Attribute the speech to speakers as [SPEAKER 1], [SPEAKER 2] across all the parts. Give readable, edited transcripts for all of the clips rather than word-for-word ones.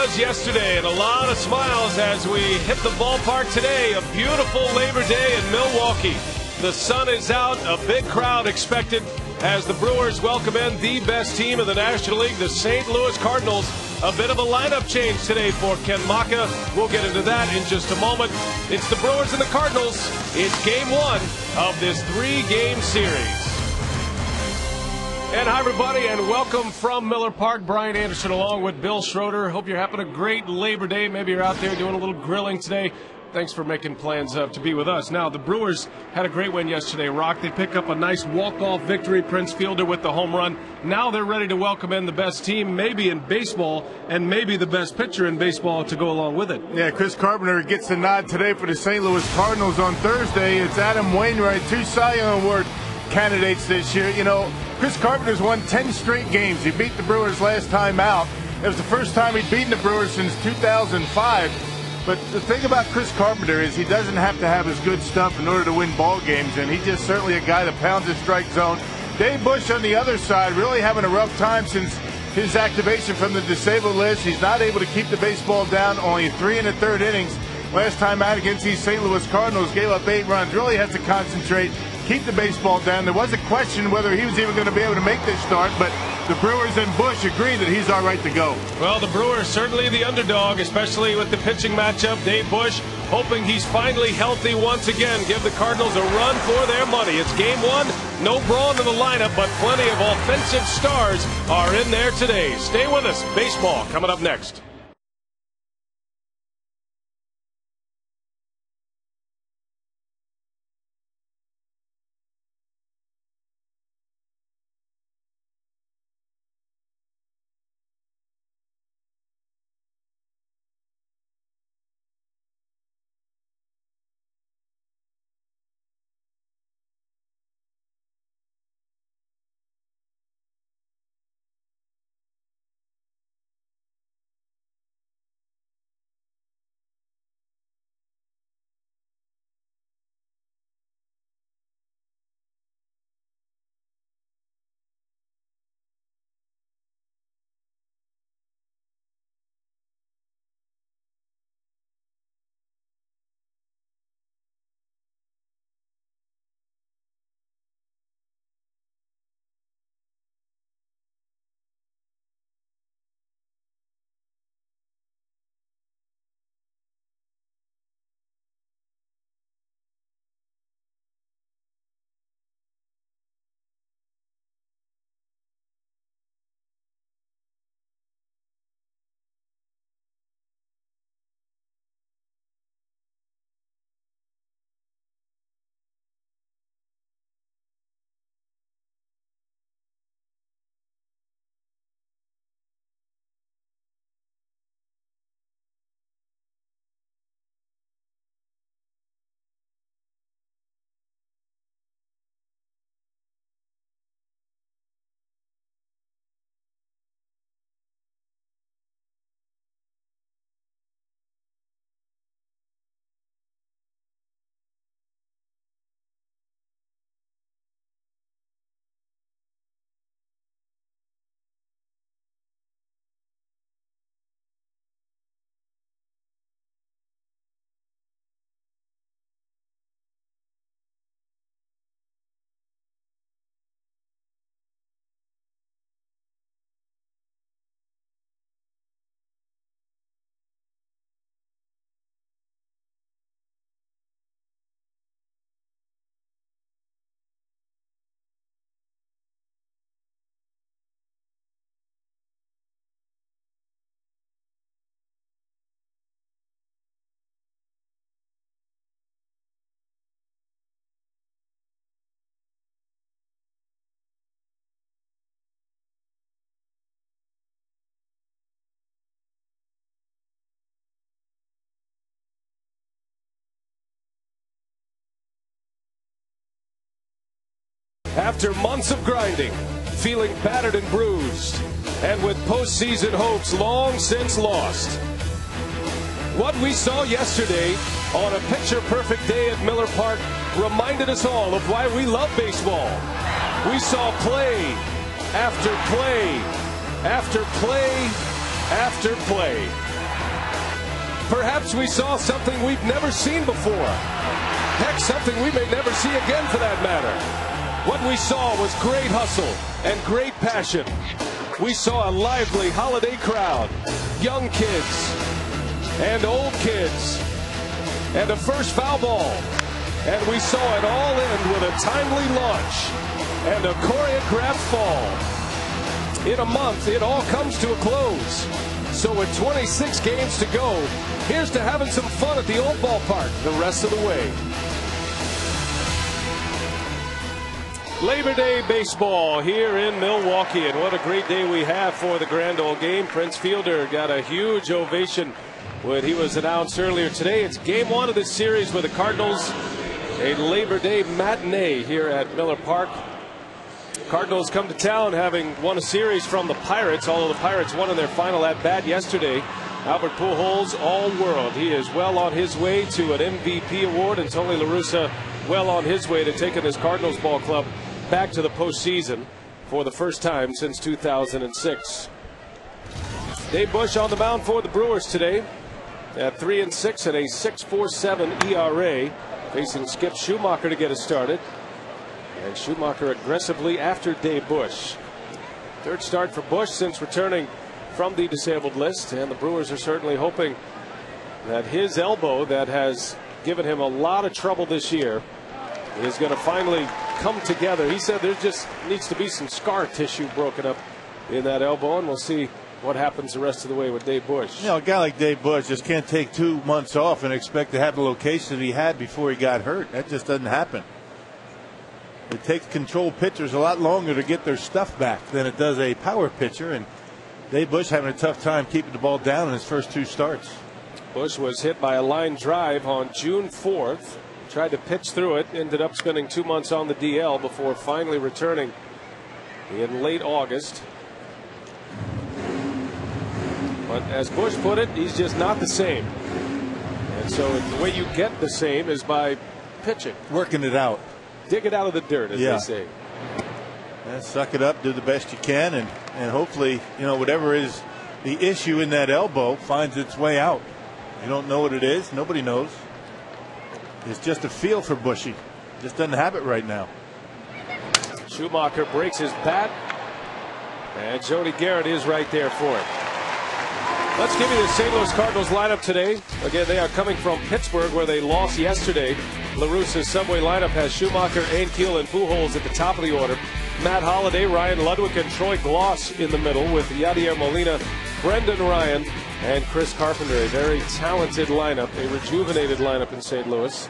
[SPEAKER 1] was yesterday, and a lot of smiles as we hit the ballpark today. A beautiful Labor Day in Milwaukee. The sun is out, a big crowd expected as the Brewers welcome in the best team in the National League, the St. Louis Cardinals. A bit of a lineup change today for Ken Maka. We'll get into that in just a moment. It's the Brewers and the Cardinals. It's game one of this three-game series. And hi, everybody, and welcome from Miller Park. Brian Anderson along with Bill Schroeder. Hope you're having a great Labor Day. Maybe you're out there doing a little grilling today. Thanks for making plans to be with us. Now, the Brewers had a great win yesterday, Rock. They pick up a nice walk-off victory, Prince Fielder with the home run. Now they're ready to welcome in the best team maybe in baseball and maybe the best pitcher in baseball to go along with it.
[SPEAKER 2] Yeah, Chris Carpenter gets the nod today for the St. Louis Cardinals. On Thursday, it's Adam Wainwright, 2 Cy Young Award candidates this year. You know, Chris Carpenter's won 10 straight games. He beat the Brewers last time out. It was the first time he'd beaten the Brewers since 2005. But the thing about Chris Carpenter is he doesn't have to have his good stuff in order to win ball games, and he's just certainly a guy that pounds the strike zone. Dave Bush on the other side really having a rough time since his activation from the disabled list. He's not able to keep the baseball down, only 3 1/3 innings. Last time out against these St. Louis Cardinals, gave up 8 runs. Really has to concentrate, keep the baseball down. There was a question whether he was even going to be able to make this start, but the Brewers and Bush agree that he's all right to go.
[SPEAKER 1] Well, the Brewers certainly the underdog, especially with the pitching matchup. Dave Bush hoping he's finally healthy once again. Give the Cardinals a run for their money. It's game one. No Braun in the lineup, but plenty of offensive stars are in there today. Stay with us. Baseball coming up next. After months of grinding, feeling battered and bruised, and with postseason hopes long since lost, what we saw yesterday on a picture-perfect day at Miller Park reminded us all of why we love baseball. We saw play after play after play after play. Perhaps we saw something we've never seen before. Heck, something we may never see again for that matter. What we saw was great hustle and great passion. We saw a lively holiday crowd, young kids and old kids, and a first foul ball. And we saw it all end with a timely launch and a choreographed fall. In a month, it all comes to a close. So with 26 games to go, here's to having some fun at the old ballpark the rest of the way. Labor Day baseball here in Milwaukee, and what a great day we have for the grand old game. Prince Fielder got a huge ovation when he was announced earlier today. It's game one of this series with the Cardinals, a Labor Day matinee here at Miller Park. Cardinals come to town having won a series from the Pirates, although the Pirates won in their final at bat yesterday. Albert Pujols, all world. He is well on his way to an MVP award, and Tony La Russa well on his way to taking his Cardinals ball club back to the postseason for the first time since 2006. Dave Bush on the mound for the Brewers today at 3-6 and a 6.47 ERA, facing Skip Schumacher to get us started. And Schumacher aggressively after Dave Bush. Third start for Bush since returning from the disabled list, and the Brewers are certainly hoping that his elbow that has given him a lot of trouble this year is going to finally come together. He said there just needs to be some scar tissue broken up in that elbow, and we'll see what happens the rest of the way with Dave Bush.
[SPEAKER 3] You know, a guy like Dave Bush just can't take 2 months off and expect to have the location that he had before he got hurt. That just doesn't happen. It takes control pitchers a lot longer to get their stuff back than it does a power pitcher, and Dave Bush having a tough time keeping the ball down in his first 2 starts.
[SPEAKER 1] Bush was hit by a line drive on June 4th. Tried to pitch through it, ended up spending 2 months on the DL before finally returning in late August. But as Bush put it, he's just not the same. And so the way you get the same is by pitching.
[SPEAKER 3] Working it out.
[SPEAKER 1] Dig it out of the dirt, as they say.
[SPEAKER 3] And suck it up, do the best you can, and hopefully, you know, whatever is the issue in that elbow finds its way out. You don't know what it is. Nobody knows. It's just a feel for Bushy. Just doesn't have it right now.
[SPEAKER 1] Schumacher breaks his bat, and Jody Garrett is right there for it. Let's give you the St. Louis Cardinals lineup today. Again, they are coming from Pittsburgh, where they lost yesterday. La Russa's Subway lineup has Schumacher, Ankiel, and Pujols at the top of the order. Matt Holliday, Ryan Ludwig, and Troy Gloss in the middle, with Yadier Molina, Brendan Ryan, and Chris Carpenter. A very talented lineup, a rejuvenated lineup in St. Louis.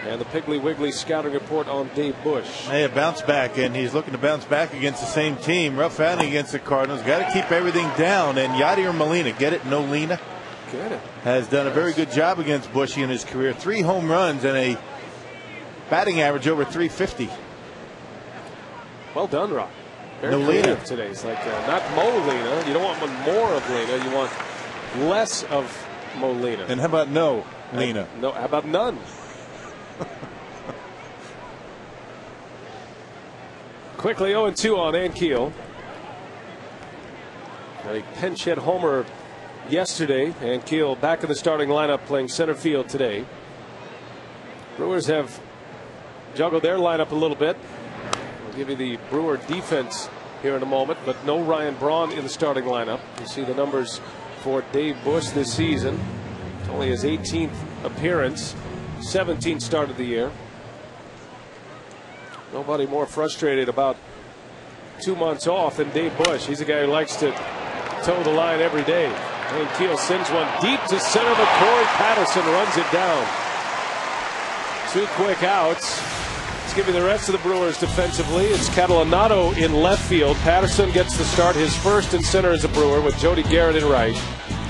[SPEAKER 1] And the Piggly Wiggly scouting report on Dave Bush.
[SPEAKER 3] Hey, a bounce back, and he's looking to bounce back against the same team. Rough outing against the Cardinals. Got to keep everything down. And Yadier Molina, get it? No Lena.
[SPEAKER 1] Get it.
[SPEAKER 3] Has done a very good job against Bushy in his career. 3 home runs and a batting average over 350.
[SPEAKER 1] Well done, Rob. Very
[SPEAKER 3] no
[SPEAKER 1] creative
[SPEAKER 3] Lena
[SPEAKER 1] today. It's like not Molina. You don't want more of Lena. You want less of Molina.
[SPEAKER 3] And how about no Lena?
[SPEAKER 1] No. How about none? Quickly 0-2 on Ankiel. A pinch hit homer yesterday. Ankiel back in the starting lineup, playing center field today. Brewers have juggled their lineup a little bit. I'll give you the Brewer defense here in a moment, but no Ryan Braun in the starting lineup. You see the numbers for Dave Bush this season. It's only his 18th appearance, 17th start of the year. Nobody more frustrated about 2 months off than Dave Bush. He's a guy who likes to toe the line every day. Ankiel sends one deep to center, but Corey Patterson runs it down. 2 quick outs. Let's give you the rest of the Brewers defensively. It's Catalanato in left field. Patterson gets the start, his first in center as a Brewer, with Jody Garrett in right.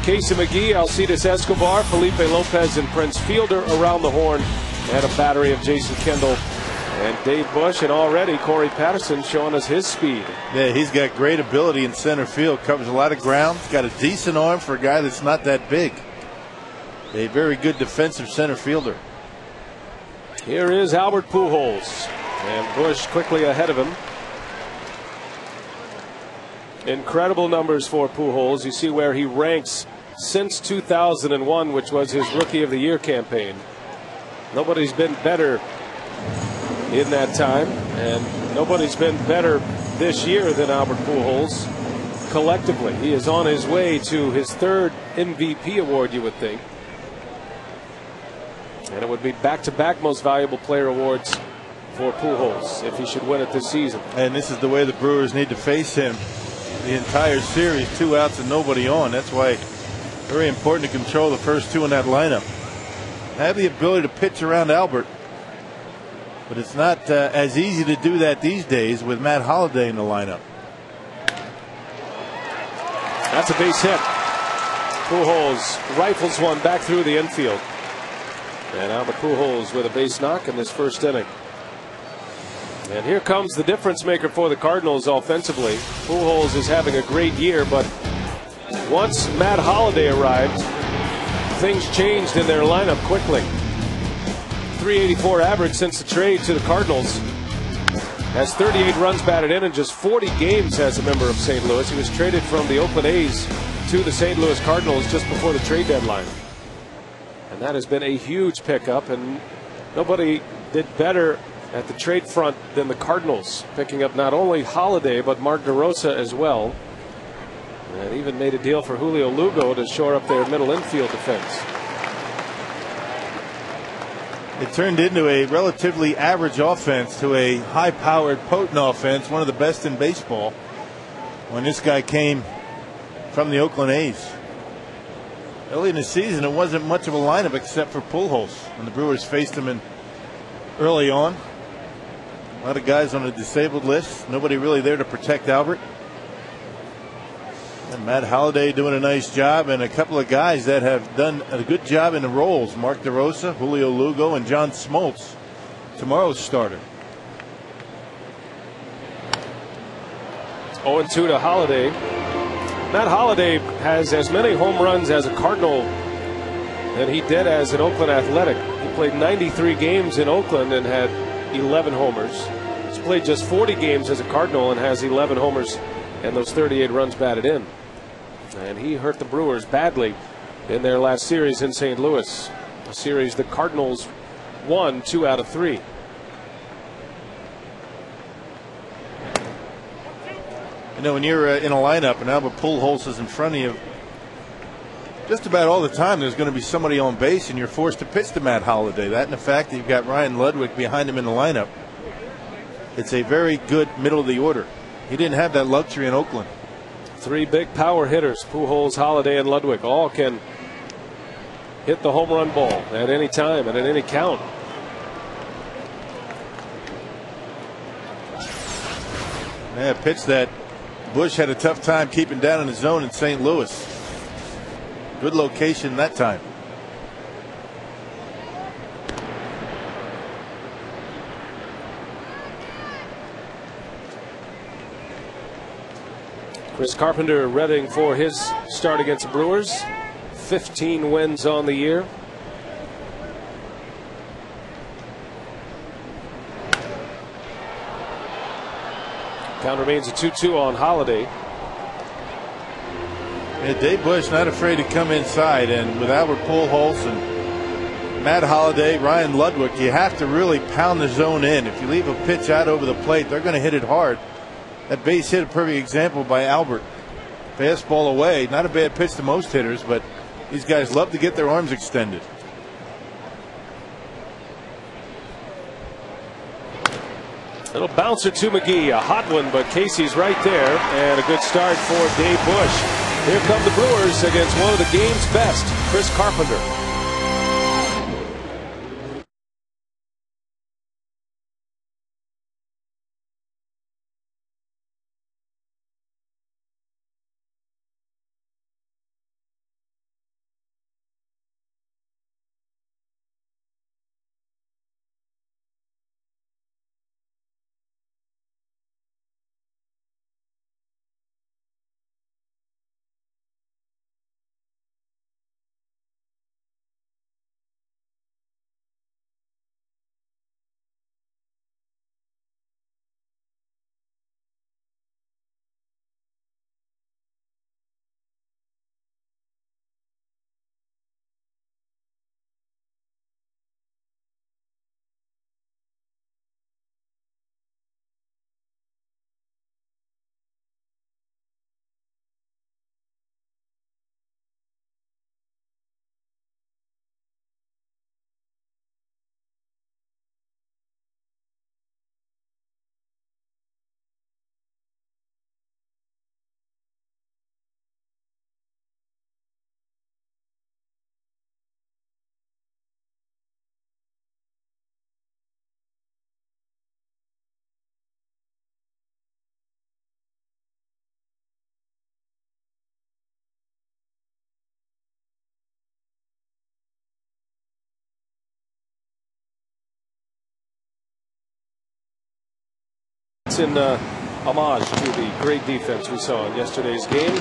[SPEAKER 1] Casey McGee, Alcides Escobar, Felipe Lopez, and Prince Fielder around the horn, and a battery of Jason Kendall and Dave Bush, and already Corey Patterson showing us his speed.
[SPEAKER 3] Yeah, he's got great ability in center field. Covers a lot of ground. He's got a decent arm for a guy that's not that big. A very good defensive center fielder.
[SPEAKER 1] Here is Albert Pujols, and Bush quickly ahead of him. Incredible numbers for Pujols. You see where he ranks since 2001, which was his Rookie of the Year campaign. Nobody's been better in that time, and nobody's been better this year than Albert Pujols collectively. He is on his way to his third MVP award, you would think. And it would be back-to-back most valuable player awards for Pujols if he should win it this season.
[SPEAKER 3] And this is the way the Brewers need to face him the entire series. 2 outs and nobody on. That's why very important to control the first 2 in that lineup. Have the ability to pitch around Albert, but it's not as easy to do that these days with Matt Holliday in the lineup.
[SPEAKER 1] That's a base hit. Pujols rifles one back through the infield. And Albert Pujols with a base knock in this first inning. And here comes the difference maker for the Cardinals offensively. Pujols is having a great year, but once Matt Holliday arrived, things changed in their lineup quickly. 384 average since the trade to the Cardinals. Has 38 runs batted in just 40 games as a member of St. Louis. He was traded from the Oakland A's to the St. Louis Cardinals just before the trade deadline. And that has been a huge pickup, and nobody did better at the trade front than the Cardinals, picking up not only Holliday but Mark DeRosa as well, and even made a deal for Julio Lugo to shore up their middle infield defense.
[SPEAKER 3] It turned into a relatively average offense to a high-powered, potent offense, one of the best in baseball, when this guy came from the Oakland A's. Early in the season, it wasn't much of a lineup except for Pujols when the Brewers faced him in early on. A lot of guys on a disabled list. Nobody really there to protect Albert. And Matt Holliday doing a nice job, and a couple of guys that have done a good job in the roles. Mark DeRosa, Julio Lugo, and John Smoltz, tomorrow's starter.
[SPEAKER 1] 0-2 to Holliday. Matt Holliday has as many home runs as a Cardinal than he did as an Oakland Athletic. He played 93 games in Oakland and had 11 homers. He's played just 40 games as a Cardinal and has 11 homers and those 38 runs batted in. And he hurt the Brewers badly in their last series in St. Louis, a series the Cardinals won 2 out of 3.
[SPEAKER 3] You know, when you're in a lineup and Albert Pujols is in front of you, just about all the time there's going to be somebody on base, and you're forced to pitch to Matt Holliday. That and the fact that you've got Ryan Ludwig behind him in the lineup. It's a very good middle of the order. He didn't have that luxury in Oakland.
[SPEAKER 1] 3 big power hitters, Pujols, Holliday, and Ludwig, all can hit the home run ball at any time and at any count.
[SPEAKER 3] Yeah, pitch that Bush had a tough time keeping down in the zone in St. Louis. Good location that time.
[SPEAKER 1] Chris Carpenter readying for his start against the Brewers. 15 wins on the year. Count remains a 2-2 on Holliday.
[SPEAKER 3] Yeah, Dave Bush not afraid to come inside, and with Albert Pujols and Matt Holliday, Ryan Ludwig, you have to really pound the zone in. If you leave a pitch out over the plate, they're going to hit it hard. That base hit, a perfect example by Albert. Fastball away, not a bad pitch to most hitters, but these guys love to get their arms extended.
[SPEAKER 1] Little bouncer to McGee, a hot one, but Casey's right there, and a good start for Dave Bush. Here come the Brewers against one of the game's best, Chris Carpenter. in homage to the great defense we saw in yesterday's game.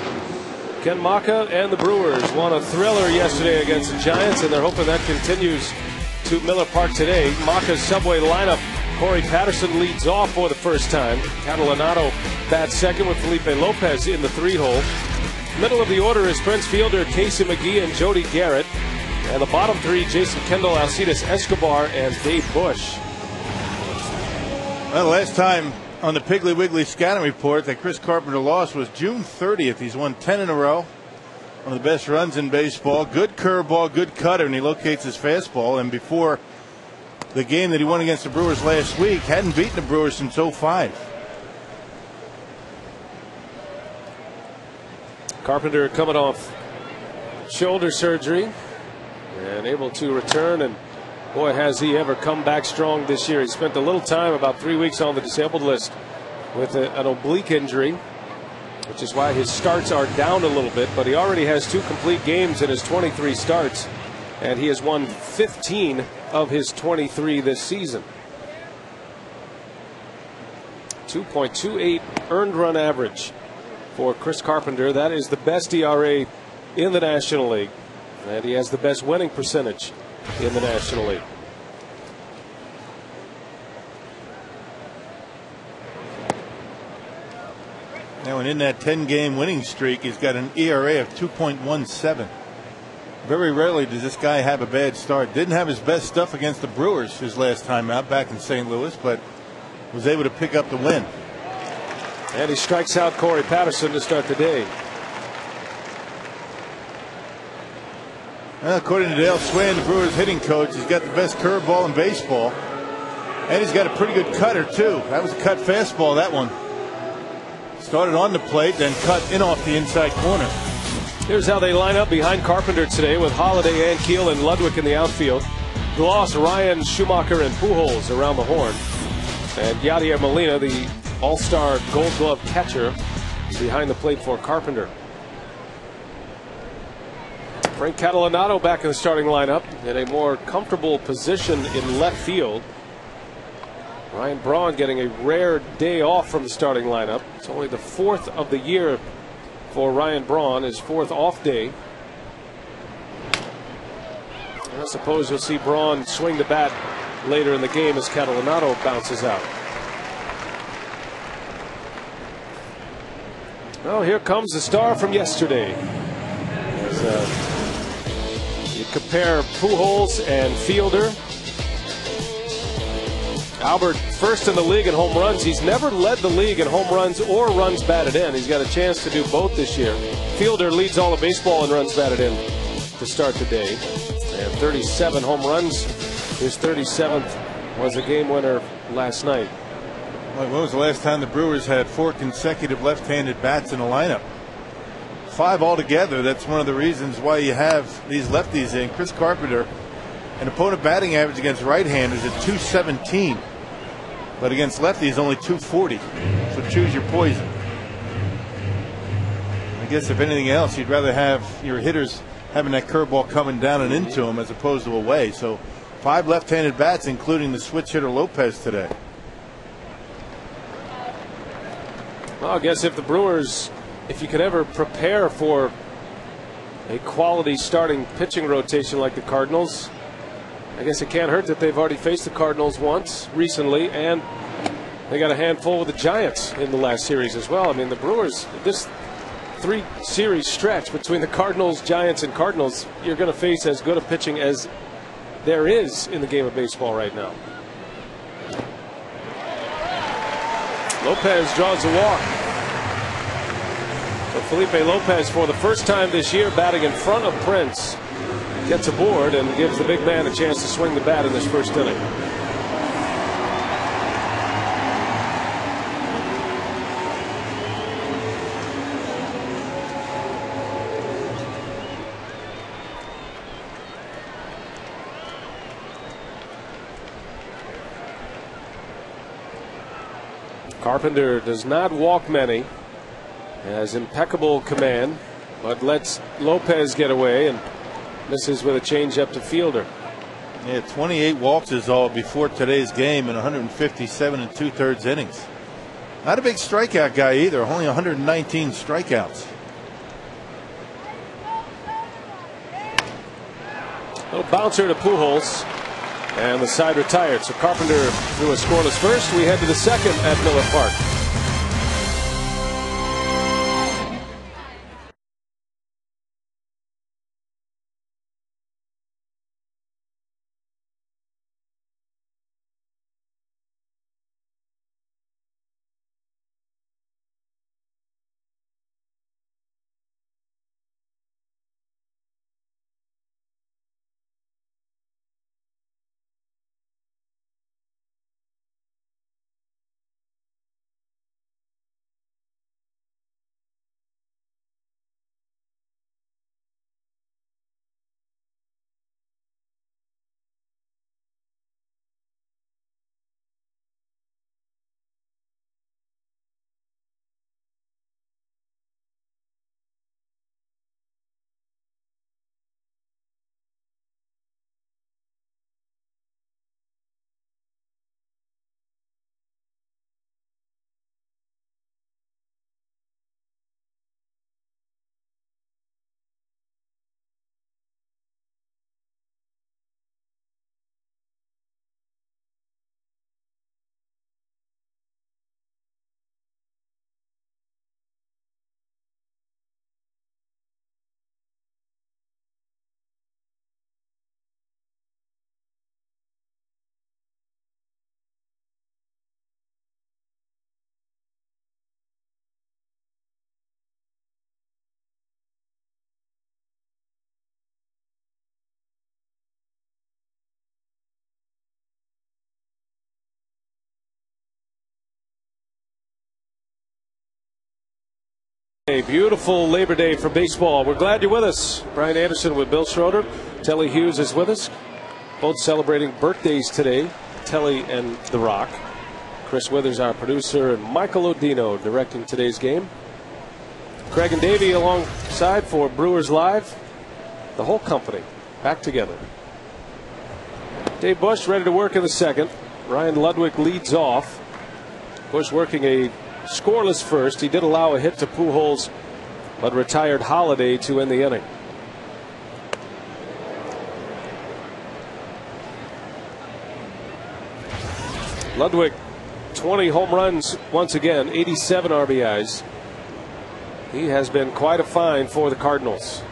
[SPEAKER 1] Ken Maka and the Brewers won a thriller yesterday against the Giants, and they're hoping that continues to Miller Park today. Maka's Subway lineup: Corey Patterson leads off for the first time. Catalanato bats second with Felipe Lopez in the 3-hole. Middle of the order is Prince Fielder, Casey McGee, and Jody Garrett. And the bottom three: Jason Kendall, Alcides Escobar, and Dave Bush.
[SPEAKER 3] Well, the last time on the Piggly Wiggly scouting report that Chris Carpenter lost was June 30th. He's won 10 in a row. One of the best runs in baseball. Good curveball, good cutter, and he locates his fastball. And before the game that he won against the Brewers last week, hadn't beaten the Brewers since 05.
[SPEAKER 1] Carpenter coming off shoulder surgery and able to return, and boy, has he ever come back strong this year. He spent a little time, about 3 weeks, on the disabled list with an oblique injury, which is why his starts are down a little bit, but he already has 2 complete games in his 23 starts, and he has won 15 of his 23 this season. 2.28 earned run average for Chris Carpenter. That is the best ERA in the National League, and he has the best winning percentage in the National League.
[SPEAKER 3] Now, and in that 10-game winning streak, he's got an ERA of 2.17. Very rarely does this guy have a bad start. Didn't have his best stuff against the Brewers his last time out back in St. Louis, but was able to pick up the win.
[SPEAKER 1] And he strikes out Corey Patterson to start the day.
[SPEAKER 3] Well, according to Dale Swan, the Brewers hitting coach, he's got the best curveball in baseball. And he's got a pretty good cutter, too. That was a cut fastball, that one. Started on the plate, then cut in off the inside corner.
[SPEAKER 1] Here's how they line up behind Carpenter today, with Holiday, Ankiel, and Ludwig in the outfield. Gloss, Ryan, Schumacher, and Pujols around the horn. And Yadier Molina, the all-star Gold Glove catcher, behind the plate for Carpenter. Frank Catalanato back in the starting lineup in a more comfortable position in left field. Ryan Braun getting a rare day off from the starting lineup. It's only the 4th of the year for Ryan Braun, his 4th off day. And I suppose you'll see Braun swing the bat later in the game as Catalanato bounces out. Well, here comes the star from yesterday. You compare Pujols and Fielder. Albert first in the league in home runs. He's never led the league in home runs or runs batted in. He's got a chance to do both this year. Fielder leads all of baseball in runs batted in to start the day. And 37 home runs. His 37th was a game winner last night.
[SPEAKER 3] When was the last time the Brewers had 4 consecutive left-handed bats in a lineup? 5 altogether. That's one of the reasons why you have these lefties in. Chris Carpenter, an opponent batting average against right-handers at 217, but against lefties only 240. So choose your poison. I guess if anything else, you'd rather have your hitters having that curveball coming down and into them as opposed to away. So 5 left-handed bats, including the switch hitter Lopez today.
[SPEAKER 1] Well, I guess if the Brewers, if you could ever prepare for a quality starting pitching rotation like the Cardinals, I guess it can't hurt that they've already faced the Cardinals once recently, and they got a handful with the Giants in the last series as well. I mean, the Brewers, this 3-series stretch between the Cardinals, Giants, and Cardinals, you're going to face as good a pitching as there is in the game of baseball right now. Lopez draws a walk. So Felipe Lopez, for the first time this year, batting in front of Prince, gets aboard and gives the big man a chance to swing the bat in this first inning. Carpenter does not walk many, has impeccable command, but lets Lopez get away and misses with a changeup to Fielder.
[SPEAKER 3] Yeah, 28 walks is all before today's game in 157 2/3 innings. Not a big strikeout guy either. Only 119 strikeouts.
[SPEAKER 1] Little bouncer to Pujols, and the side retired. So Carpenter threw a scoreless first. We head to the second at Miller Park. A beautiful Labor Day for baseball. We're glad you're with us. Brian Anderson with Bill Schroeder. Telly Hughes is with us. Both celebrating birthdays today, Telly and The Rock. Chris Withers, our producer, and Michael Odino directing today's game. Craig and Davey alongside for Brewers Live. The whole company back together. Dave Bush ready to work in the second. Ryan Ludwig leads off. Bush working a scoreless first. He did allow a hit to Pujols, but retired Holiday to end the inning. Ludwig, 20 home runs once again, 87 RBIs. He has been quite a find for the Cardinals.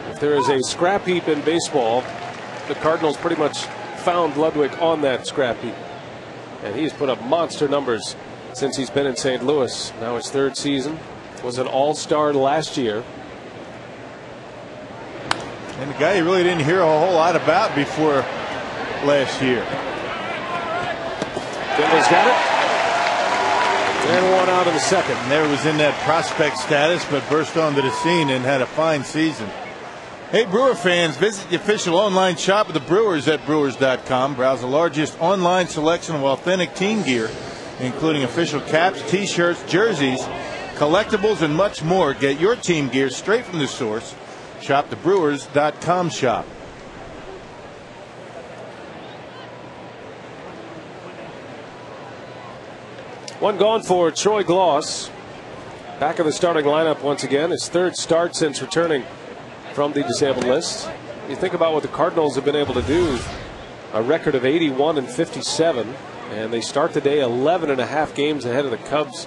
[SPEAKER 1] If there is a scrap heap in baseball, the Cardinals pretty much found Ludwig on that scrap heap. And he's put up monster numbers since he's been in St. Louis. Now his third season. Was an all-star last year.
[SPEAKER 3] And the guy you really didn't hear a whole lot about before last year.
[SPEAKER 1] Finley's got it. And one out in the second.
[SPEAKER 3] Never was in that prospect status, but burst onto the scene and had a fine season. Hey, Brewer fans, visit the official online shop of the Brewers at Brewers.com. Browse the largest online selection of authentic team gear, including official caps, T-shirts, jerseys, collectibles, and much more. Get your team gear straight from the source. Shop the Brewers.com shop.
[SPEAKER 1] One gone for Troy Gloss. Back of the starting lineup once again. His third start since returning from the disabled list. You think about what the Cardinals have been able to do. A record of 81 and 57. And they start the day 11.5 games ahead of the Cubs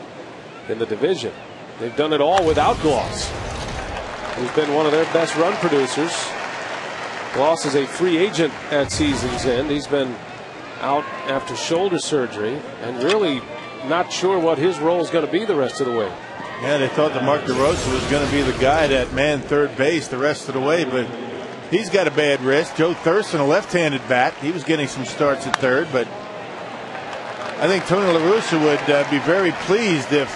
[SPEAKER 1] in the division. They've done it all without Gloss, who's been one of their best run producers. Gloss is a free agent at season's end. He's been out after shoulder surgery and really not sure what his role is going to be the rest of the way.
[SPEAKER 3] Yeah, they thought that Mark DeRosa was going to be the guy that manned third base the rest of the way, but he's got a bad wrist. Joe Thurston, a left-handed bat, he was getting some starts at third, but I think Tony La Russa would be very pleased if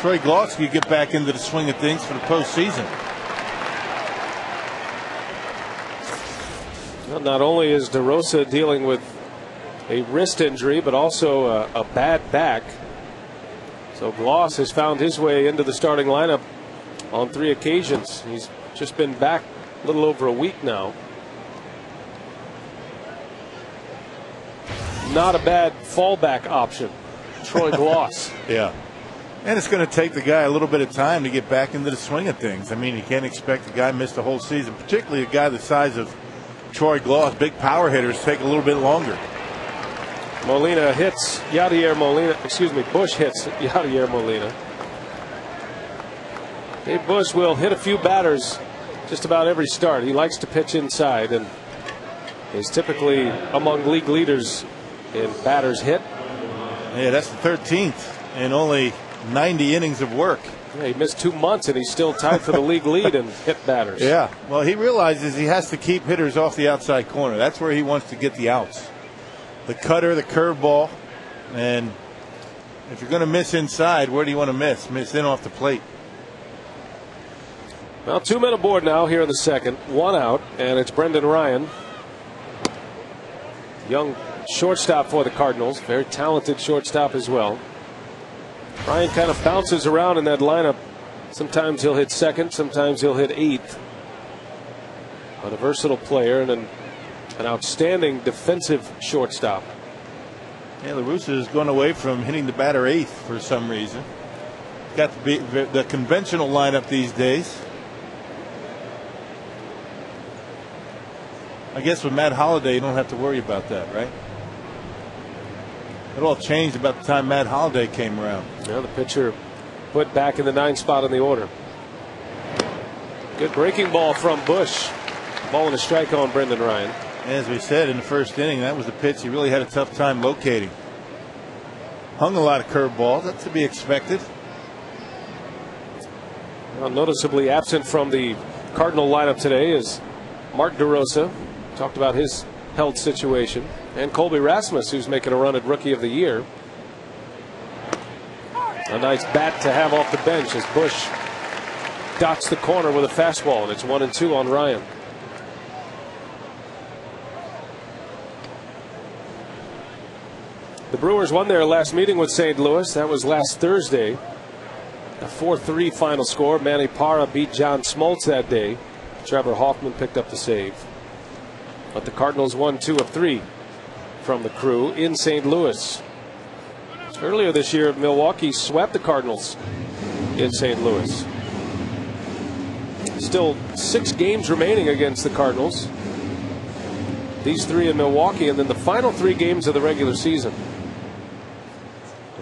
[SPEAKER 3] Troy Gloss could get back into the swing of things for the postseason.
[SPEAKER 1] Well, not only is DeRosa dealing with a wrist injury, but also a bad back. So Gloss has found his way into the starting lineup on 3 occasions. He's just been back a little over a week now. Not a bad fallback option. Troy Gloss.
[SPEAKER 3] Yeah. And it's going to take the guy a little bit of time to get back into the swing of things. I mean, you can't expect a guy miss the whole season, particularly a guy the size of Troy Gloss. Big power hitters take a little bit longer.
[SPEAKER 1] Molina hits Yadier Molina. Excuse me, Bush hits Yadier Molina. Dave Bush will hit a few batters just about every start. He likes to pitch inside and is typically among league leaders in batters hit.
[SPEAKER 3] Yeah, that's the 13th in only 90 innings of work.
[SPEAKER 1] Yeah, he missed 2 months and he's still tied for the league lead in hit batters.
[SPEAKER 3] Yeah, well, he realizes he has to keep hitters off the outside corner. That's where he wants to get the outs. The cutter, the curveball, and if you're going to miss inside, where do you want to miss? Miss in off the plate.
[SPEAKER 1] Well, 2 men aboard now here in the second. 1 out, and it's Brendan Ryan. Young shortstop for the Cardinals. Very talented shortstop as well. Ryan kind of bounces around in that lineup. Sometimes he'll hit second, sometimes he'll hit 8th. But a versatile player and an outstanding defensive shortstop.
[SPEAKER 3] Yeah, La Russa has gone away from hitting the batter 8th for some reason. Got to be the conventional lineup these days. I guess with Matt Holliday, you don't have to worry about that, right? It all changed about the time Matt Holliday came around.
[SPEAKER 1] Yeah, the pitcher put back in the 9th spot in the order. Good breaking ball from Bush. Ball and a strike on Brendan Ryan.
[SPEAKER 3] As we said in the first inning, that was the pitch he really had a tough time locating. Hung a lot of curveballs. That's to be expected.
[SPEAKER 1] Well, noticeably absent from the Cardinal lineup today is Mark DeRosa. Talked about his health situation. And Colby Rasmus, who's making a run at Rookie of the Year. A nice bat to have off the bench as Bush dots the corner with a fastball, and it's 1-2 on Ryan. The Brewers won their last meeting with St. Louis. That was last Thursday. A 4-3 final score. Manny Parra beat John Smoltz that day. Trevor Hoffman picked up the save. But the Cardinals won 2 of 3 from the Crew in St. Louis. Earlier this year, Milwaukee swept the Cardinals in St. Louis. Still 6 games remaining against the Cardinals. These 3 in Milwaukee, and then the final 3 games of the regular season.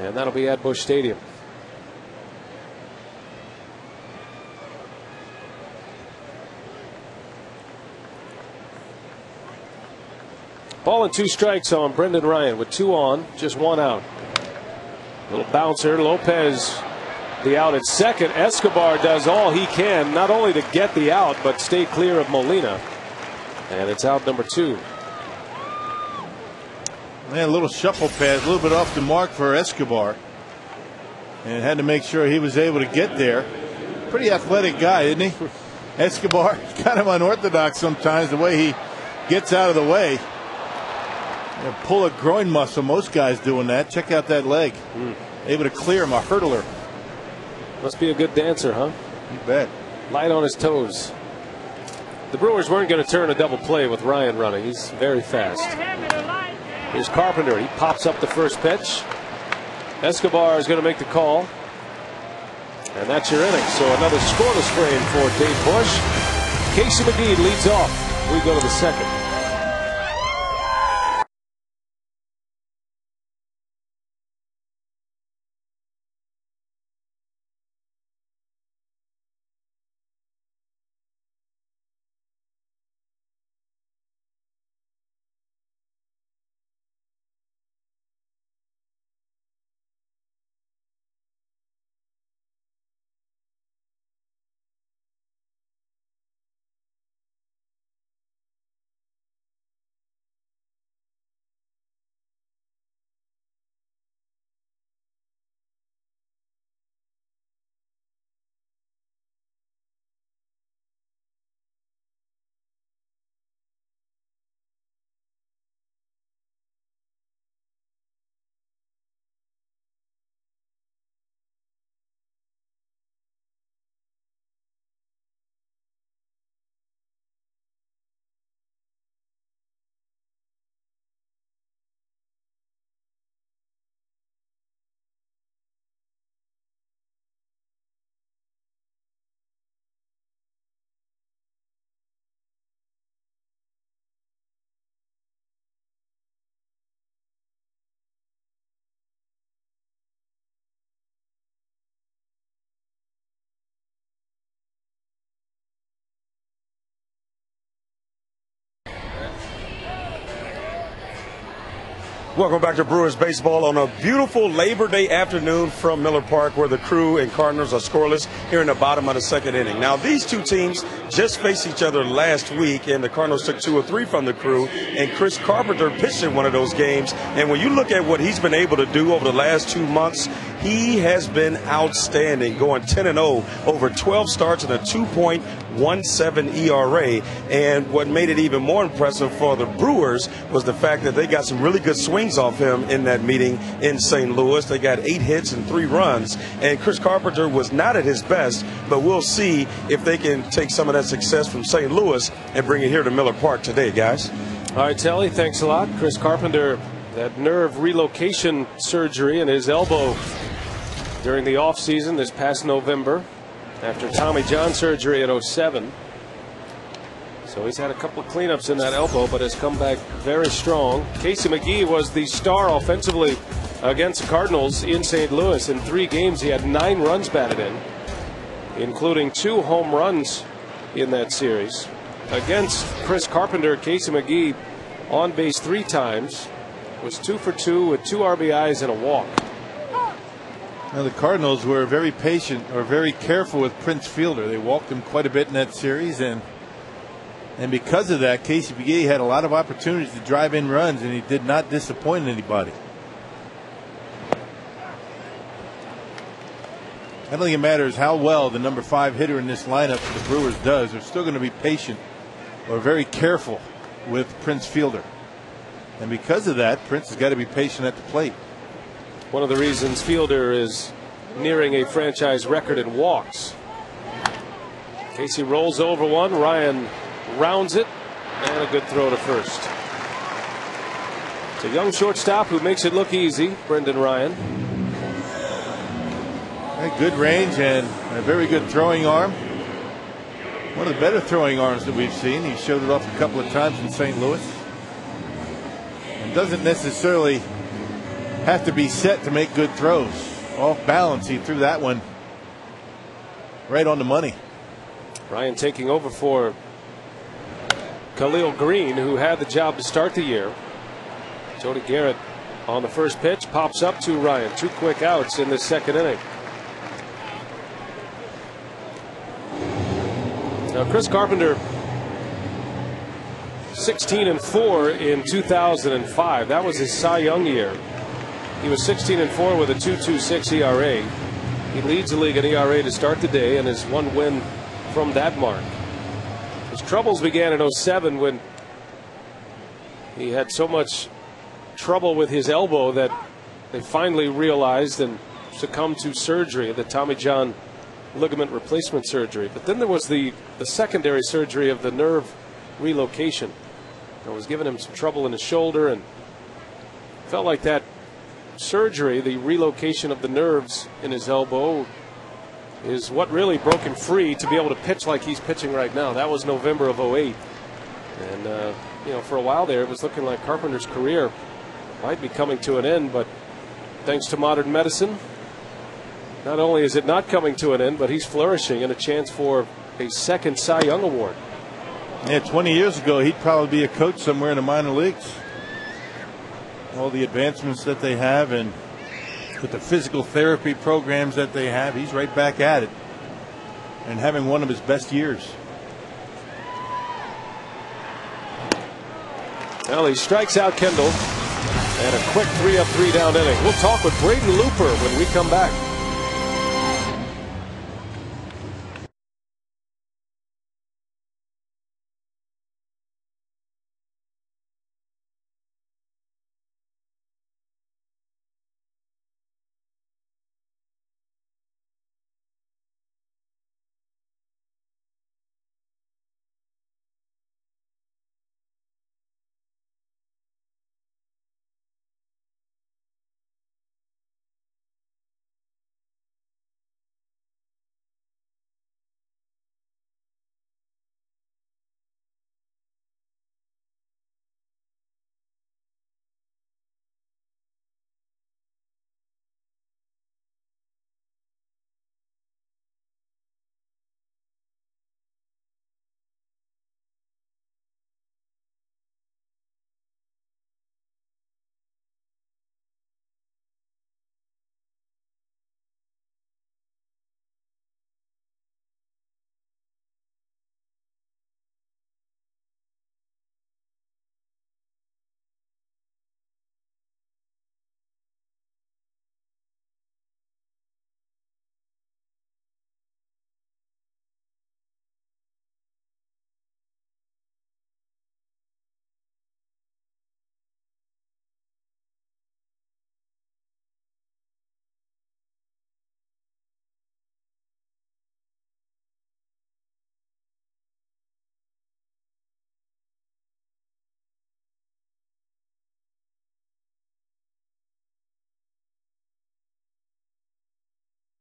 [SPEAKER 1] And that'll be at Busch Stadium. Ball and 2 strikes on Brendan Ryan with 2 on, just 1 out. Little bouncer. Lopez the out at second. Escobar does all he can, not only to get the out, but stay clear of Molina. And it's out number 2.
[SPEAKER 3] Man, a little shuffle pass, a little bit off the mark for Escobar. And had to make sure he was able to get there. Pretty athletic guy, isn't he? Escobar, kind of unorthodox sometimes, the way he gets out of the way. Pull a groin muscle. Most guys doing that. Check out that leg. Able to clear him, a hurdler.
[SPEAKER 1] Must be a good dancer, huh?
[SPEAKER 3] You bet.
[SPEAKER 1] Light on his toes. The Brewers weren't going to turn a double play with Ryan running. He's very fast. Here's Carpenter. He pops up the first pitch. Escobar is going to make the call. And that's your inning. So another scoreless frame for Dave Busch. Casey McGee leads off. We go to the second.
[SPEAKER 4] Welcome back to Brewers baseball on a beautiful Labor Day afternoon from Miller Park, where the Crew and Cardinals are scoreless here in the bottom of the second inning. Now, these two teams just faced each other last week, and the Cardinals took 2 of 3 from the Crew, and Chris Carpenter pitched in one of those games. And when you look at what he's been able to do over the last 2 months, he has been outstanding, going 10-0 over 12 starts and a 2.17 ERA. And what made it even more impressive for the Brewers was the fact that they got some really good swings off him in that meeting in St. Louis. They got 8 hits and 3 runs, and Chris Carpenter was not at his best, but we'll see if they can take some of that success from St. Louis and bring it here to Miller Park today, guys.
[SPEAKER 1] All right, Telly, thanks a lot. Chris Carpenter, that nerve relocation surgery in his elbow during the offseason this past November after Tommy John surgery in '07. So he's had a couple of cleanups in that elbow, but has come back very strong. Casey McGee was the star offensively against the Cardinals in St. Louis. In 3 games, he had 9 runs batted in, including 2 home runs in that series. Against Chris Carpenter, Casey McGee on base 3 times, was 2 for 2 with 2 RBIs and a walk.
[SPEAKER 3] Now, the Cardinals were very patient or very careful with Prince Fielder. They walked him quite a bit in that series, and because of that, Casey McGee had a lot of opportunities to drive in runs, and he did not disappoint anybody. I don't think it matters how well the number 5 hitter in this lineup for the Brewers does. They're still going to be patient or very careful with Prince Fielder. And because of that, Prince has got to be patient at the plate.
[SPEAKER 1] One of the reasons Fielder is nearing a franchise record in walks. Casey rolls over one. Ryan rounds it, and a good throw to first. It's a young shortstop who makes it look easy, Brendan Ryan.
[SPEAKER 3] A good range and a very good throwing arm. One of the better throwing arms that we've seen. He showed it off a couple of times in St. Louis. And doesn't necessarily have to be set to make good throws. Off balance, he threw that one right on the money.
[SPEAKER 1] Ryan taking over for Khalil Green, who had the job to start the year. Jody Garrett on the first pitch pops up to Ryan. 2 quick outs in the second inning. Now, Chris Carpenter, 16-4 in 2005. That was his Cy Young year. He was 16-4 with a 2.26 ERA. He leads the league in ERA to start the day, and is 1 win from that mark. His troubles began in '07 when he had so much trouble with his elbow that they finally realized and succumbed to surgery, the Tommy John ligament replacement surgery. But then there was the secondary surgery of the nerve relocation. It was giving him some trouble in his shoulder, and felt like that surgery, the relocation of the nerves in his elbow, is what really broke him free to be able to pitch like he's pitching right now. That was November of '08. And, for a while there, it was looking like Carpenter's career might be coming to an end. But thanks to modern medicine, not only is it not coming to an end, but he's flourishing and a chance for a second Cy Young Award.
[SPEAKER 3] Yeah, 20 years ago, he'd probably be a coach somewhere in the minor leagues. All the advancements that they have, and with the physical therapy programs that they have, he's right back at it and having one of his best years.
[SPEAKER 1] Well, he strikes out Kendall, and a quick 3-up, 3-down inning. We'll talk with Braden Looper when we come back.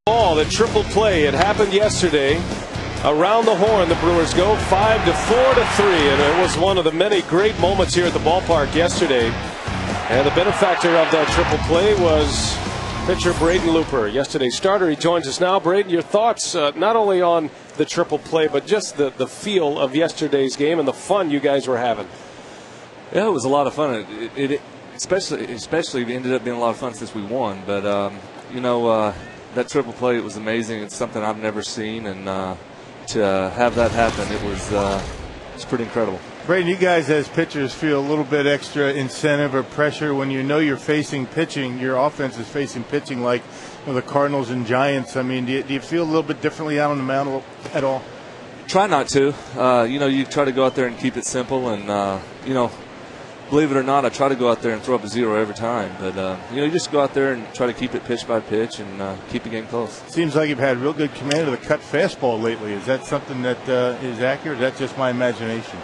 [SPEAKER 1] Ball, the triple play. It happened yesterday. Around the horn, the Brewers go 5-4 to 3, and it was one of the many great moments here at the ballpark yesterday. And the benefactor of that triple play was pitcher Braden Looper, yesterday's starter. He joins us now. Braden, your thoughts not only on the triple play, but just the feel of yesterday's game and the fun you guys were having.
[SPEAKER 5] Yeah, it was a lot of fun. It especially it ended up being a lot of fun since we won. But that triple play, it was amazing. It's something I've never seen, and to have that happen, it's pretty incredible.
[SPEAKER 3] Braden, you guys as pitchers feel a little bit extra incentive or pressure when you know you're facing pitching. Your offense is facing pitching like the Cardinals and Giants. I mean, do you feel a little bit differently out on the mound at all?
[SPEAKER 5] Try not to. You try to go out there and keep it simple, and believe it or not, I try to go out there and throw up a zero every time. But, you just go out there and try to keep it pitch by pitch and keep the game close.
[SPEAKER 3] Seems like you've had real good command of the cut fastball lately. Is that something that is accurate, or is that just my imagination?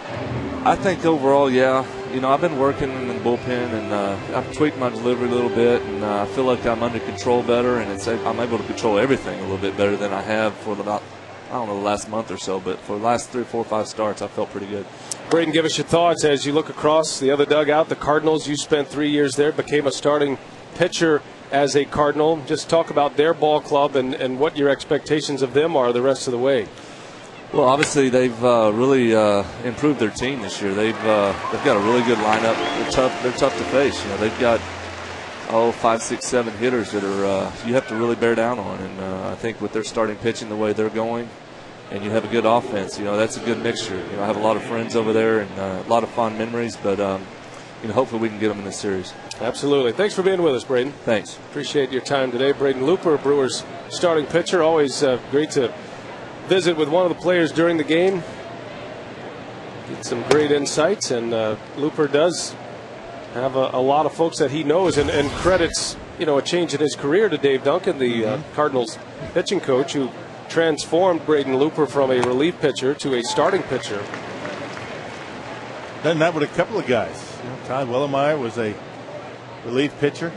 [SPEAKER 5] I think overall, yeah. I've been working in the bullpen, and I've tweaked my delivery a little bit, and I feel like I'm under control better, and I'm able to control everything a little bit better than I have for about, the last month or so. But for the last 3, 4, 5 starts, I felt pretty good.
[SPEAKER 1] Braden, give us your thoughts as you look across the other dugout. The Cardinals, you spent 3 years there, became a starting pitcher as a Cardinal. Just talk about their ball club and what your expectations of them are the rest of the way.
[SPEAKER 5] Well, obviously they've really improved their team this year. They've got a really good lineup. They're tough to face. They've got 5, 6, 7 hitters that are you have to really bear down on. And I think with their starting pitching the way they're going, and you have a good offense, that's a good mixture. I have a lot of friends over there and a lot of fond memories, but hopefully we can get them in this series.
[SPEAKER 1] Absolutely. Thanks for being with us, Braden.
[SPEAKER 5] Thanks.
[SPEAKER 1] Appreciate your time today. Braden Looper, Brewers starting pitcher. Always great to visit with one of the players during the game. Get some great insights, and Looper does have a lot of folks that he knows and credits, a change in his career to Dave Duncan, the Cardinals pitching coach, who transformed Braden Looper from a relief pitcher to a starting pitcher.
[SPEAKER 3] Done that with a couple of guys. Todd Wellemeyer was a relief pitcher.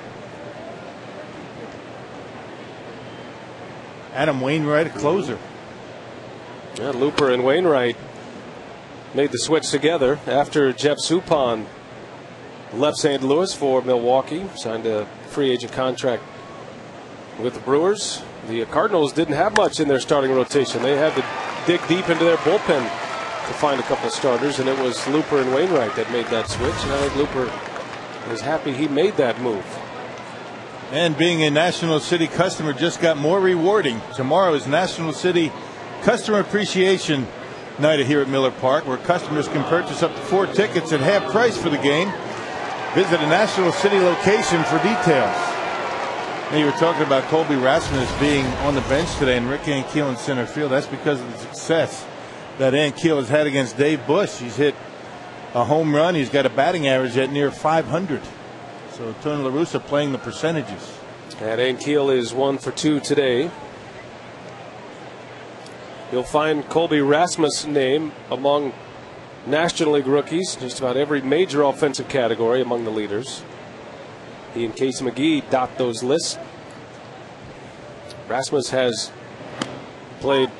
[SPEAKER 3] Adam Wainwright, a closer.
[SPEAKER 1] Yeah, Looper and Wainwright made the switch together after Jeff Suppan left St. Louis for Milwaukee, signed a free agent contract with the Brewers. The Cardinals didn't have much in their starting rotation. They had to dig deep into their bullpen to find a couple of starters, and it was Looper and Wainwright that made that switch, and I think Looper is happy he made that move.
[SPEAKER 3] And being a National City customer just got more rewarding. Tomorrow is National City Customer Appreciation Night here at Miller Park, where customers can purchase up to 4 tickets at half price for the game. Visit a National City location for details. Now, you were talking about Colby Rasmus being on the bench today and Rick Ankiel in center field. That's because of the success that Ankiel has had against Dave Bush. He's hit a home run. He's got a batting average at near 500. So Tony La Russa playing the percentages.
[SPEAKER 1] And Ankiel is 1 for 2 today. You'll find Colby Rasmus' name among National League rookies, just about every major offensive category among the leaders. He and Casey McGee dot those lists. Rasmus has played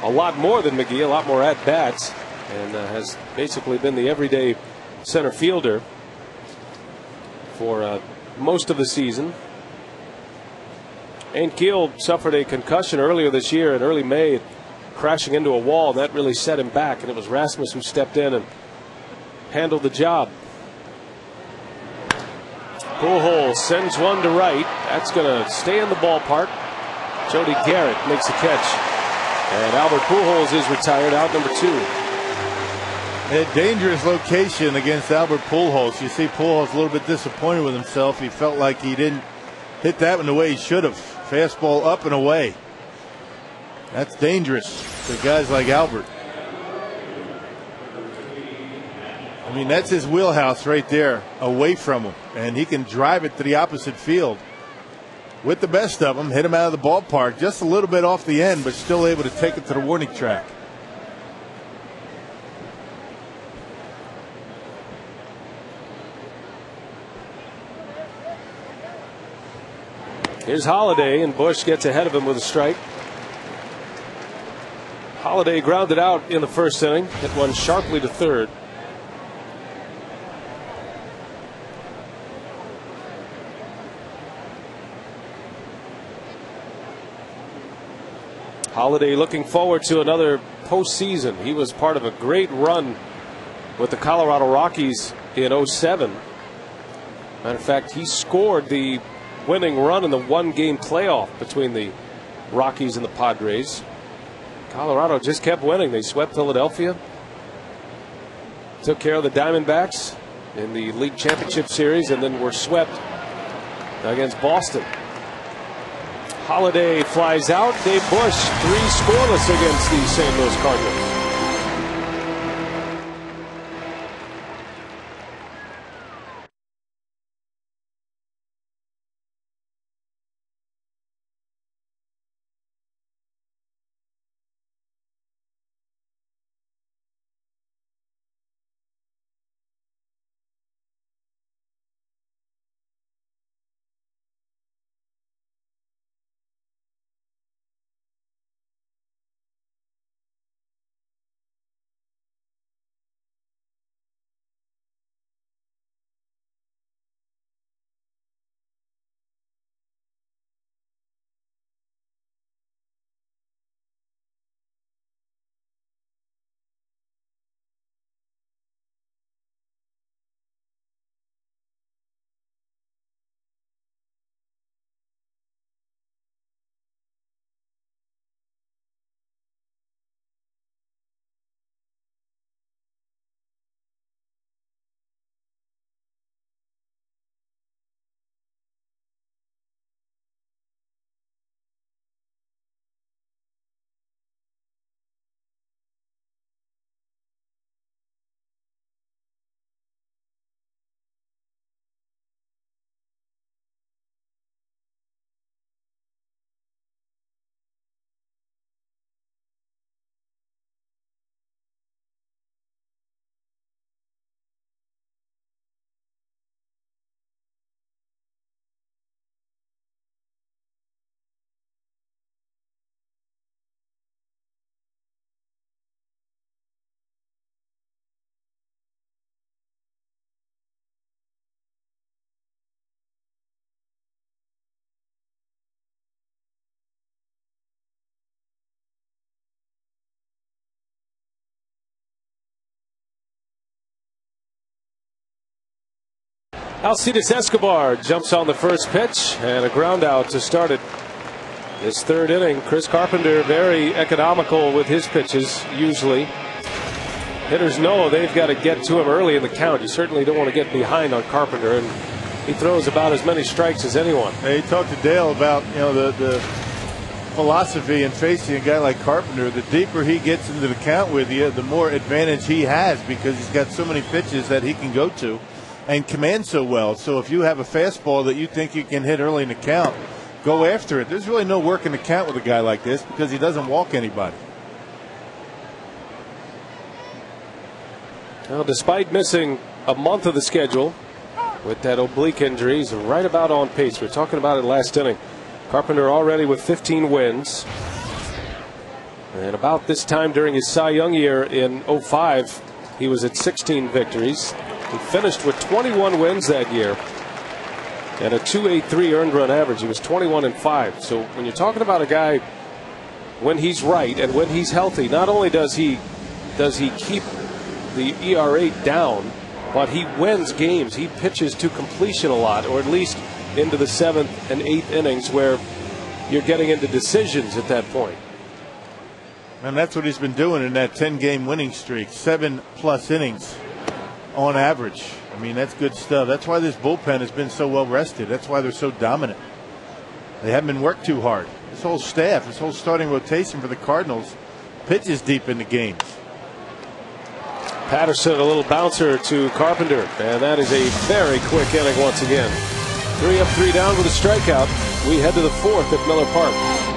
[SPEAKER 1] a lot more than McGee, a lot more at-bats, and has basically been the everyday center fielder for most of the season. Ankiel suffered a concussion earlier this year in early May, crashing into a wall, and that really set him back, and it was Rasmus who stepped in and handled the job. Pujols sends one to right. That's going to stay in the ballpark. Jody Garrett makes the catch, and Albert Pujols is retired, out number 2.
[SPEAKER 3] A dangerous location against Albert Pujols. You see Pujols a little bit disappointed with himself. He felt like he didn't hit that one the way he should have. Fastball up and away. That's dangerous for guys like Albert. I mean, that's his wheelhouse right there, away from him. And he can drive it to the opposite field. With the best of them, hit him out of the ballpark just a little bit off the end, but still able to take it to the warning track.
[SPEAKER 1] Here's Holiday, and Bush gets ahead of him with a strike. Holiday grounded out in the first inning. Hit one sharply to third. Holiday looking forward to another postseason. He was part of a great run with the Colorado Rockies in '07. Matter of fact, he scored the winning run in the one-game playoff between the Rockies and the Padres. Colorado just kept winning. They swept Philadelphia, took care of the Diamondbacks in the league championship series, and then were swept against Boston. Holiday flies out. Dave Bush, 3 scoreless against the St. Louis Cardinals. Alcides Escobar jumps on the first pitch, and a ground out to start it. This third inning, Chris Carpenter very economical with his pitches usually. Hitters know they've got to get to him early in the count. You certainly don't want to get behind on Carpenter, and he throws about as many strikes as anyone.
[SPEAKER 3] Hey, he talked to Dale about the philosophy in facing a guy like Carpenter. The deeper he gets into the count with you, the more advantage he has, because he's got so many pitches that he can go to and command so well. So if you have a fastball that you think you can hit early in the count, go after it. There's really no work in the count with a guy like this because he doesn't walk anybody.
[SPEAKER 1] Well, despite missing a month of the schedule with that oblique injury, he's right about on pace. We were talking about it last inning. Carpenter already with 15 wins. And about this time during his Cy Young year in '05, he was at 16 victories. He finished with 21 wins that year and a .283 earned run average. He was 21-5. So when you're talking about a guy, when he's right and when he's healthy, not only does he keep the ERA down, but he wins games. He pitches to completion a lot, or at least into the 7th and 8th innings, where you're getting into decisions at that point.
[SPEAKER 3] And that's what he's been doing in that 10-game winning streak, 7+ innings on average. I mean, that's good stuff. That's why this bullpen has been so well rested. That's why they're so dominant. They haven't been worked too hard. This whole staff, this whole starting rotation for the Cardinals pitches deep in the games.
[SPEAKER 1] Patterson, a little bouncer to Carpenter, and that is a very quick inning once again. 3 up, 3 down with a strikeout. We head to the 4th at Miller Park.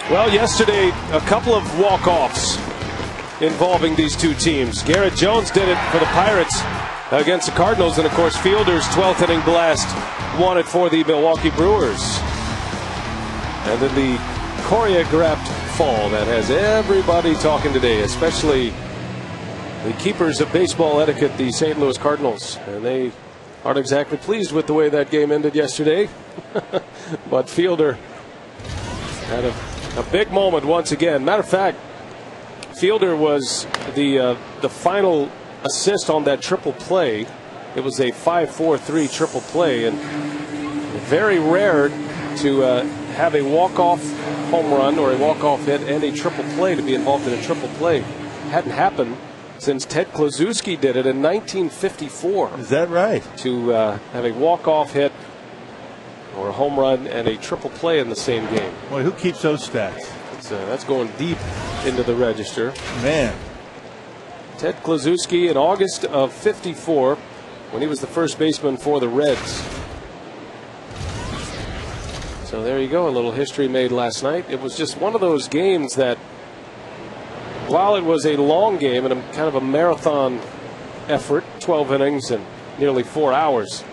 [SPEAKER 1] Well, yesterday, a couple of walk-offs involving these two teams. Garrett Jones did it for the Pirates against the Cardinals, and of course Fielder's 12th inning blast won it for the Milwaukee Brewers. And then the choreographed fall that has everybody talking today, especially the keepers of baseball etiquette, the St. Louis Cardinals. And they aren't exactly pleased with the way that game ended yesterday. But Fielder had a big moment once again. Matter of fact, Fielder was the final assist on that triple play. It was a 5-4-3 triple play, and very rare to have a walk-off home run or a walk-off hit and a triple play to be involved in a triple play. Hadn't happened since Ted Kluszewski did it in 1954.
[SPEAKER 3] Is that right?
[SPEAKER 1] To have a walk-off hit or a home run and a triple play in the same game.
[SPEAKER 3] Boy, who keeps those stats?
[SPEAKER 1] That's going deep into the register.
[SPEAKER 3] Man.
[SPEAKER 1] Ted Kluszewski in August of '54, when he was the first baseman for the Reds. So there you go, a little history made last night. It was just one of those games that, while it was a long game and kind of a marathon effort, 12 innings and nearly 4 hours,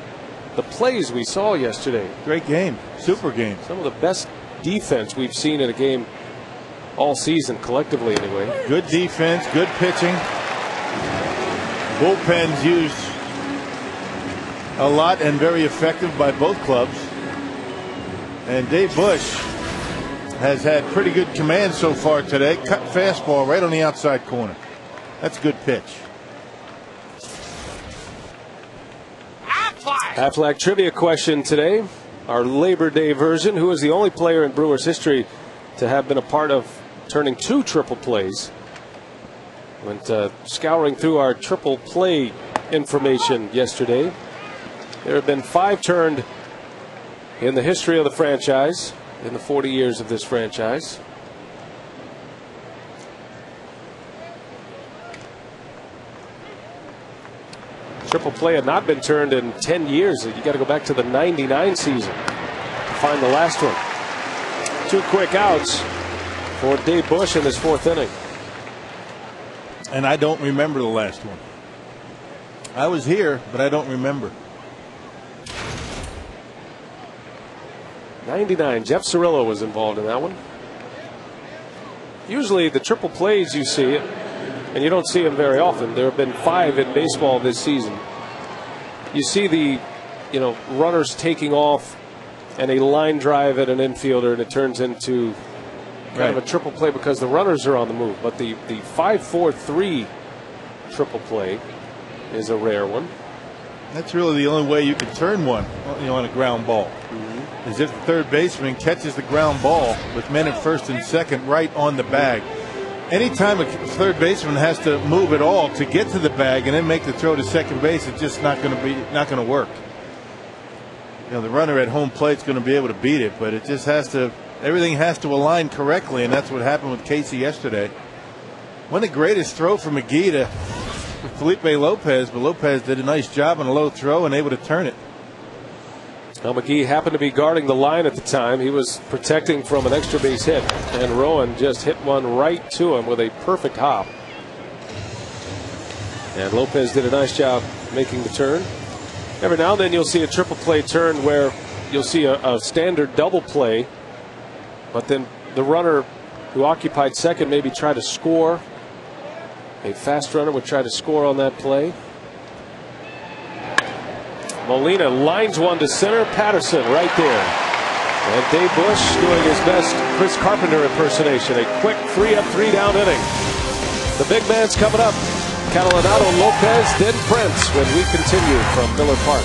[SPEAKER 1] the plays we saw yesterday.
[SPEAKER 3] Great game. Super game.
[SPEAKER 1] Some of the best defense we've seen in a game all season, collectively anyway.
[SPEAKER 3] Good defense, good pitching. Bullpens used a lot and very effective by both clubs. And Dave Bush has had pretty good command so far today. Cut fastball right on the outside corner. That's a good pitch.
[SPEAKER 1] Aflac trivia question today. Our Labor Day version. Who is the only player in Brewers history to have been a part of turning 2 triple plays? Went scouring through our triple play information yesterday. There have been 5 turned in the history of the franchise, in the 40 years of this franchise. Triple play had not been turned in 10 years. You got to go back to the '99 season to find the last one. 2 quick outs for Dave Bush in his 4th inning.
[SPEAKER 3] And I don't remember the last one. I was here, but I don't remember.
[SPEAKER 1] '99. Jeff Cirillo was involved in that one. Usually the triple plays you see, and you don't see them very often. There have been 5 in baseball this season. You see the, runners taking off and a line drive at an infielder, and it turns into kind of a triple play because the runners are on the move. But the 5-4-3 triple play is a rare one.
[SPEAKER 3] That's really the only way you can turn one, on a ground ball. Is if the third baseman catches the ground ball with men at first and second right on the bag. Anytime a third baseman has to move at all to get to the bag and then make the throw to second base, it's just not going to work. The runner at home plate is going to be able to beat it, but it just has to. Everything has to align correctly, and that's what happened with Casey yesterday. One of the greatest throw from McGee to Felipe Lopez, but Lopez did a nice job on a low throw and able to turn it.
[SPEAKER 1] Well, McGee happened to be guarding the line at the time. He was protecting from an extra base hit, and Rowan just hit one right to him with a perfect hop. And Lopez did a nice job making the turn. Every now and then you'll see a triple play turn where you'll see a standard double play, but then the runner who occupied second maybe try to score. A fast runner would try to score on that play. Molina lines one to center. Patterson right there. And Dave Bush doing his best Chris Carpenter impersonation. A quick 3-up, 3-down inning. The big man's coming up. Catalanado, Lopez, then Prince when we continue from Miller Park.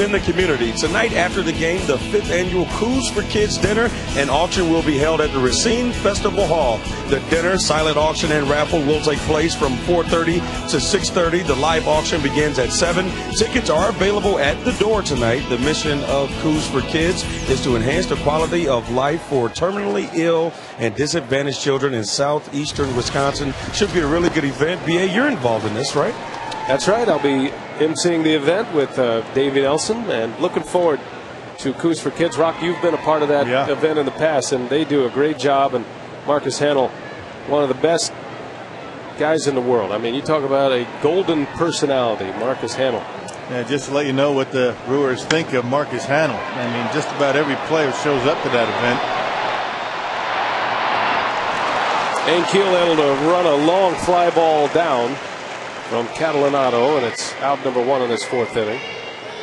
[SPEAKER 4] in the community. Tonight after the game, the 5th annual Coos for Kids dinner and auction will be held at the Racine Festival Hall. The dinner, silent auction, and raffle will take place from 4:30 to 6:30. The live auction begins at 7. Tickets are available at the door tonight. The mission of Coos for Kids is to enhance the quality of life for terminally ill and disadvantaged children in southeastern Wisconsin. Should be a really good event. B.A., you're involved in this, right?
[SPEAKER 1] That's right. I'll be emceeing the event with Davey Nelson, and looking forward to Coos for Kids. Rock, you've been a part of that event in the past, and they do a great job. And Marcus Hanel, one of the best guys in the world. I mean, you talk about a golden personality, Marcus Hanel.
[SPEAKER 3] Yeah, just to let you know what the Brewers think of Marcus Hanel. I mean, just about every player shows up to that event.
[SPEAKER 1] Ankiel able to run a long fly ball down from Catalanato, and it's out number 1 in this 4th inning.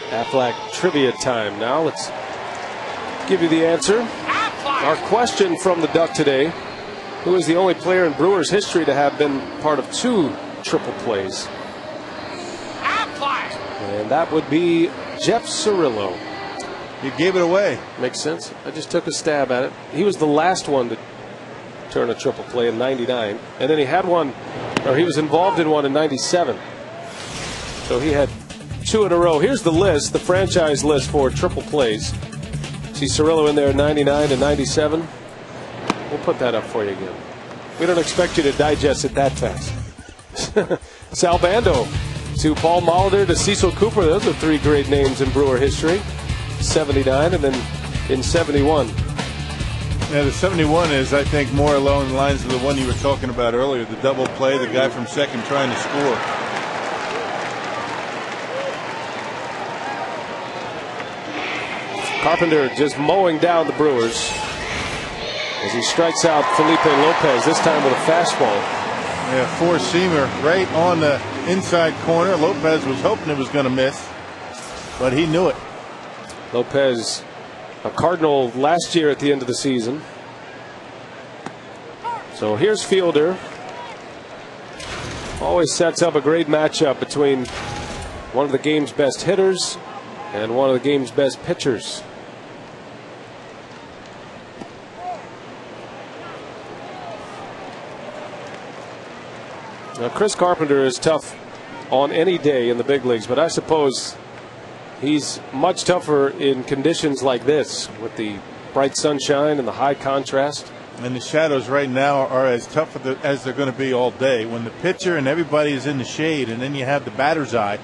[SPEAKER 1] Aflac trivia time now. Let's give you the answer. Our question from the Duck today: who is the only player in Brewers history to have been part of 2 triple plays? And that would be Jeff Cirillo.
[SPEAKER 3] You gave it away.
[SPEAKER 1] Makes sense. I just took a stab at it. He was the last one to turn a triple play in '99, and then he had one, or he was involved in one in '97. So he had 2 in a row. Here's the list, the franchise list for triple plays. See Cirillo in there, 99 and 97. We'll put that up for you again. We don't expect you to digest it that fast. Sal Bando to Paul Molitor to Cecil Cooper. Those are 3 great names in Brewer history. 79, and then in 71.
[SPEAKER 3] Yeah, the 71 is, I think, more along the lines of the one you were talking about earlier, the double play, the guy from second trying to score.
[SPEAKER 1] Carpenter just mowing down the Brewers as he strikes out Felipe Lopez, this time with a fastball.
[SPEAKER 3] Yeah, 4-seamer right on the inside corner. Lopez was hoping it was going to miss, but he knew it.
[SPEAKER 1] Lopez, a Cardinal last year at the end of the season. So here's Fielder. Always sets up a great matchup between one of the game's best hitters and one of the game's best pitchers. Now, Chris Carpenter is tough on any day in the big leagues, but I suppose he's much tougher in conditions like this with the bright sunshine and the high contrast.
[SPEAKER 3] And the shadows right now are as tough as they're going to be all day. When the pitcher and everybody is in the shade, and then you have the batter's eye,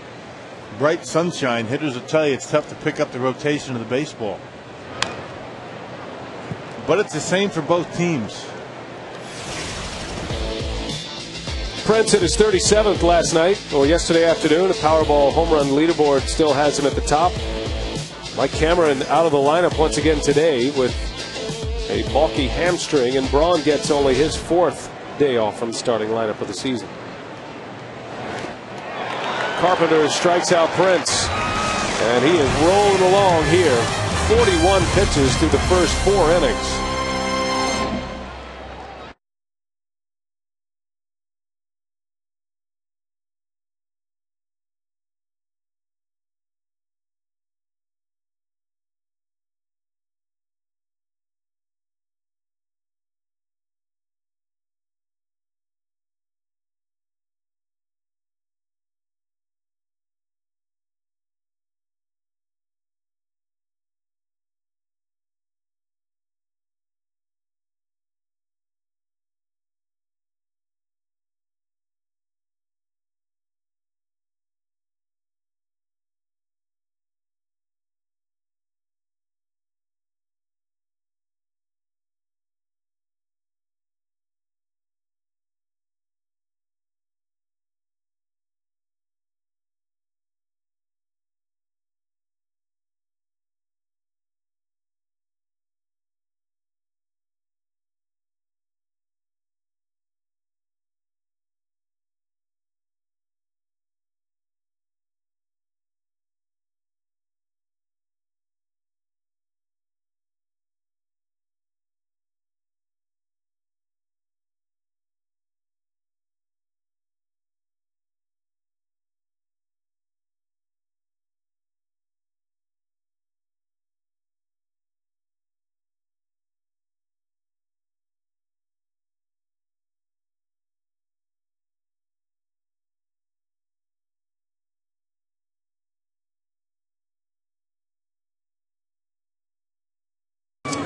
[SPEAKER 3] bright sunshine, hitters will tell you it's tough to pick up the rotation of the baseball. But it's the same for both teams.
[SPEAKER 1] Prince hit his 37th last night, or yesterday afternoon. A Powerball home run leaderboard still has him at the top. Mike Cameron out of the lineup once again today with a bulky hamstring, and Braun gets only his 4th day off from the starting lineup of the season. Carpenter strikes out Prince, and he is rolling along here. 41 pitches through the first 4 innings.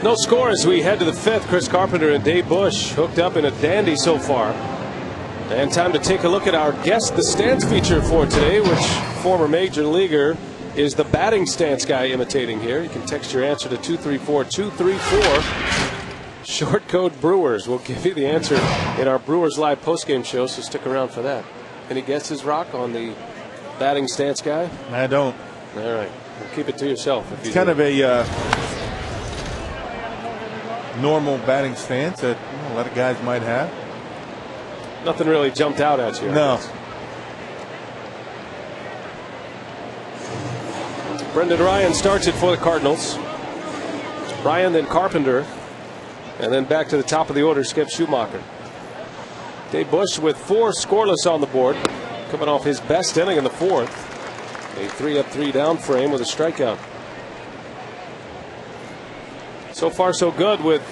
[SPEAKER 1] No score as we head to the 5th. Chris Carpenter and Dave Bush hooked up in a dandy so far. And time to take a look at our Guess the Stance feature for today, which former major leaguer is the batting stance guy imitating here. You can text your answer to 234-234. Short code Brewers. We'll give you the answer in our Brewers Live postgame show, so stick around for that. Any guesses, Rock, on the batting stance guy?
[SPEAKER 3] I don't.
[SPEAKER 1] All right. Well, keep it to yourself. If you
[SPEAKER 3] it's kind of a normal batting stance that a lot of guys might have.
[SPEAKER 1] Nothing really jumped out at you.
[SPEAKER 3] No.
[SPEAKER 1] Brendan Ryan starts it for the Cardinals. Ryan, then Carpenter, and then back to the top of the order, Skip Schumacher. Dave Bush with 4 scoreless on the board, coming off his best inning in the 4th. A 3-up, 3-down frame with a strikeout. So far, so good with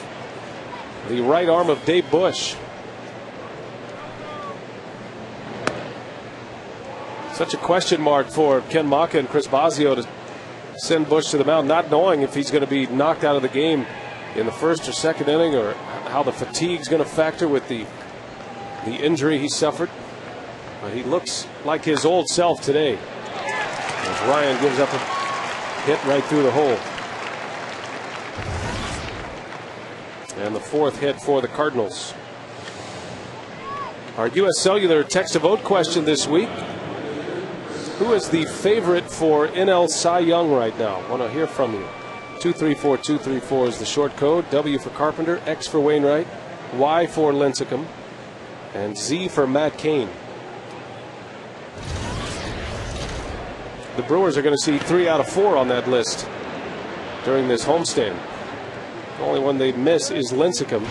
[SPEAKER 1] the right arm of Dave Bush. Such a question mark for Ken Maka and Chris Bosio to send Bush to the mound, not knowing if he's going to be knocked out of the game in the 1st or 2nd inning, or how the fatigue's going to factor with the injury he suffered. But he looks like his old self today, as Ryan gives up a hit right through the hole. And the 4th hit for the Cardinals. Our U.S. Cellular text to vote question this week: who is the favorite for NL Cy Young right now? Want to hear from you. 234-234 is the short code. W for Carpenter, X for Wainwright, Y for Lincecum, and Z for Matt Cain. The Brewers are going to see 3 out of 4 on that list during this homestand. The only one they miss is Lincecum.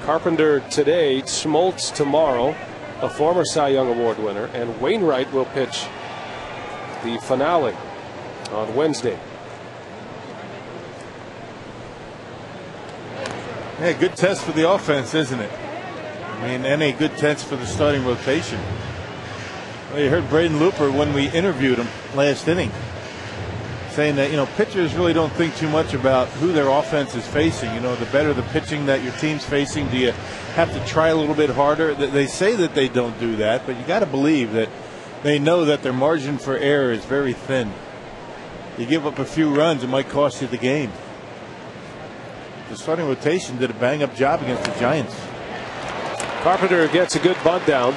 [SPEAKER 1] Carpenter today, Smoltz tomorrow, a former Cy Young Award winner, and Wainwright will pitch the finale on Wednesday.
[SPEAKER 3] Yeah, good test for the offense, isn't it? I mean, and a good test for the starting rotation. Well, you heard Braden Looper when we interviewed him last inning, saying that, pitchers really don't think too much about who their offense is facing. The better the pitching that your team's facing, do you have to try a little bit harder? They say that they don't do that, but you got to believe that they know that their margin for error is very thin. You give up a few runs, it might cost you the game. The starting rotation did a bang-up job against the Giants.
[SPEAKER 1] Carpenter gets a good bunt down.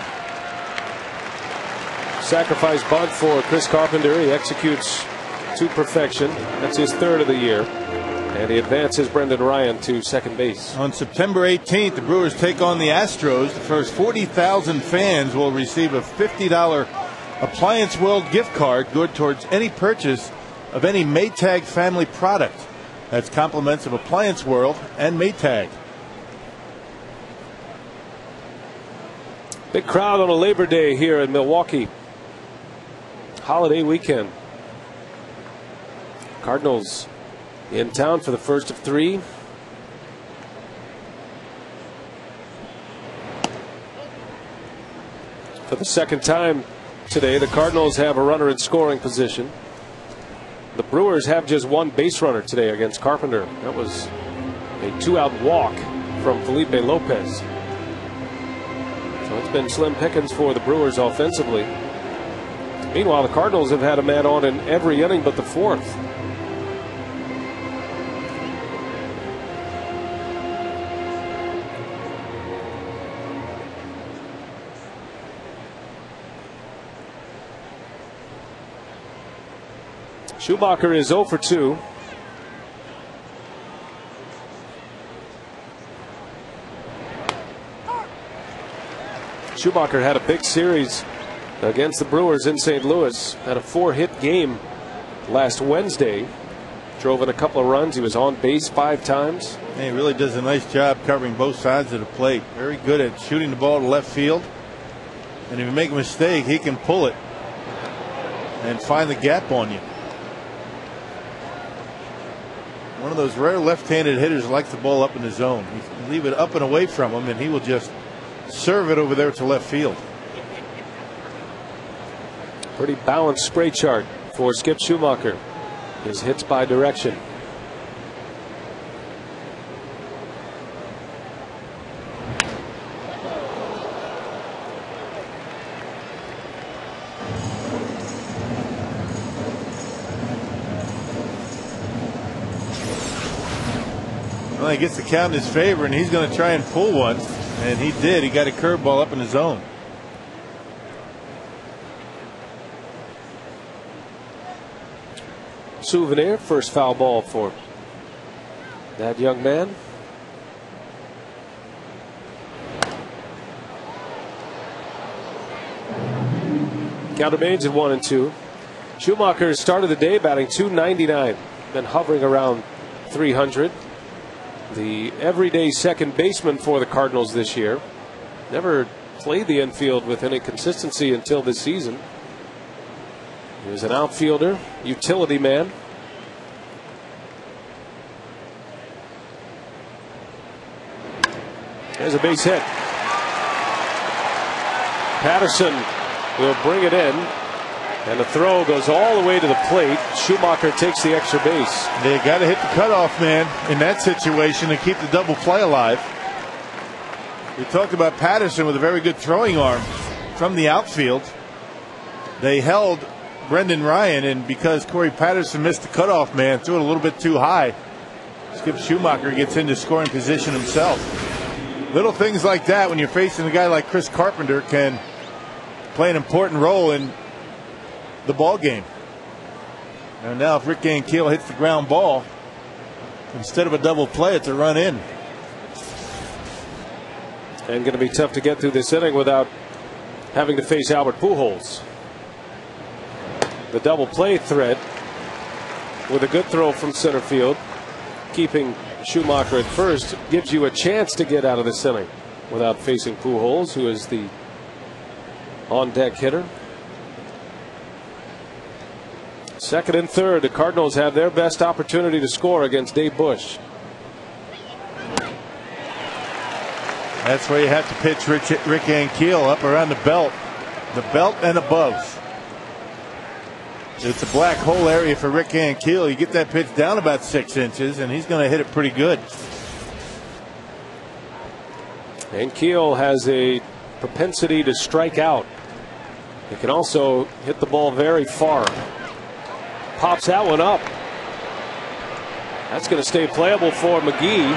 [SPEAKER 1] Sacrifice bunt for Chris Carpenter. He executes to perfection. That's his 3rd of the year. And he advances Brendan Ryan to second base.
[SPEAKER 3] On September 18th, the Brewers take on the Astros. The first 40,000 fans will receive a $50 Appliance World gift card good towards any purchase of any Maytag family product. That's compliments of Appliance World and Maytag.
[SPEAKER 1] Big crowd on a Labor Day here in Milwaukee. Holiday weekend. Cardinals in town for the first of 3. For the 2nd time today, the Cardinals have a runner in scoring position. The Brewers have just 1 base runner today against Carpenter. That was a 2-out walk from Felipe Lopez. So it's been slim pickings for the Brewers offensively. Meanwhile, the Cardinals have had a man on in every inning but the 4th. Schumacher is 0 for 2. Schumacher had a big series against the Brewers in St. Louis. Had a 4-hit game last Wednesday. Drove in a couple of runs. He was on base 5 times.
[SPEAKER 3] He really does a nice job covering both sides of the plate. Very good at shooting the ball to left field. And if you make a mistake, he can pull it and find the gap on you. One of those rare left-handed hitters likes the ball up in the zone. You leave it up and away from him, and he will just serve it over there to left field.
[SPEAKER 1] Pretty balanced spray chart for Skip Schumacher. His hits by direction.
[SPEAKER 3] Well, he gets the count in his favor, and he's going to try and pull one. And he did. He got a curveball up in the zone.
[SPEAKER 1] Souvenir, first foul ball for that young man. Count remains at 1-2. Schumacher started the day batting .299, then hovering around .300. The everyday second baseman for the Cardinals this year. Never played the infield with any consistency until this season. He was an outfielder, utility man. There's a base hit. Patterson will bring it in, and the throw goes all the way to the plate. Schumacher takes the extra base.
[SPEAKER 3] They got to hit the cutoff man in that situation to keep the double play alive. We talked about Patterson with a very good throwing arm from the outfield. They held Brendan Ryan, and because Corey Patterson missed the cutoff man, threw it a little bit too high, Skip Schumacher gets into scoring position himself. Little things like that, when you're facing a guy like Chris Carpenter, can play an important role in the ball game. And now if Rick Ankiel hits the ground ball, instead of a double play, it's a run in.
[SPEAKER 1] And going to be tough to get through this inning without having to face Albert Pujols. The double play threat with a good throw from center field, keeping Schumacher at first, gives you a chance to get out of this inning without facing Pujols, who is the on-deck hitter. Second and third, the Cardinals have their best opportunity to score against Dave Bush.
[SPEAKER 3] That's where you have to pitch Rick Ankiel up around the belt and above. It's a black hole area for Rick Ankiel. You get that pitch down about 6 inches, and he's going to hit it pretty good.
[SPEAKER 1] Ankiel has a propensity to strike out. He can also hit the ball very far. Pops that one up. That's going to stay playable for McGee.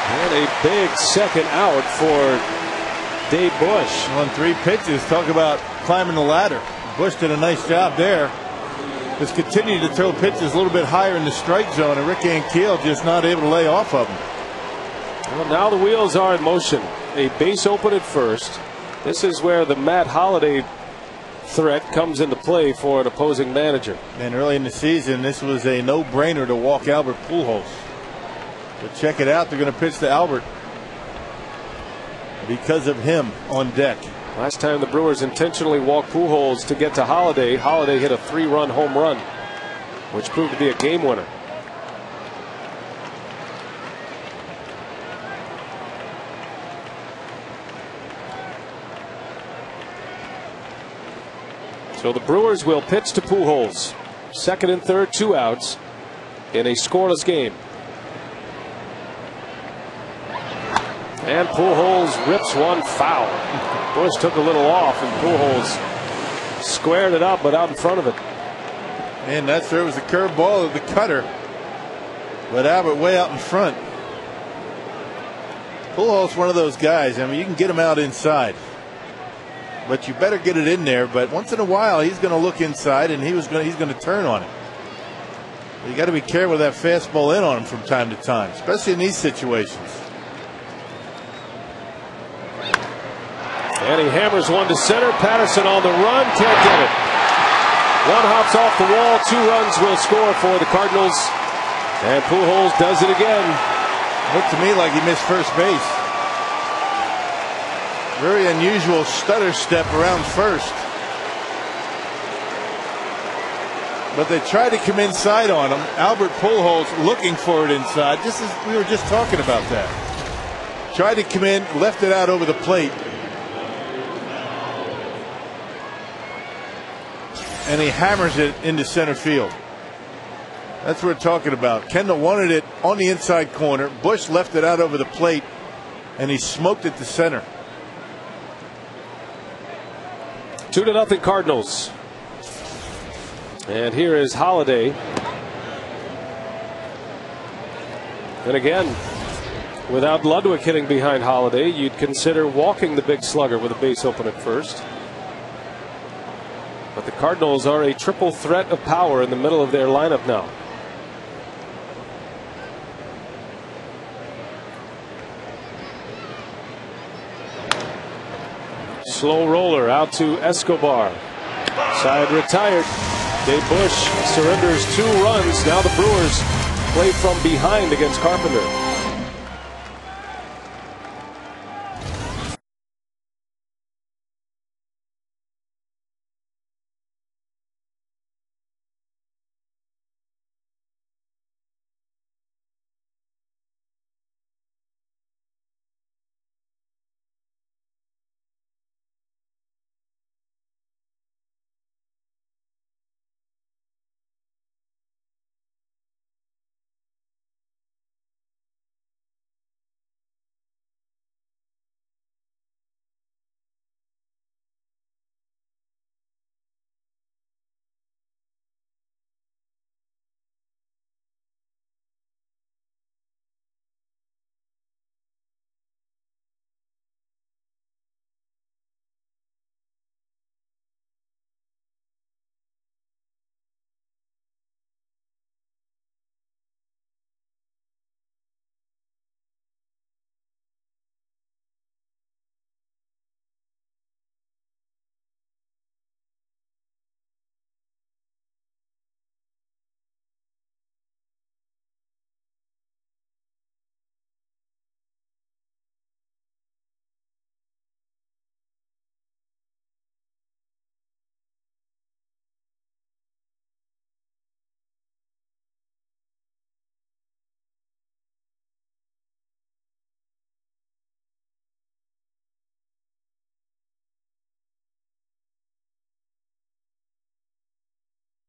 [SPEAKER 1] And a big second out for Dave Bush.
[SPEAKER 3] On 3 pitches, talk about climbing the ladder. Bush did a nice job there. Just continued to throw pitches a little bit higher in the strike zone, and Rick Ankiel just not able to lay off of them.
[SPEAKER 1] Well, now the wheels are in motion. A base open at first. This is where the Matt Holliday threat comes into play for an opposing manager.
[SPEAKER 3] And early in the season, this was a no-brainer to walk Albert Pujols. But check it out, they're going to pitch to Albert because of him on deck.
[SPEAKER 1] Last time the Brewers intentionally walked Pujols to get to Holliday. Holliday hit a 3-run home run, which proved to be a game winner. So the Brewers will pitch to Pujols. Second and third, 2 outs in a scoreless game. And Pujols rips one foul. Bush took a little off, and Pujols squared it up, but out in front of it.
[SPEAKER 3] And that's where it was the curveball of the cutter, but Albert way out in front. Pujols one of those guys. I mean, you can get him out inside, but you better get it in there. But once in a while, he's going to look inside, and he's going to turn on it. You got to be careful with that fastball in on him from time to time, especially in these situations.
[SPEAKER 1] And he hammers one to center. Patterson on the run, can't get it. One hops off the wall. 2 runs will score for the Cardinals. And Pujols does it again.
[SPEAKER 3] Looked to me like he missed first base. Very unusual stutter step around first. But they tried to come inside on him. Albert Pujols looking for it inside. Just as we were just talking about that. Tried to come in, left it out over the plate. And he hammers it into center field. That's what we're talking about. Kendall wanted it on the inside corner. Bush left it out over the plate, and he smoked it to center.
[SPEAKER 1] 2-0 Cardinals. And here is Holliday. And again, without Ludwig hitting behind Holiday, you'd consider walking the big slugger with a base open at first. But the Cardinals are a triple threat of power in the middle of their lineup now. Slow roller out to Escobar. Side retired. Dave Bush surrenders 2 runs. Now the Brewers play from behind against Carpenter.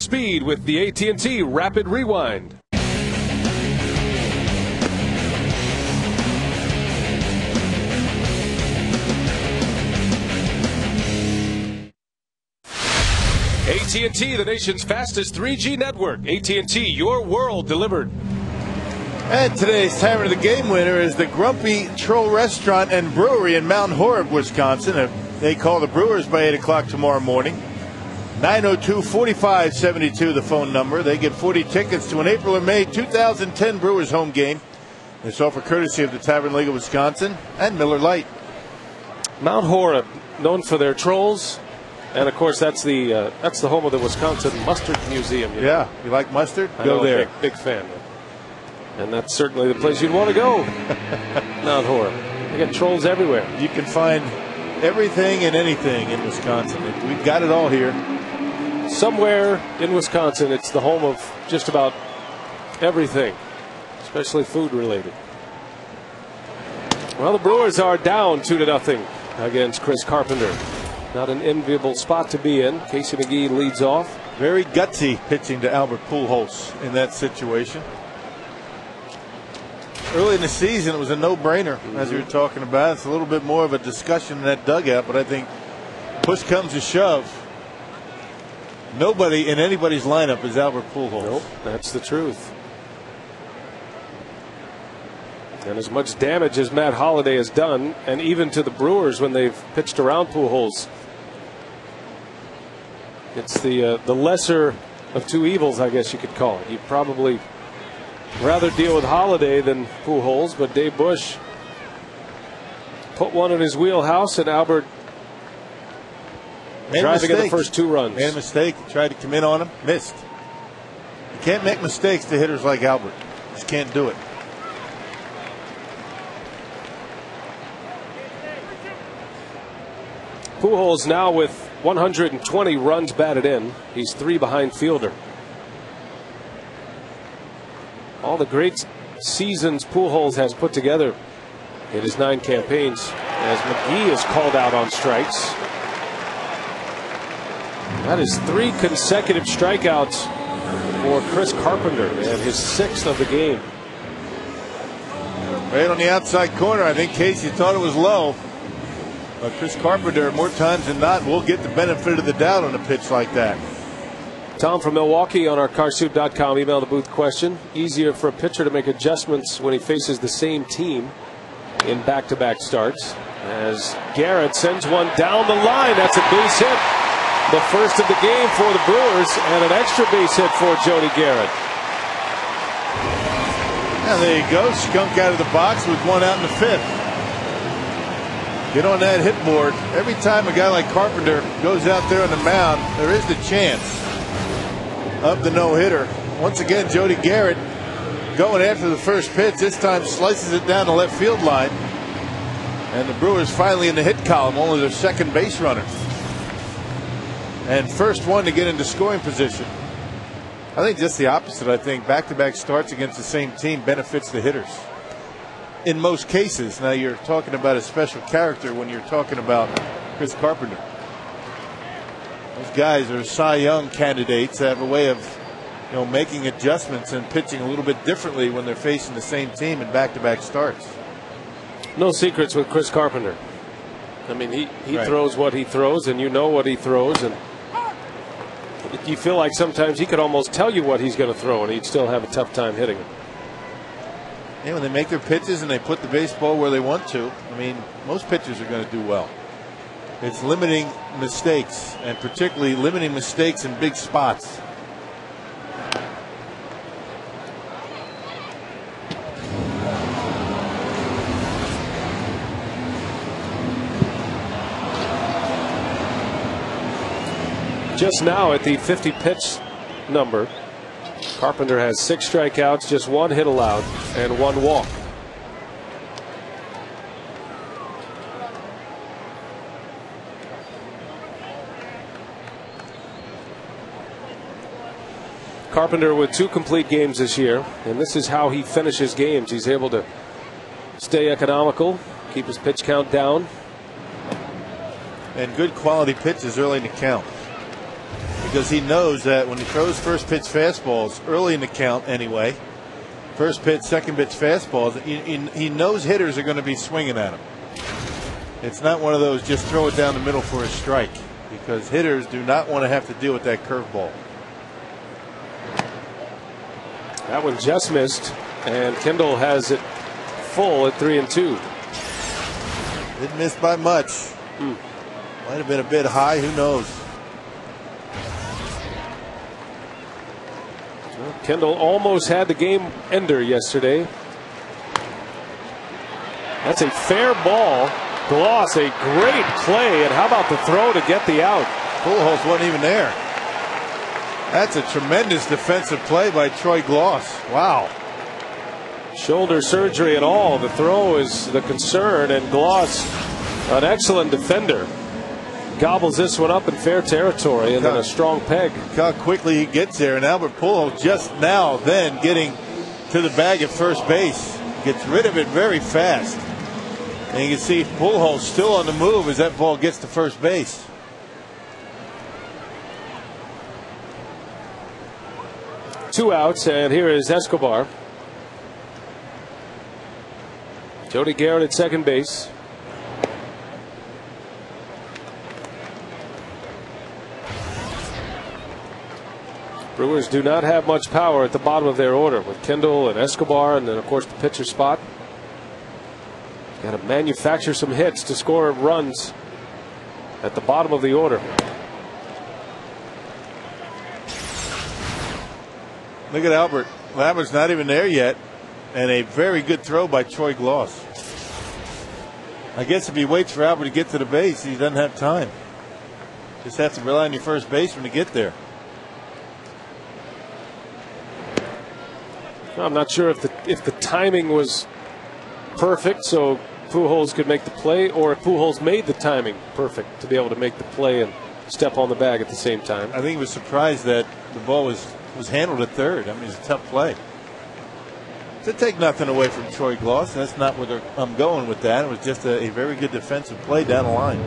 [SPEAKER 1] Speed with the AT&T Rapid Rewind. AT&T, the nation's fastest 3G network. AT&T, your world delivered.
[SPEAKER 3] And today's timer of the game winner is the Grumpy Troll Restaurant and Brewery in Mount Horeb, Wisconsin. They call the Brewers by 8 o'clock tomorrow morning. 902-4572, the phone number. They get 40 tickets to an April or May 2010 Brewers home game. It's offered courtesy of the Tavern League of Wisconsin and Miller Lite.
[SPEAKER 1] Mount Horeb, known for their trolls, and of course that's the home of the Wisconsin Mustard Museum.
[SPEAKER 3] Yeah, you like mustard? Go there.
[SPEAKER 1] Big fan. And that's certainly the place you'd want to go. Mount Horeb. They got trolls everywhere.
[SPEAKER 3] You can find everything and anything in Wisconsin. We've got it all here.
[SPEAKER 1] Somewhere in Wisconsin, it's the home of just about everything, especially food related. Well, the Brewers are down 2-0 against Chris Carpenter. Not an enviable spot to be in. Casey McGee leads off.
[SPEAKER 3] Very gutsy pitching to Albert Pujols in that situation. Early in the season, it was a no-brainer, as we were talking about. It's a little bit more of a discussion in that dugout, but I think push comes to shove. Nobody in anybody's lineup is Albert Pujols.
[SPEAKER 1] Nope, that's the truth. And as much damage as Matt Holliday has done, and even to the Brewers when they've pitched around Pujols, it's the lesser of two evils, I guess you could call it. You'd probably rather deal with Holliday than Pujols, but Dave Bush put one in his wheelhouse, and Albert driving in the first 2 runs.
[SPEAKER 3] Made a mistake. Tried to come in on him. Missed. You can't make mistakes to hitters like Albert. Just can't do it.
[SPEAKER 1] Pujols now with 120 runs batted in. He's 3 behind Fielder. All the great seasons Pujols has put together in his 9 campaigns, as McGee is called out on strikes. That is 3 consecutive strikeouts for Chris Carpenter, and his 6th of the game.
[SPEAKER 3] Right on the outside corner. I think Casey thought it was low. But Chris Carpenter, more times than not, will get the benefit of the doubt on a pitch like that.
[SPEAKER 1] Tom from Milwaukee on our carsoup.com email the booth question. Easier for a pitcher to make adjustments when he faces the same team in back-to-back starts. As Garrett sends one down the line. That's a base hit. The first of the game for the Brewers, and an extra base hit for Jody Garrett.
[SPEAKER 3] Yeah, there you go. Skunk out of the box with one out in the 5th. Get on that hit board. Every time a guy like Carpenter goes out there on the mound, there is the chance of the no-hitter. Once again, Jody Garrett going after the first pitch. This time slices it down the left field line. And the Brewers finally in the hit column, only their second base runner. And first one to get into scoring position. I think just the opposite. I think back-to-back starts against the same team benefits the hitters. In most cases. Now you're talking about a special character when you're talking about Chris Carpenter. Those guys are Cy Young candidates, have a way of making adjustments and pitching a little bit differently when they're facing the same team in back-to-back starts.
[SPEAKER 1] No secrets with Chris Carpenter. I mean, he
[SPEAKER 3] Right.
[SPEAKER 1] throws what he throws, and you know what he throws, and you feel like sometimes he could almost tell you what he's going to throw, and he'd still have a tough time hitting it.
[SPEAKER 3] Yeah, when they make their pitches and they put the baseball where they want to, I mean, most pitchers are going to do well. It's limiting mistakes, and particularly limiting mistakes in big spots.
[SPEAKER 1] Just now at the 50 pitch number, Carpenter has 6 strikeouts, just 1 hit allowed, and 1 walk. Carpenter with 2 complete games this year, and this is how he finishes games. He's able to stay economical, keep his pitch count down.
[SPEAKER 3] And good quality pitches early in the count. Because he knows that when he throws first pitch fastballs early in the count anyway, first pitch, second pitch fastballs, he knows hitters are going to be swinging at him. It's not one of those just throw it down the middle for a strike, because hitters do not want to have to deal with that curveball.
[SPEAKER 1] That one just missed, and Kendall has it full at 3-2.
[SPEAKER 3] Didn't miss by much. Might have been a bit high, who knows.
[SPEAKER 1] Kendall almost had the game ender yesterday. That's a fair ball. Gloss, a great play, and how about the throw to get the out?
[SPEAKER 3] Pujols wasn't even there. That's a tremendous defensive play by Troy Gloss. Wow.
[SPEAKER 1] Shoulder surgery and all. The throw is the concern, and Gloss, an excellent defender, gobbles this one up in fair territory, and then a strong peg.
[SPEAKER 3] Look how quickly he gets there, and Albert Pujols just now then getting to the bag at first base. Gets rid of it very fast. And you can see Pujols still on the move as that ball gets to first base.
[SPEAKER 1] Two outs, and here is Escobar. Jody Garrett at second base. Brewers do not have much power at the bottom of their order with Kendall and Escobar, and then of course the pitcher spot. Got to manufacture some hits to score runs at the bottom of the order.
[SPEAKER 3] Look at Albert. Albert's not even there yet, and a very good throw by Troy Gloss. I guess if he waits for Albert to get to the base, he doesn't have time. Just have to rely on your first baseman to get there.
[SPEAKER 1] I'm not sure if the timing was perfect so Pujols could make the play, or if Pujols made the timing perfect to be able to make the play and step on the bag at the same time.
[SPEAKER 3] I think he was surprised that the ball was handled at third. I mean, it's a tough play. To take nothing away from Troy Gloss, that's not where I'm going with that. It was just a very good defensive play down the line.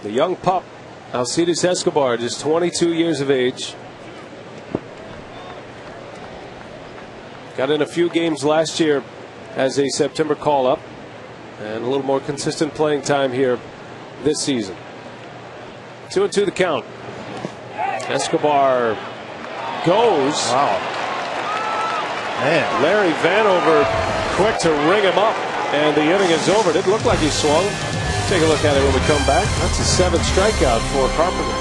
[SPEAKER 1] The young pup, Alcides Escobar, just 22 years of age. Got in a few games last year as a September call-up, and a little more consistent playing time here this season. 2-2 the count. Escobar goes.
[SPEAKER 3] Wow. Man.
[SPEAKER 1] Larry Vanover quick to ring him up, and the inning is over. Didn't look like he swung. Take a look at it when we come back. That's a 7th strikeout for Carpenter.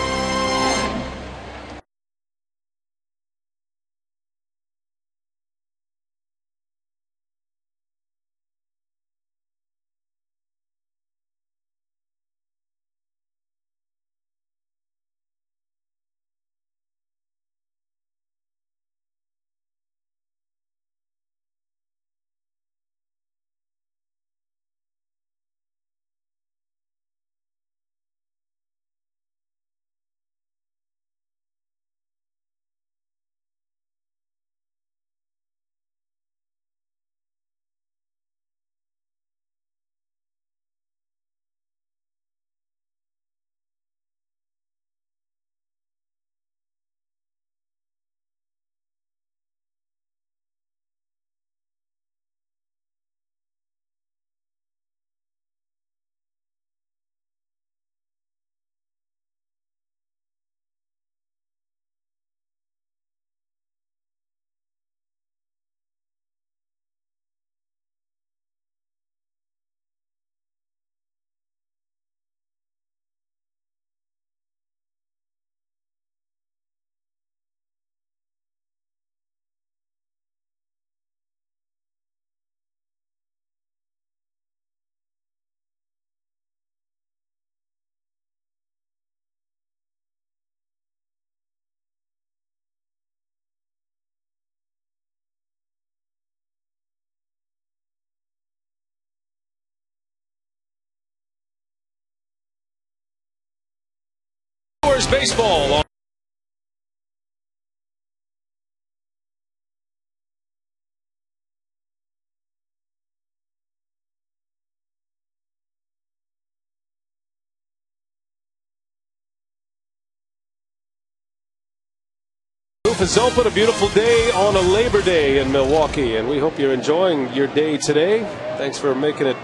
[SPEAKER 1] Baseball. Roof is open. A beautiful day on a Labor Day in Milwaukee, and we hope you're enjoying your day today. Thanks for making it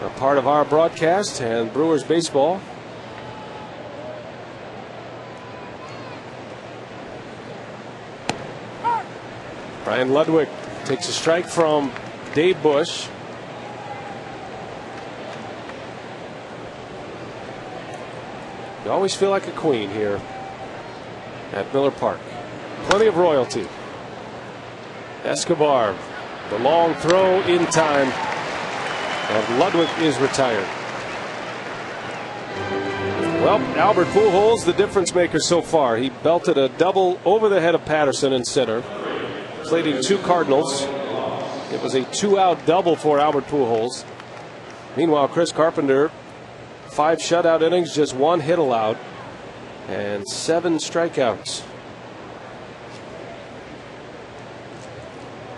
[SPEAKER 1] a part of our broadcast and Brewers baseball. Brian Ludwig takes a strike from Dave Bush. You always feel like a queen here at Miller Park. Plenty of royalty. Escobar, the long throw in time, and Ludwig is retired. Well, Albert Pujols, the difference maker so far. He belted a double over the head of Patterson in center. Plating 2 Cardinals. It was a 2-out double for Albert Pujols. Meanwhile, Chris Carpenter, 5 shutout innings, just 1 hit allowed, and 7 strikeouts.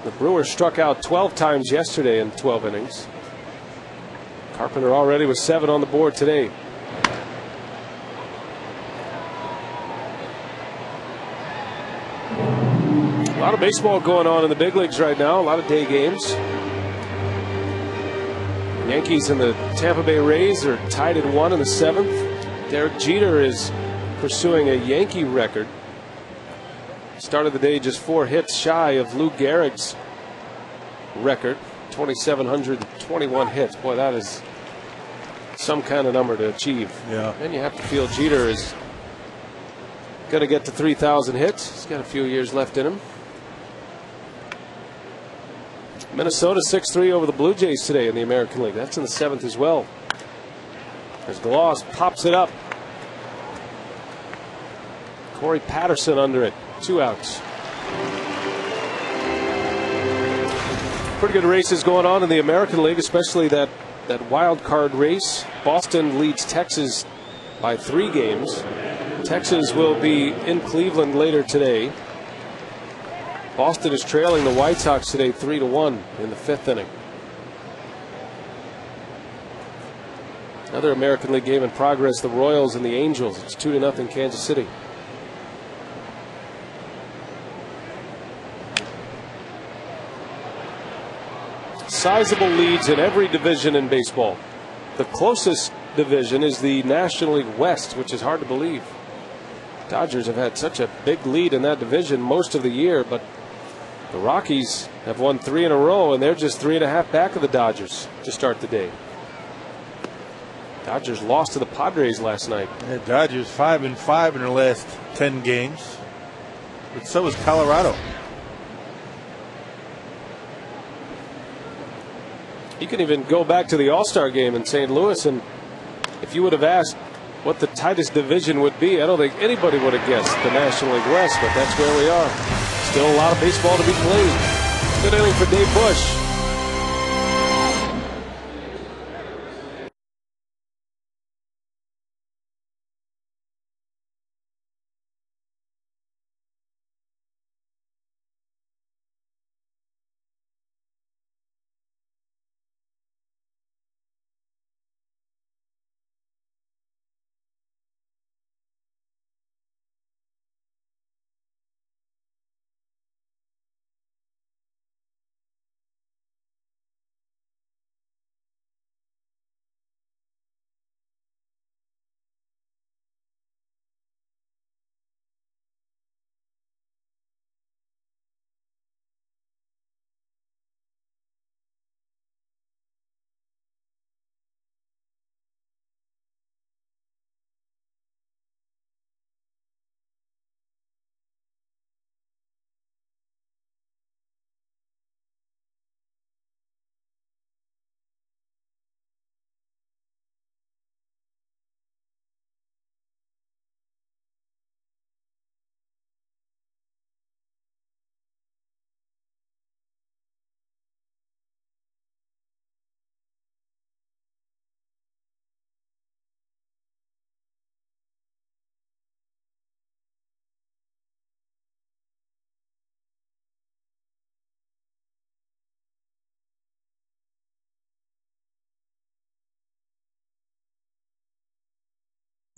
[SPEAKER 1] The Brewers struck out 12 times yesterday in 12 innings. Carpenter already with 7 on the board today. A lot of baseball going on in the big leagues right now. A lot of day games. Yankees and the Tampa Bay Rays are tied at 1 in the 7th. Derek Jeter is pursuing a Yankee record. Started the day just 4 hits shy of Lou Gehrig's record, 2,721 hits. Boy, that is some kind of number to achieve.
[SPEAKER 3] Yeah.
[SPEAKER 1] And you have to feel Jeter is going to get to 3,000 hits. He's got a few years left in him. Minnesota 6-3 over the Blue Jays today in the American League. That's in the 7th as well. As Gloss pops it up. Corey Patterson under it. 2 outs. Pretty good races going on in the American League, especially that wild card race. Boston leads Texas by 3 games. Texas will be in Cleveland later today. Boston is trailing the White Sox today 3-1 in the 5th inning. Another American League game in progress, the Royals and the Angels. It's 2-0 Kansas City. sizable leads in every division in baseball. The closest division is the National League West, which is hard to believe. Dodgers have had such a big lead in that division most of the year, but the Rockies have won 3 in a row, and they're just 3.5 back of the Dodgers to start the day. Dodgers lost to the Padres last night.
[SPEAKER 3] Yeah, Dodgers 5-5 in their last 10 games. But so is Colorado.
[SPEAKER 1] You can even go back to the All-Star game in St. Louis, and if you would have asked what the tightest division would be, I don't think anybody would have guessed the National League West, but that's where we are. Still a lot of baseball to be played. Good inning for Dave Bush.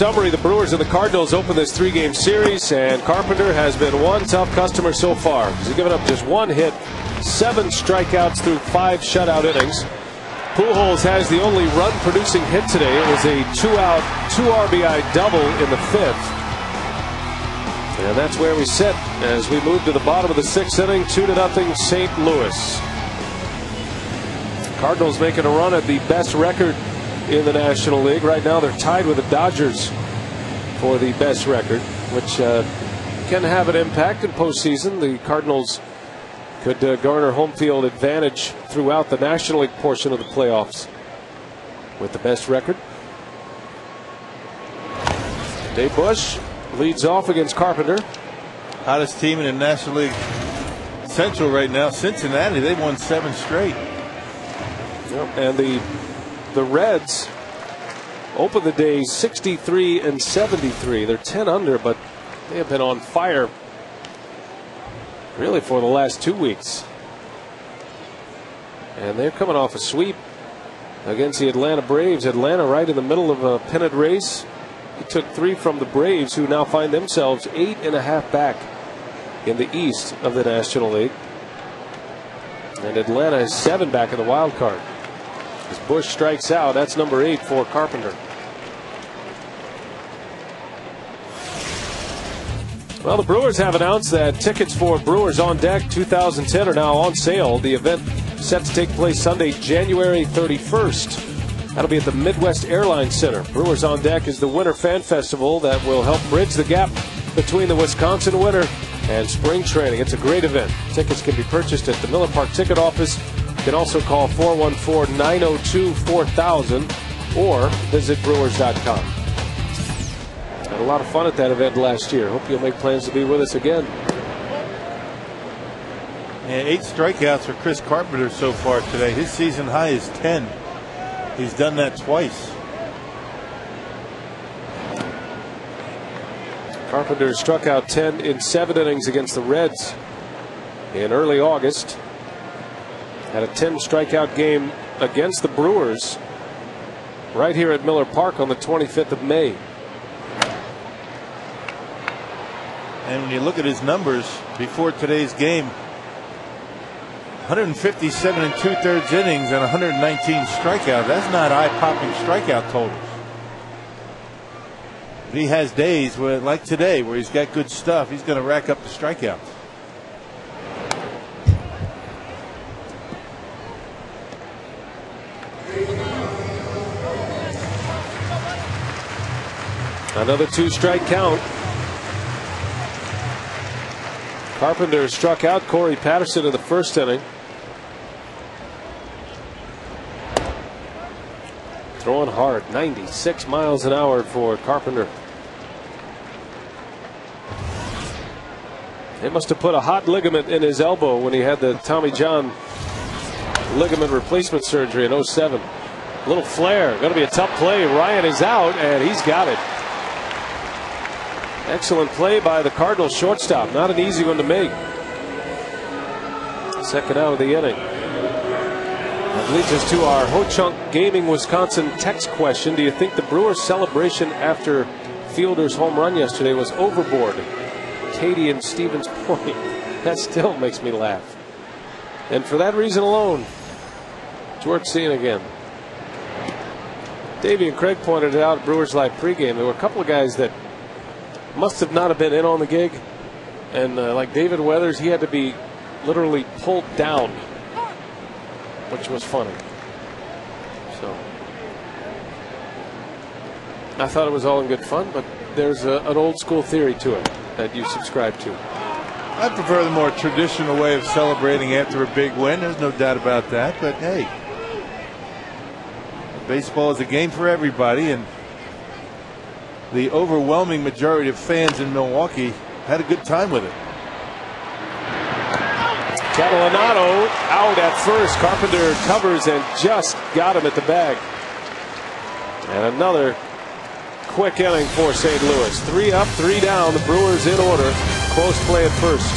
[SPEAKER 1] Summary: the Brewers and the Cardinals open this 3-game series, and Carpenter has been one tough customer so far. He's given up just 1 hit, 7 strikeouts through 5 shutout innings. Pujols has the only run-producing hit today. It was a 2-out, 2 RBI double in the 5th. And that's where we sit as we move to the bottom of the 6th inning, 2-0 St. Louis. Cardinals making a run at the best record in the National League. Right now they're tied with the Dodgers for the best record, which can have an impact in postseason. The Cardinals could garner home field advantage throughout the National League portion of the playoffs with the best record. Dave Bush leads off against Carpenter.
[SPEAKER 3] Hottest team in the National League Central right now, Cincinnati. They've won 7 straight.
[SPEAKER 1] Yep. And the Reds open the day 63-73. They're 10 under, but they have been on fire really for the last 2 weeks. And they're coming off a sweep against the Atlanta Braves. Atlanta right in the middle of a pennant race. He took 3 from the Braves, who now find themselves 8.5 back in the East of the National League. And Atlanta is 7 back in the wild card. As Bush strikes out, that's number 8 for Carpenter. Well, the Brewers have announced that tickets for Brewers on Deck 2010 are now on sale. The event set to take place Sunday, January 31st. That'll be at the Midwest Airlines Center. Brewers on Deck is the winter fan festival that will help bridge the gap between the Wisconsin winter and spring training. It's a great event. Tickets can be purchased at the Miller Park ticket office. You can also call 414-902-4000 or visit Brewers.com. Had a lot of fun at that event last year. Hope you'll make plans to be with us again.
[SPEAKER 3] And 8 strikeouts for Chris Carpenter so far today. His season high is 10. He's done that twice.
[SPEAKER 1] Carpenter struck out 10 in 7 innings against the Reds in early August. Had a 10 strikeout game against the Brewers right here at Miller Park on the 25th of May.
[SPEAKER 3] And when you look at his numbers before today's game, 157 and 2/3 innings and 119 strikeouts. That's not eye-popping strikeout totals. But he has days where, like today, where he's got good stuff. He's going to rack up the strikeouts.
[SPEAKER 1] Another 2-strike count. Carpenter struck out Corey Patterson in the first inning. Throwing hard, 96 miles an hour for Carpenter. They must have put a hot ligament in his elbow when he had the Tommy John ligament replacement surgery in 07. Little flare, going to be a tough play. Ryan is out, and he's got it. Excellent play by the Cardinals shortstop. Not an easy one to make. Second out of the inning. That leads us to our Ho-Chunk Gaming Wisconsin text question. Do you think the Brewers' celebration after Fielder's home run yesterday was overboard? Katie in Stevens Point. That still makes me laugh. And for that reason alone, it's worth seeing again. Davey and Craig pointed it out at Brewers Live pregame. There were a couple of guys that must have not have been in on the gig, and like David Weathers, he had to be literally pulled down, which was funny. So I thought it was all in good fun, but there's an old school theory to it that you subscribe to.
[SPEAKER 3] I prefer the more traditional way of celebrating after a big win. There's no doubt about that. But hey, baseball is a game for everybody, and the overwhelming majority of fans in Milwaukee had a good time with it.
[SPEAKER 1] Catalanato out at first. Carpenter covers and just got him at the bag. And another quick inning for St. Louis. 3 up, 3 down. The Brewers in order. Close play at first.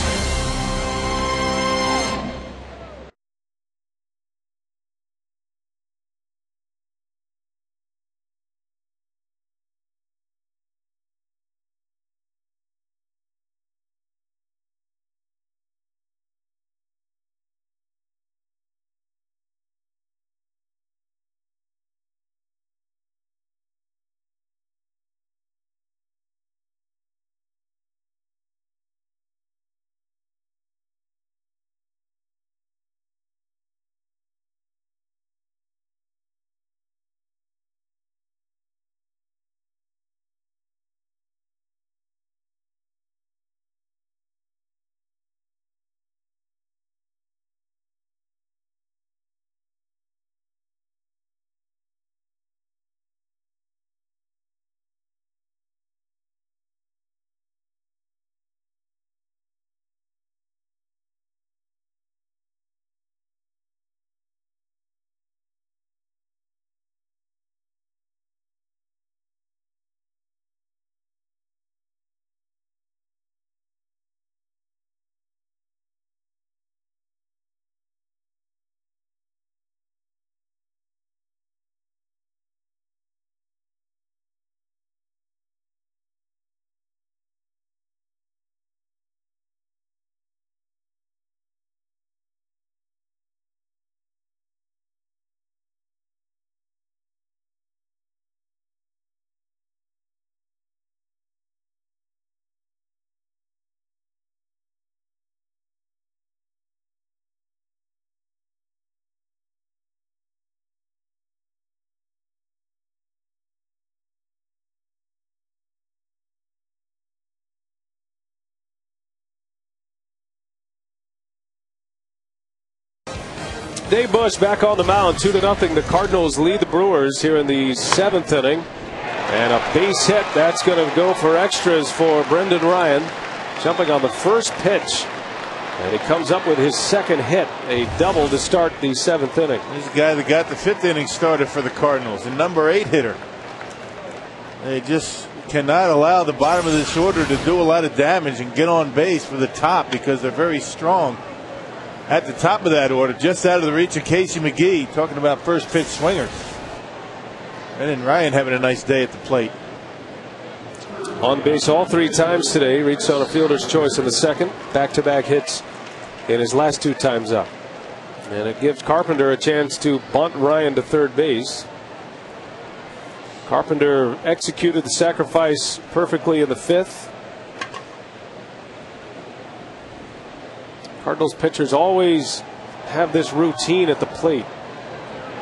[SPEAKER 1] Dave Bush back on the mound, 2-0. The Cardinals lead the Brewers here in the 7th inning. And a base hit. That's going to go for extras for Brendan Ryan. Jumping on the first pitch. And he comes up with his second hit. A double to start the 7th inning.
[SPEAKER 3] He's the guy that got the 5th inning started for the Cardinals. The number 8 hitter. They just cannot allow the bottom of this order to do a lot of damage and get on base for the top because they're very strong at the top of that order, just out of the reach of Casey McGee. Talking about first pitch swingers. And then Ryan having a nice day at the plate.
[SPEAKER 1] On base all 3 times today. Reached on a fielder's choice in the second. Back-to-back hits in his last 2 times up. And it gives Carpenter a chance to bunt Ryan to third base. Carpenter executed the sacrifice perfectly in the 5th. Cardinals pitchers always have this routine at the plate.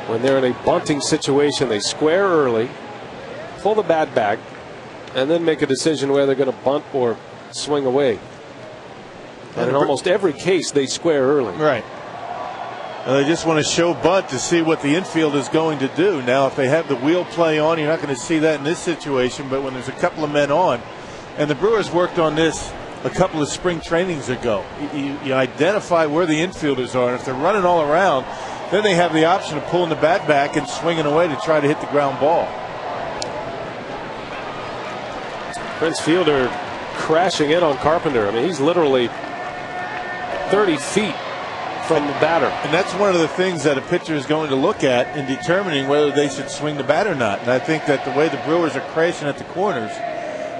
[SPEAKER 1] When they're in a bunting situation, they square early, pull the bat back, and then make a decision whether they're going to bunt or swing away. And in almost every case, they square early.
[SPEAKER 3] Right. They just want to show bunt to see what the infield is going to do. Now, if they have the wheel play on, you're not going to see that in this situation. But when there's a couple of men on, and the Brewers worked on this a couple of spring trainings ago, you identify where the infielders are. And if they're running all around, then they have the option of pulling the bat back and swinging away to try to hit the ground ball.
[SPEAKER 1] Prince Fielder crashing in on Carpenter. I mean, he's literally 30 feet from the batter.
[SPEAKER 3] And that's one of the things that a pitcher is going to look at in determining whether they should swing the bat or not. And I think that the way the Brewers are crashing at the corners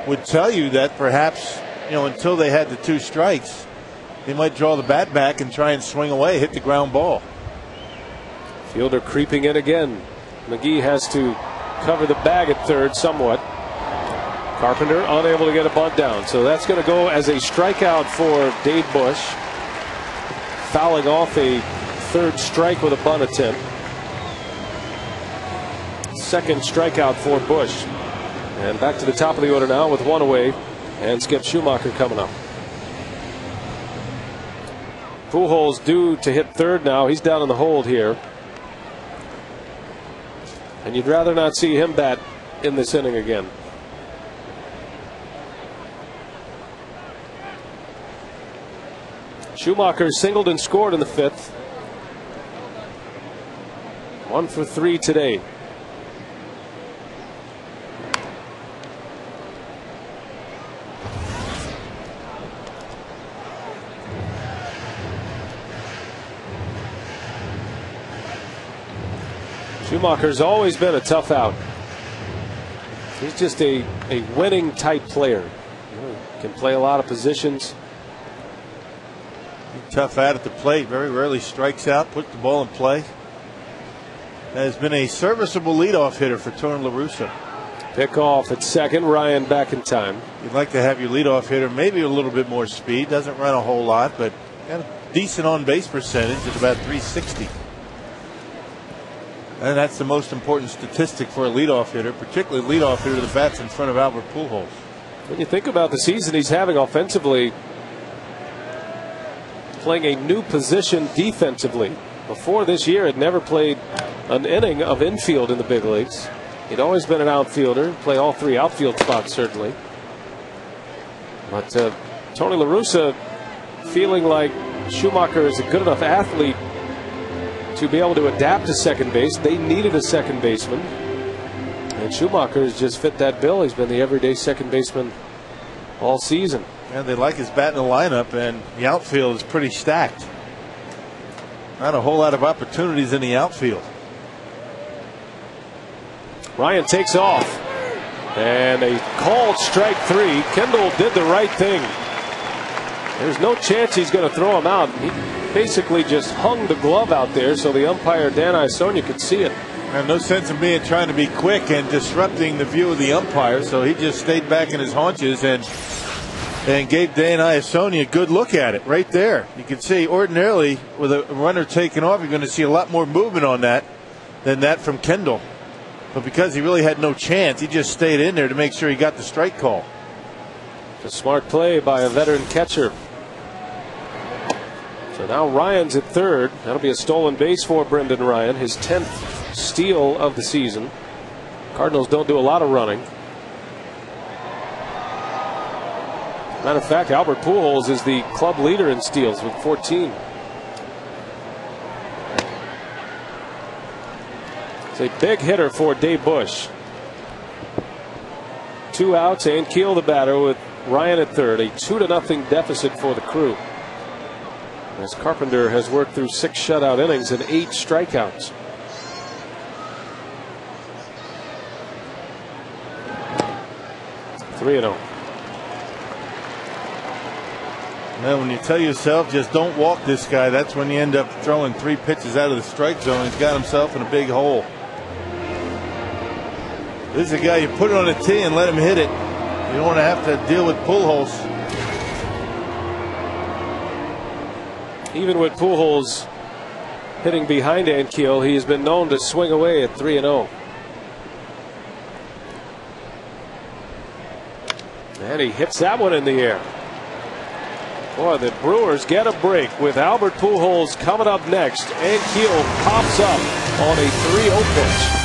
[SPEAKER 3] would tell you that perhaps, until they had the 2 strikes, they might draw the bat back and try and swing away, hit the ground ball.
[SPEAKER 1] Fielder creeping in again. McGee has to cover the bag at third somewhat. Carpenter unable to get a bunt down. So that's going to go as a strikeout for Dave Bush. Fouling off a 3rd strike with a bunt attempt. 2nd strikeout for Bush. And back to the top of the order now with 1 away. And Skip Schumacher coming up. Pujols due to hit 3rd now. He's down in the hold here. And you'd rather not see him bat in this inning again. Schumacher singled and scored in the 5th. 1 for 3 today. Schumacher's always been a tough out. He's just a winning type player. Can play a lot of positions.
[SPEAKER 3] Tough out at the plate. Very rarely strikes out. Put the ball in play. Has been a serviceable leadoff hitter for Tony La Russa.
[SPEAKER 1] Pick off at 2nd. Ryan back in time.
[SPEAKER 3] You'd like to have your leadoff hitter maybe a little bit more speed. Doesn't run a whole lot, but got a decent on base percentage at about 360. And that's the most important statistic for a leadoff hitter, particularly leadoff hitter that bats in front of Albert Pujols.
[SPEAKER 1] When you think about the season he's having offensively, playing a new position defensively. Before this year, had never played an inning of infield in the big leagues. He'd always been an outfielder, play all 3 outfield spots certainly. But Tony La Russa feeling like Schumacher is a good enough athlete to be able to adapt to second base. They needed a second baseman, and Schumacher has just fit that bill. He's been the everyday second baseman all season.
[SPEAKER 3] And they like his bat in the lineup, and the outfield is pretty stacked. Not a whole lot of opportunities in the outfield.
[SPEAKER 1] Ryan takes off, and a called strike 3. Kendall did the right thing. There's no chance he's going to throw him out. He basically just hung the glove out there so the umpire Dan Iasonia could see it.
[SPEAKER 3] And no sense in being trying to be quick and disrupting the view of the umpire, so he just stayed back in his haunches and gave Dan Iasonia a good look at it right there. You can see ordinarily with a runner taking off, you're going to see a lot more movement on that than that from Kendall. But because he really had no chance, he just stayed in there to make sure he got the strike call.
[SPEAKER 1] It's a smart play by a veteran catcher. So now Ryan's at 3rd. That'll be a stolen base for Brendan Ryan, his 10th steal of the season. Cardinals don't do a lot of running. Matter of fact, Albert Pujols is the club leader in steals with 14. It's a big hitter for Dave Bush. 2 outs and Keel the batter with Ryan at 3rd. A 2-0 deficit for the Crew, as Carpenter has worked through 6 shutout innings and 8 strikeouts.
[SPEAKER 3] Now, when you tell yourself just don't walk this guy, that's when you end up throwing 3 pitches out of the strike zone. He's got himself in a big hole. This is a guy you put it on a tee and let him hit it. You don't want to have to deal with Pujols.
[SPEAKER 1] Even with Pujols hitting behind Ankiel, he has been known to swing away at 3-0. And he hits that one in the air. Boy, the Brewers get a break with Albert Pujols coming up next. Ankiel pops up on a 3-0 pitch.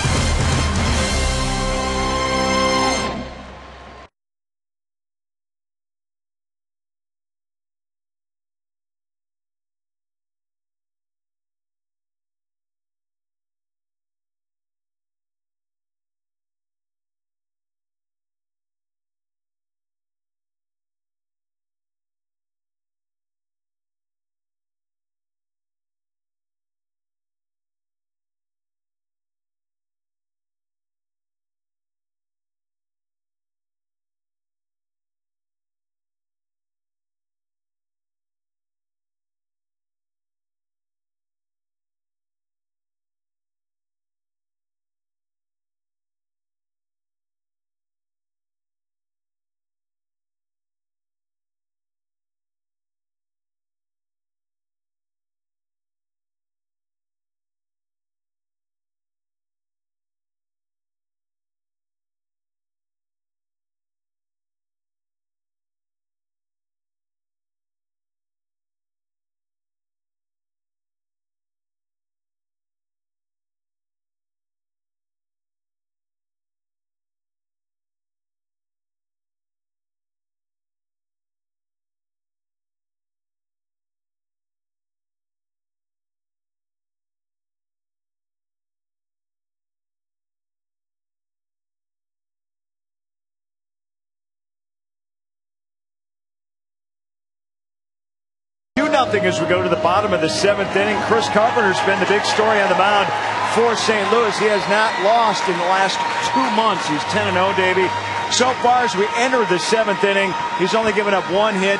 [SPEAKER 6] Nothing as we go to the bottom of the 7th inning. Chris Carpenter's been the big story on the mound for St. Louis. He has not lost in the last 2 months. He's 10-0, Davey. So far as we enter the 7th inning, he's only given up 1 hit,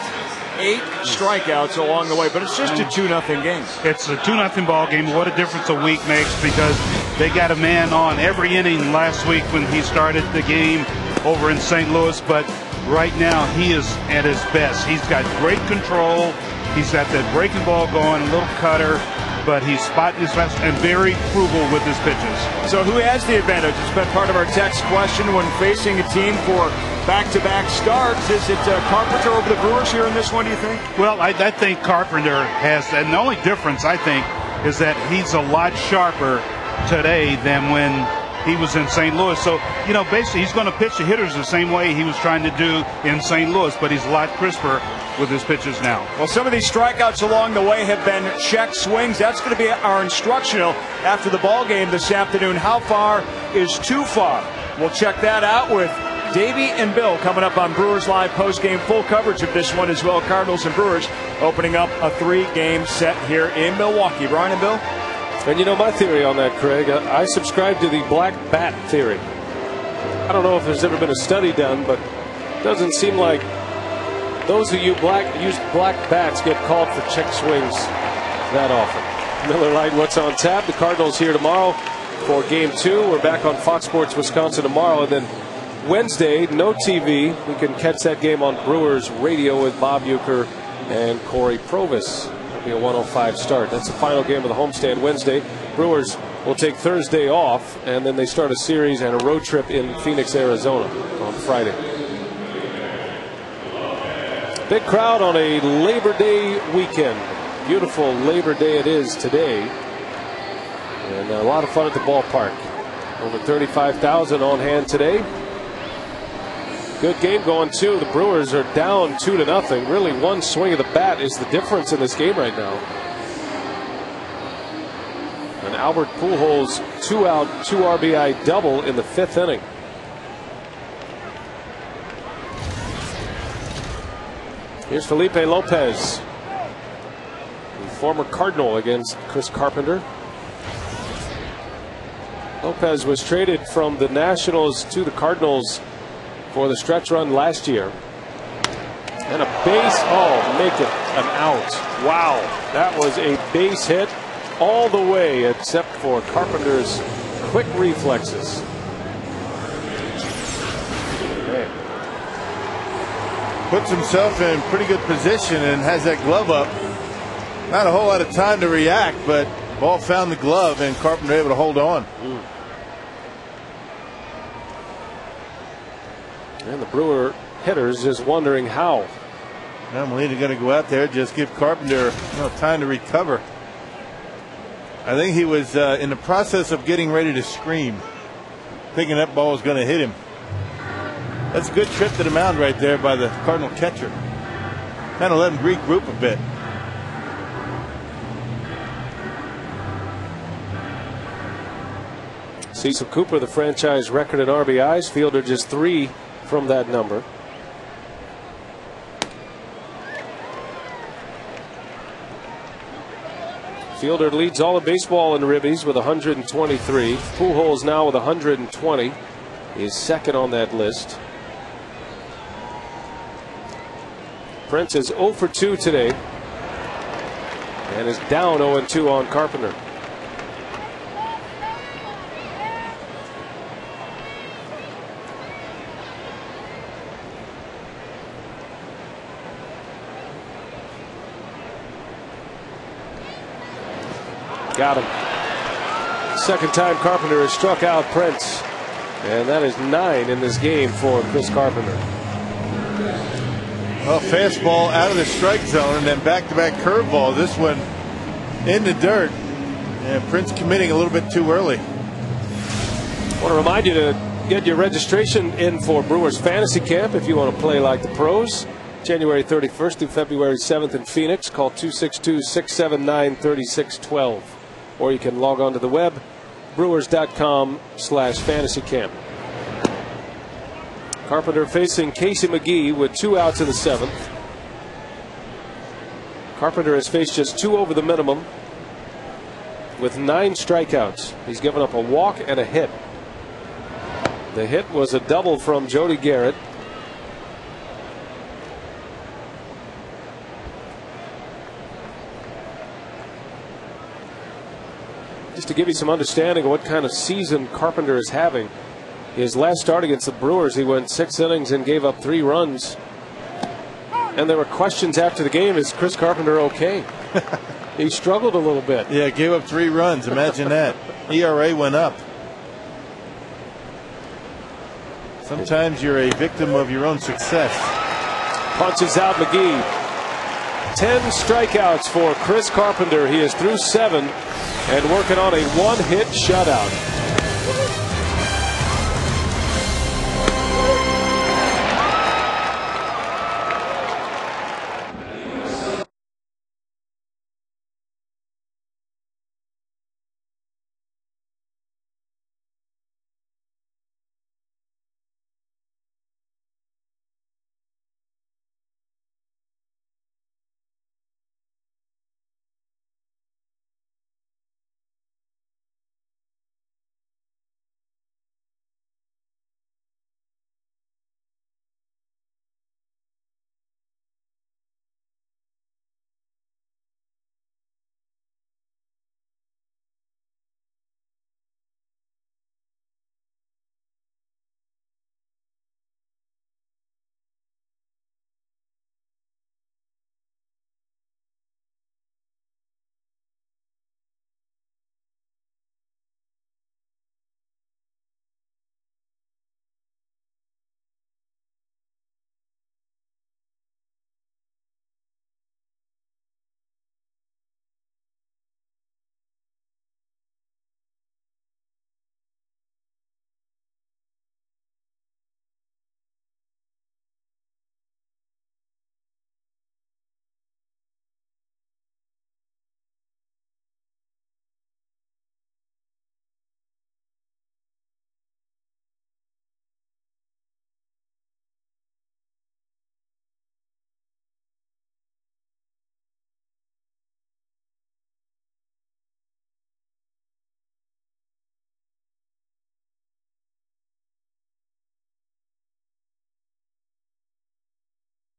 [SPEAKER 6] 8 strikeouts along the way, but it's just a 2-0 game.
[SPEAKER 7] It's a 2-0 ball game. What a difference a week makes, because they got a man on every inning last week when he started the game over in St. Louis, but right now he is at his best. He's got great control. He's got that breaking ball going, a little cutter, but he's spotting his fast and very frugal with his pitches.
[SPEAKER 6] So who has the advantage? It's been part of our text question when facing a team for back-to-back starts. Is it Carpenter over the Brewers here in this one, do you think?
[SPEAKER 7] Well, I think Carpenter has, and the only difference, I think, is that he's a lot sharper today than when he was in St. Louis. So, you know, basically he's going to pitch the hitters the same way he was trying to do in St. Louis, but he's a lot crisper with his pitches now.
[SPEAKER 6] Well, some of these strikeouts along the way have been check swings. That's going to be our instructional after the ball game this afternoon. How far is too far? We'll check that out with Davey and Bill coming up on Brewers Live post-game. Full coverage of this one as well. Cardinals and Brewers opening up a 3-game set here in Milwaukee. Brian and Bill?
[SPEAKER 1] And you know my theory on that, Craig. I subscribe to the black bat theory. I don't know if there's ever been a study done, but it doesn't seem like those who use black bats get called for check swings that often. Miller Lite, what's on tap? The Cardinals here tomorrow for Game 2. We're back on Fox Sports Wisconsin tomorrow, and then Wednesday, no TV. We can catch that game on Brewers Radio with Bob Uecker and Corey Provis. It'll be a 1:05 start. That's the final game of the homestand Wednesday. Brewers will take Thursday off, and then they start a series and a road trip in Phoenix, Arizona on Friday. Big crowd on a Labor Day weekend. Beautiful Labor Day it is today. And a lot of fun at the ballpark. Over 35,000 on hand today. Good game going too. The Brewers are down 2-0. Really, one swing of the bat is the difference in this game right now. An Albert Pujols 2-out, 2 RBI double in the 5th inning. Here's Felipe Lopez, the former Cardinal, against Chris Carpenter. Lopez was traded from the Nationals to the Cardinals for the stretch run last year. And a base, make it an out. Wow, that was a base hit all the way except for Carpenter's quick reflexes. Okay.
[SPEAKER 3] Puts himself in pretty good position and has that glove up. Not a whole lot of time to react, but ball found the glove and Carpenter able to hold on.
[SPEAKER 1] And the Brewer hitters is wondering how.
[SPEAKER 3] Now Molina going to go out there, just give Carpenter time to recover. I think he was in the process of getting ready to scream, thinking that ball was going to hit him. That's a good trip to the mound right there by the Cardinal catcher. Kind of let him regroup a bit.
[SPEAKER 1] Cecil Cooper, the franchise record in RBIs. Fielder just 3 from that number. Fielder leads all of baseball in ribbies with 123. Pujols now with 120 is second on that list. Prince is 0 for 2 today and is down 0-2 on Carpenter. Got him. Second time Carpenter has struck out Prince. And that is 9 in this game for Chris Carpenter.
[SPEAKER 3] Well, fastball out of the strike zone and then back-to-back curveball. This one in the dirt. And Prince committing a little bit too early.
[SPEAKER 1] I want to remind you to get your registration in for Brewers Fantasy Camp if you want to play like the pros. January 31st through February 7th in Phoenix. Call 262-679-3612. Or you can log on to the web, brewers.com/fantasycamp. Carpenter facing Casey McGee with 2 outs in the 7th. Carpenter has faced just 2 over the minimum with 9 strikeouts. He's given up a walk and a hit. The hit was a double from Jody Garrett. Just to give you some understanding of what kind of season Carpenter is having. His last start against the Brewers, he went 6 innings and gave up 3 runs. And there were questions after the game, is Chris Carpenter okay? He struggled a little bit.
[SPEAKER 3] Yeah, gave up 3 runs. Imagine that. ERA went up. Sometimes you're a victim of your own success.
[SPEAKER 1] Punches out McGee. 10 strikeouts for Chris Carpenter. He is through 7 and working on a 1-hit shutout.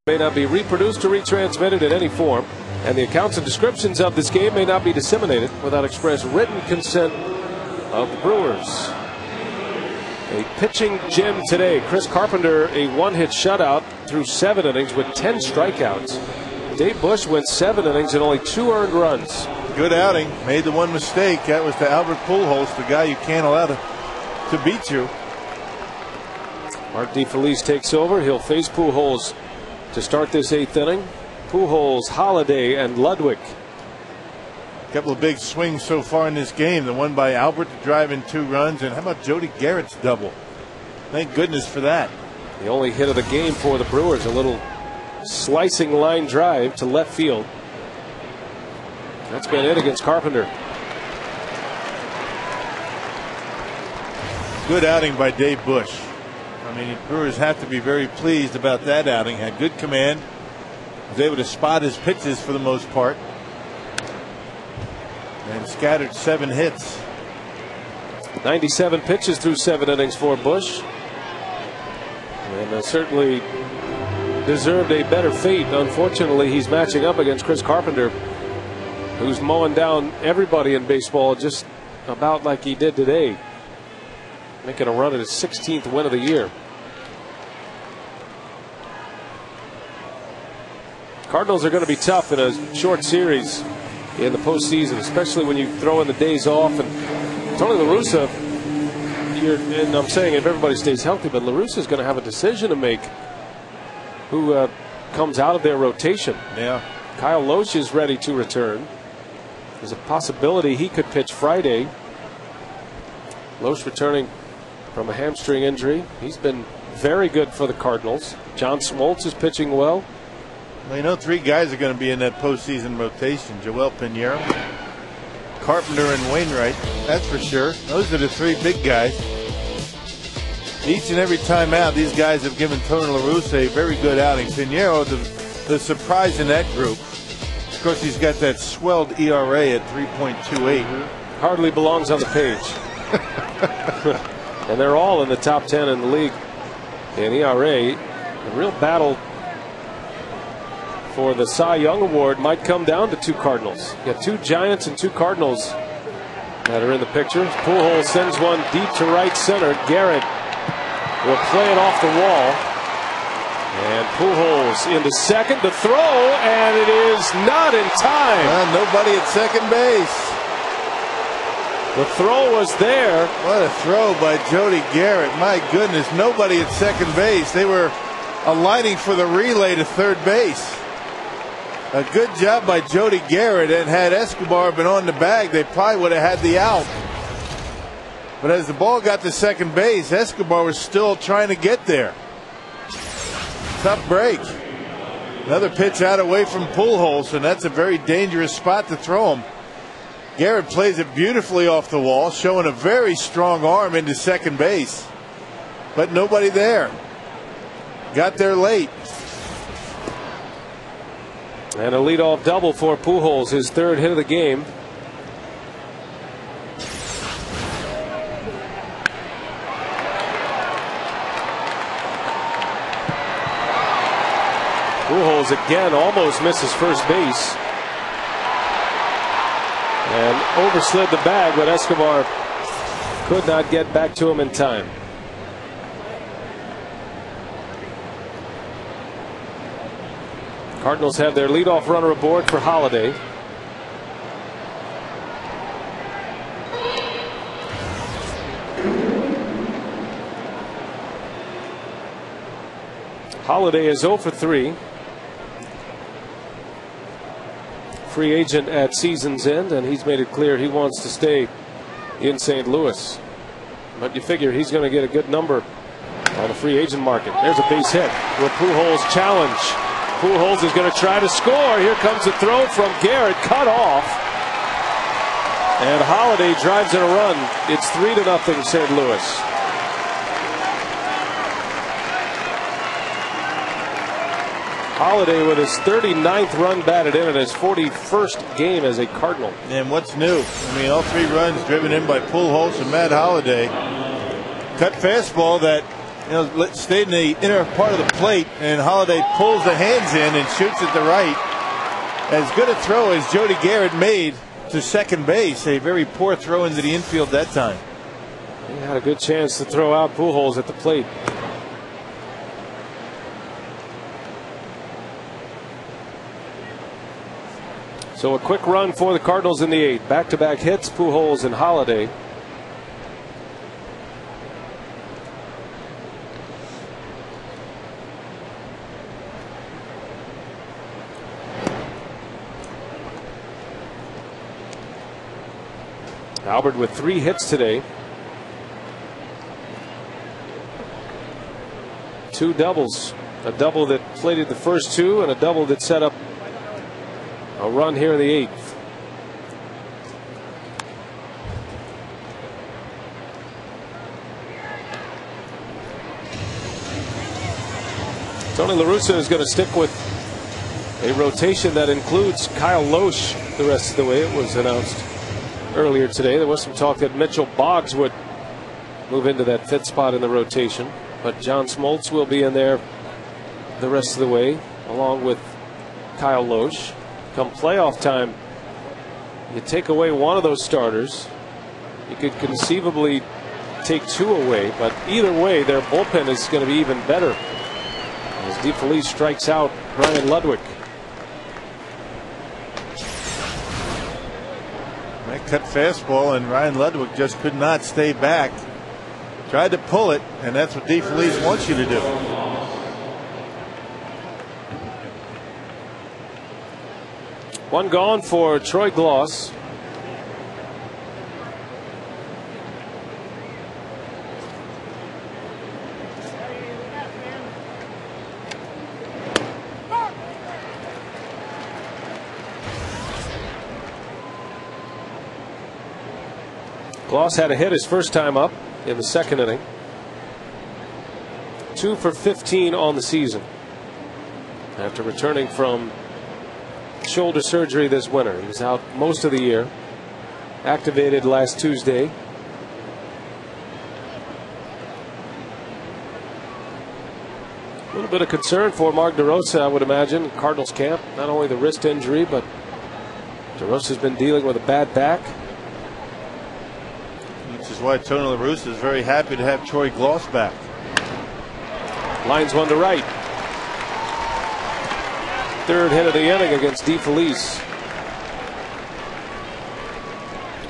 [SPEAKER 1] may not be reproduced or retransmitted in any form, and the accounts and descriptions of this game may not be disseminated without express written consent of the Brewers. A pitching gem today. Chris Carpenter, a one-hit shutout through 7 innings with 10 strikeouts. Dave Bush went 7 innings and only 2 earned runs.
[SPEAKER 3] Good outing. Made the one mistake. That was to Albert Pujols, the guy you can't allow to beat you.
[SPEAKER 1] Mark DeFelice takes over. He'll face Pujols to start this 8th inning. Pujols, Holiday, and Ludwig.
[SPEAKER 3] A couple of big swings so far in this game. The one by Albert to drive in 2 runs. And how about Jody Garrett's double? Thank goodness for that.
[SPEAKER 1] The only hit of the game for the Brewers. A little slicing line drive to left field. That's been it against Carpenter.
[SPEAKER 3] Good outing by Dave Bush. I mean, the Brewers have to be very pleased about that outing. Had good command. Was able to spot his pitches for the most part. And scattered 7 hits.
[SPEAKER 1] 97 pitches through 7 innings for Bush. And certainly deserved a better fate. Unfortunately, he's matching up against Chris Carpenter, who's mowing down everybody in baseball just about like he did today. Making a run at his 16th win of the year. Cardinals are going to be tough in a short series in the postseason, especially when you throw in the days off. And Tony La Russa, and I'm saying if everybody stays healthy, but La Russa is going to have a decision to make who comes out of their rotation.
[SPEAKER 3] Yeah.
[SPEAKER 1] Kyle Loesch is ready to return. There's a possibility he could pitch Friday. Loesch returning from a hamstring injury. He's been very good for the Cardinals. John Smoltz is pitching well.
[SPEAKER 3] Well, you know, 3 guys are going to be in that postseason rotation. Joel Pinheiro, Carpenter, and Wainwright. That's for sure. Those are the 3 big guys. Each and every time out, these guys have given Tony La Russa a very good outing. Pinheiro, the surprise in that group. Of course, he's got that swelled ERA at 3.28.
[SPEAKER 1] Hardly belongs on the page. And they're all in the top 10 in the league in ERA. The real battle for the Cy Young Award might come down to 2 Cardinals. You got 2 Giants and 2 Cardinals that are in the picture. Pujols sends one deep to right center. Garrett will play it off the wall. And Pujols into second to throw, and it is not in time.
[SPEAKER 3] Nobody at second base.
[SPEAKER 1] The throw was there.
[SPEAKER 3] What a throw by Jody Garrett. My goodness, nobody at second base. They were aligning for the relay to third base. A good job by Jody Garrett, and had Escobar been on the bag, they probably would have had the out. But as the ball got to second base, Escobar was still trying to get there. Tough break. Another pitch out away from Pujols, and that's a very dangerous spot to throw him. Garrett plays it beautifully off the wall, showing a very strong arm into second base. But nobody there. Got there late.
[SPEAKER 1] And a leadoff double for Pujols, his 3rd hit of the game. Pujols again almost misses first base. And overslid the bag, but Escobar could not get back to him in time. Cardinals have their leadoff runner aboard for Holiday. Holiday is 0 for 3. Free agent at season's end, and he's made it clear he wants to stay in St. Louis. But you figure he's going to get a good number on the free agent market. There's a base hit with Pujols' challenge. Pujols is going to try to score. Here comes a throw from Garrett, cut off. And Holiday drives in a run. It's 3-0 St. Louis. Holiday with his 39th run batted in his 41st game as a Cardinal.
[SPEAKER 3] And what's new? I mean, all 3 runs driven in by Pujols and Matt Holiday. Cut fastball that stayed in the inner part of the plate, and Holiday pulls the hands in and shoots it to right. As good a throw as Jody Garrett made to second base. A very poor throw into the infield that time.
[SPEAKER 1] He had a good chance to throw out Pujols at the plate. So a quick run for the Cardinals in the 8th. Back-to-back hits, Pujols and Holiday. Albert with 3 hits today. 2 doubles. A double that plated the first 2 and a double that set up a run here in the 8th. Tony La Russa is going to stick with a rotation that includes Kyle Loesch the rest of the way. It was announced earlier today. There was some talk that Mitchell Boggs would move into that 5th spot in the rotation, but John Smoltz will be in there the rest of the way along with Kyle Loesch. Come playoff time, you take away one of those starters, you could conceivably take 2 away, but either way their bullpen is going to be even better as DeFelice strikes out Ryan Ludwig.
[SPEAKER 3] That cut fastball, and Ryan Ludwig just could not stay back. Tried to pull it, and that's what DeFelice wants you to do.
[SPEAKER 1] One gone for Troy Gloss. Gloss had a hit his first time up in the 2nd inning. 2 for 15 on the season after returning from shoulder surgery this winter. He was out most of the year. Activated last Tuesday. A little bit of concern for Mark DeRosa, I would imagine, Cardinals camp. Not only the wrist injury, but DeRosa's been dealing with a bad back.
[SPEAKER 3] Which is why Tony La Russa is very happy to have Troy Gloss back.
[SPEAKER 1] Lines one to right. 3rd hit of the inning against DeFelice.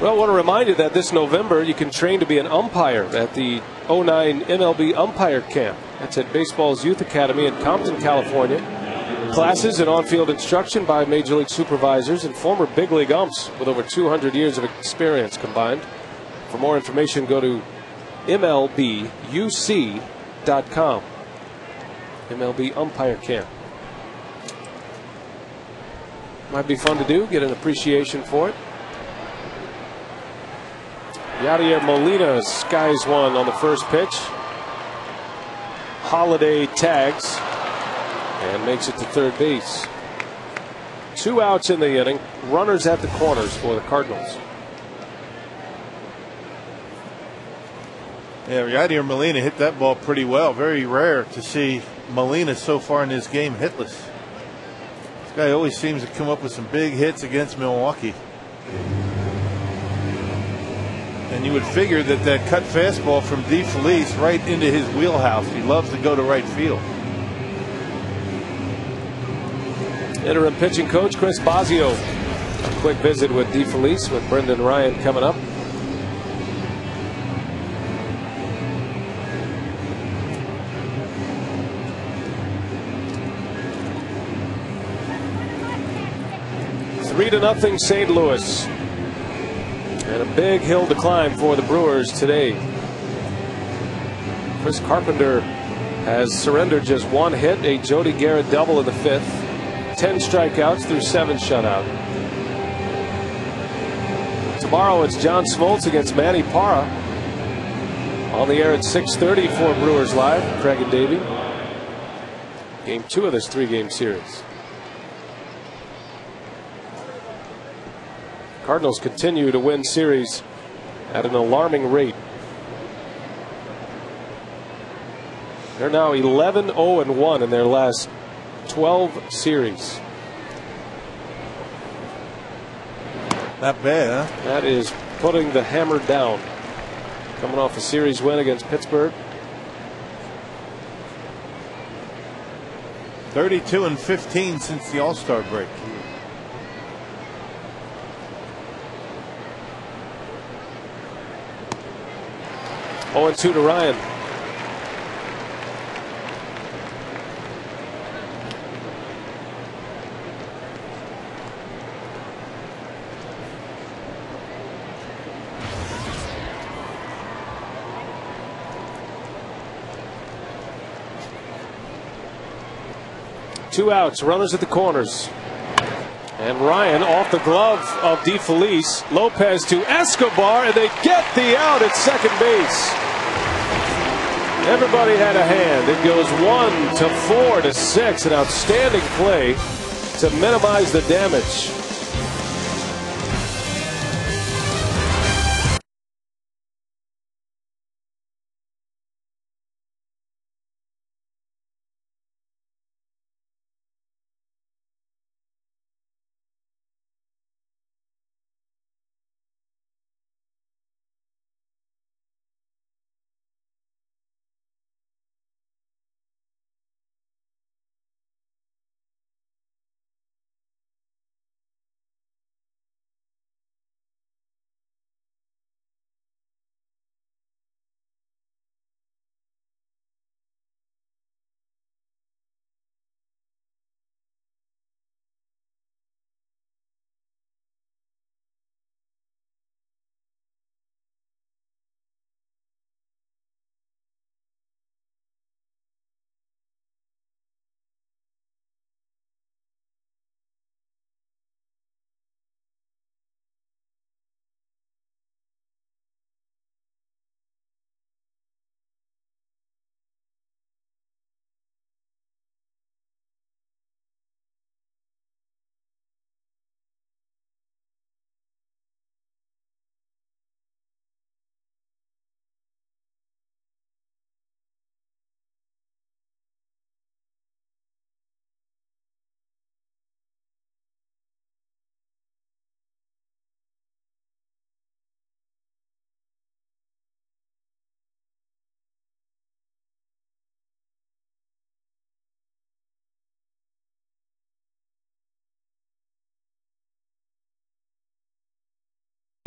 [SPEAKER 1] Well, I want to remind you that this November you can train to be an umpire at the 09 MLB Umpire Camp. That's at Baseball's Youth Academy in Compton, California. Classes and on-field instruction by Major League supervisors and former big league umps with over 200 years of experience combined. For more information, go to MLBUC.com. MLB Umpire Camp. Might be fun to do, get an appreciation for it. Yadier Molina skies one on the first pitch. Holiday tags and makes it to 3rd base. 2 outs in the inning. Runners at the corners for the Cardinals.
[SPEAKER 3] Yeah, Yadier Molina hit that ball pretty well. Very rare to see Molina so far in this game hitless. This guy always seems to come up with some big hits against Milwaukee. And you would figure that that cut fastball from DeFelice right into his wheelhouse. He loves to go to right field.
[SPEAKER 1] Interim pitching coach Chris Bosio. A quick visit with DeFelice with Brendan Ryan coming up. Three to nothing St. Louis. And a big hill to climb for the Brewers today. Chris Carpenter has surrendered just 1 hit, a Jody Garrett double in the 5th, 10 strikeouts through 7 shutout. Tomorrow it's John Smoltz against Manny Parra. On the air at 6:30 for Brewers Live. Craig and Davey. Game 2 of this 3-game series. Cardinals continue to win series at an alarming rate. They're now 11-0-1 in their last 12 series.
[SPEAKER 3] Not bad, huh?
[SPEAKER 1] That is putting the hammer down. Coming off a series win against Pittsburgh.
[SPEAKER 3] 32-15 since the All-Star break.
[SPEAKER 1] Oh, and 2 to Ryan. Two outs, runners at the corners. And Ryan off the glove of DeFelice. Lopez to Escobar, and they get the out at second base. Everybody had a hand. It goes 1 to 4 to 6. An outstanding play to minimize the damage.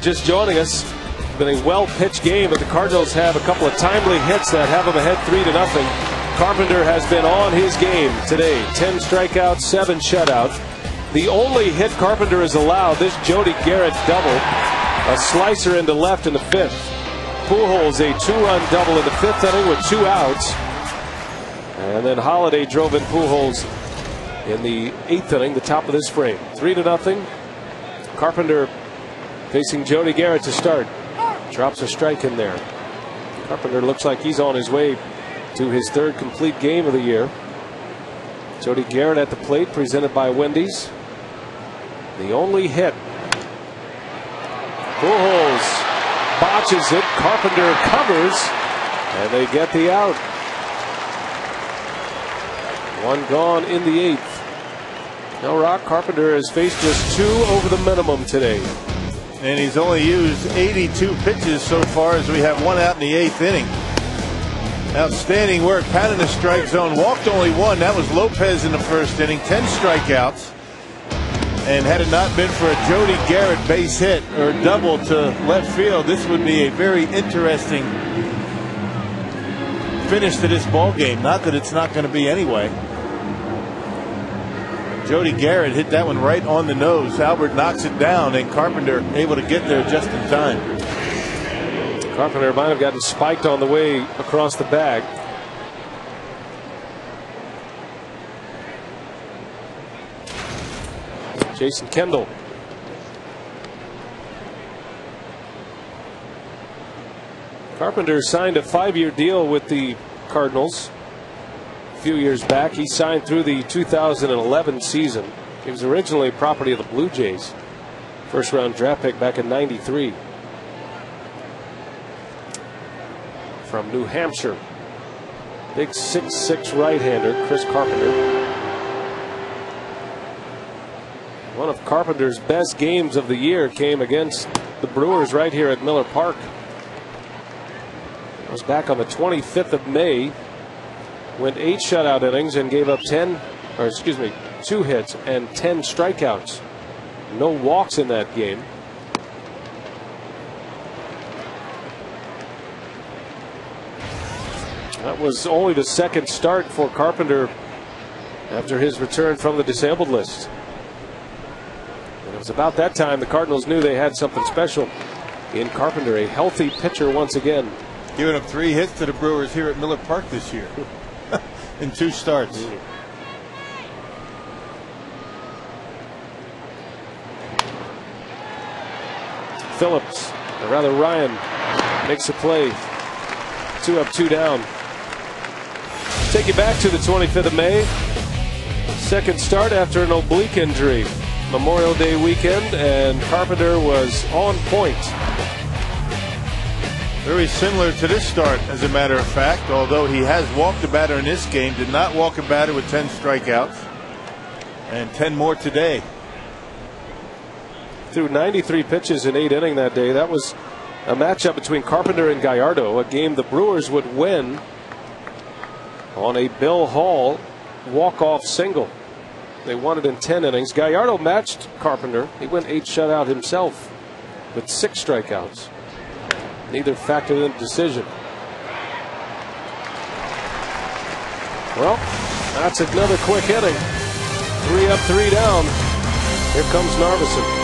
[SPEAKER 1] Just joining us, been a well-pitched game, but the Cardinals have a couple of timely hits that have them ahead 3-0. Carpenter has been on his game today. 10 strikeouts, 7 shutouts. The only hit Carpenter has allowed, this Jody Garrett double, a slicer into left in the 5th. Pujols a 2-run double in the 5th inning with 2 outs. And then Holiday drove in Pujols in the 8th inning, the top of this frame. 3-0. Carpenter facing Jody Garrett to start. Drops a strike in there. Carpenter looks like he's on his way to his 3rd complete game of the year. Jody Garrett at the plate, presented by Wendy's. The only hit. Pujols botches it. Carpenter covers, and they get the out. 1 gone in the 8th. Now Rock, Carpenter has faced just 2 over the minimum today.
[SPEAKER 3] And he's only used 82 pitches so far, as we have 1 out in the 8th inning. Outstanding work. Pounding the strike zone. Walked only 1. That was Lopez in the 1st inning. 10 strikeouts. And had it not been for a Jody Garrett base hit or double to left field, this would be a very interesting finish to this ball game. Not that it's not going to be anyway. Jody Garrett hit that one right on the nose. Albert knocks it down, and Carpenter able to get there just in time.
[SPEAKER 1] Carpenter might have gotten spiked on the way across the bag. Jason Kendall. Carpenter signed a 5-year deal with the Cardinals a few years back. He signed through the 2011 season. He was originally property of the Blue Jays. 1st-round draft pick back in '93 from New Hampshire. Big 6'6" right-hander, Chris Carpenter. One of Carpenter's best games of the year came against the Brewers right here at Miller Park. It was back on the 25th of May. Went 8 shutout innings and gave up 2 hits and 10 strikeouts. No walks in that game. That was only the second start for Carpenter after his return from the disabled list. And it was about that time the Cardinals knew they had something special in Carpenter, a healthy pitcher once again.
[SPEAKER 3] Giving up 3 hits to the Brewers here at Miller Park this year in 2 starts.
[SPEAKER 1] Phillips, or rather Ryan, makes a play. 2 up, 2 down. Take you back to the 25th of May. Second start after an oblique injury. Memorial Day weekend, and Carpenter was on point.
[SPEAKER 3] Very similar to this start, as a matter of fact, although he has walked a batter in this game. Did not walk a batter with 10 strikeouts, and 10 more today.
[SPEAKER 1] Threw 93 pitches in 8 innings that day. That was a matchup between Carpenter and Gallardo, a game the Brewers would win on a Bill Hall walk-off single. They won it in 10 innings. Gallardo matched Carpenter. He went 8 shutout himself with 6 strikeouts. Neither factored in the decision. Well, that's another quick inning. 3 up, 3 down. Here comes Narveson.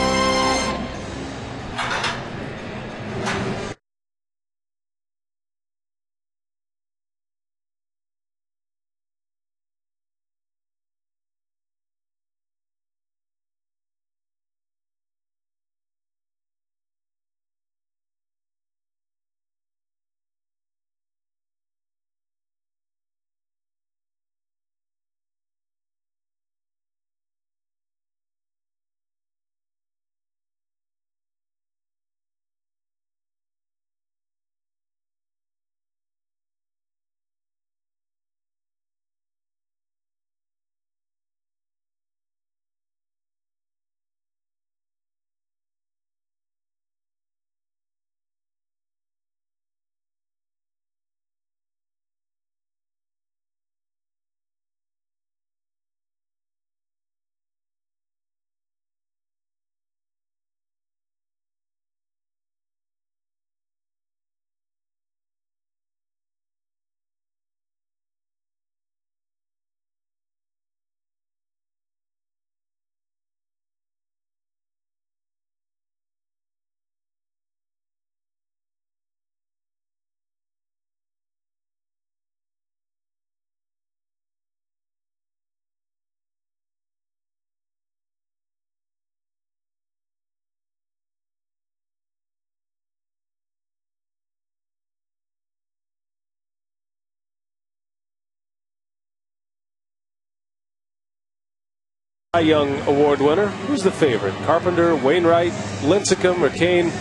[SPEAKER 1] Young Award winner. Who's the favorite? Carpenter, Wainwright, Lincecum, or Kane?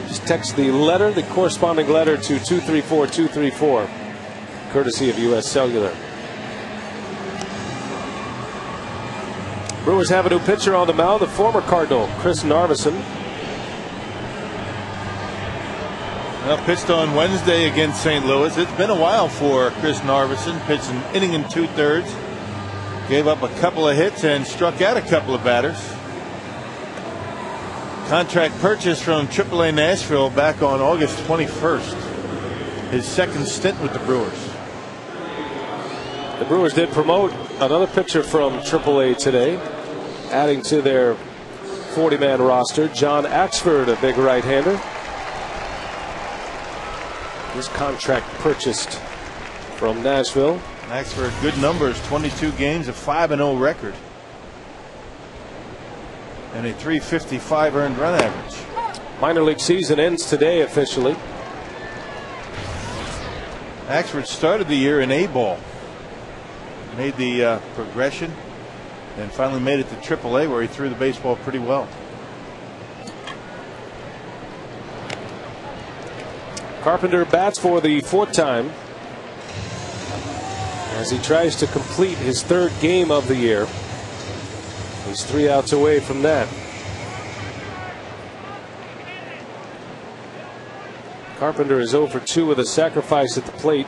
[SPEAKER 1] Just text the letter, the corresponding letter, to 234-234, courtesy of U.S. Cellular. Brewers have a new pitcher on the mound, the former Cardinal, Chris Narveson.
[SPEAKER 3] Well, pitched on Wednesday against St. Louis. It's been a while for Chris Narveson. Pitched an inning and 2/3. Gave up a couple of hits and struck out a couple of batters. Contract purchase from AAA Nashville back on August 21st. His second stint with the Brewers.
[SPEAKER 1] The Brewers did promote another pitcher from AAA today, adding to their 40-man roster. John Axford, a big right-hander. His contract purchased from Nashville.
[SPEAKER 3] Axford, good numbers, 22 games, a 5-0 record, and a .355 earned run average.
[SPEAKER 1] Minor league season ends today officially.
[SPEAKER 3] Axford started the year in A-ball, made the progression, and finally made it to AAA, where he threw the baseball pretty well.
[SPEAKER 1] Carpenter bats for the 4th time. as he tries to complete his 3rd game of the year. He's 3 outs away from that. Carpenter is 0 for 2 with a sacrifice at the plate.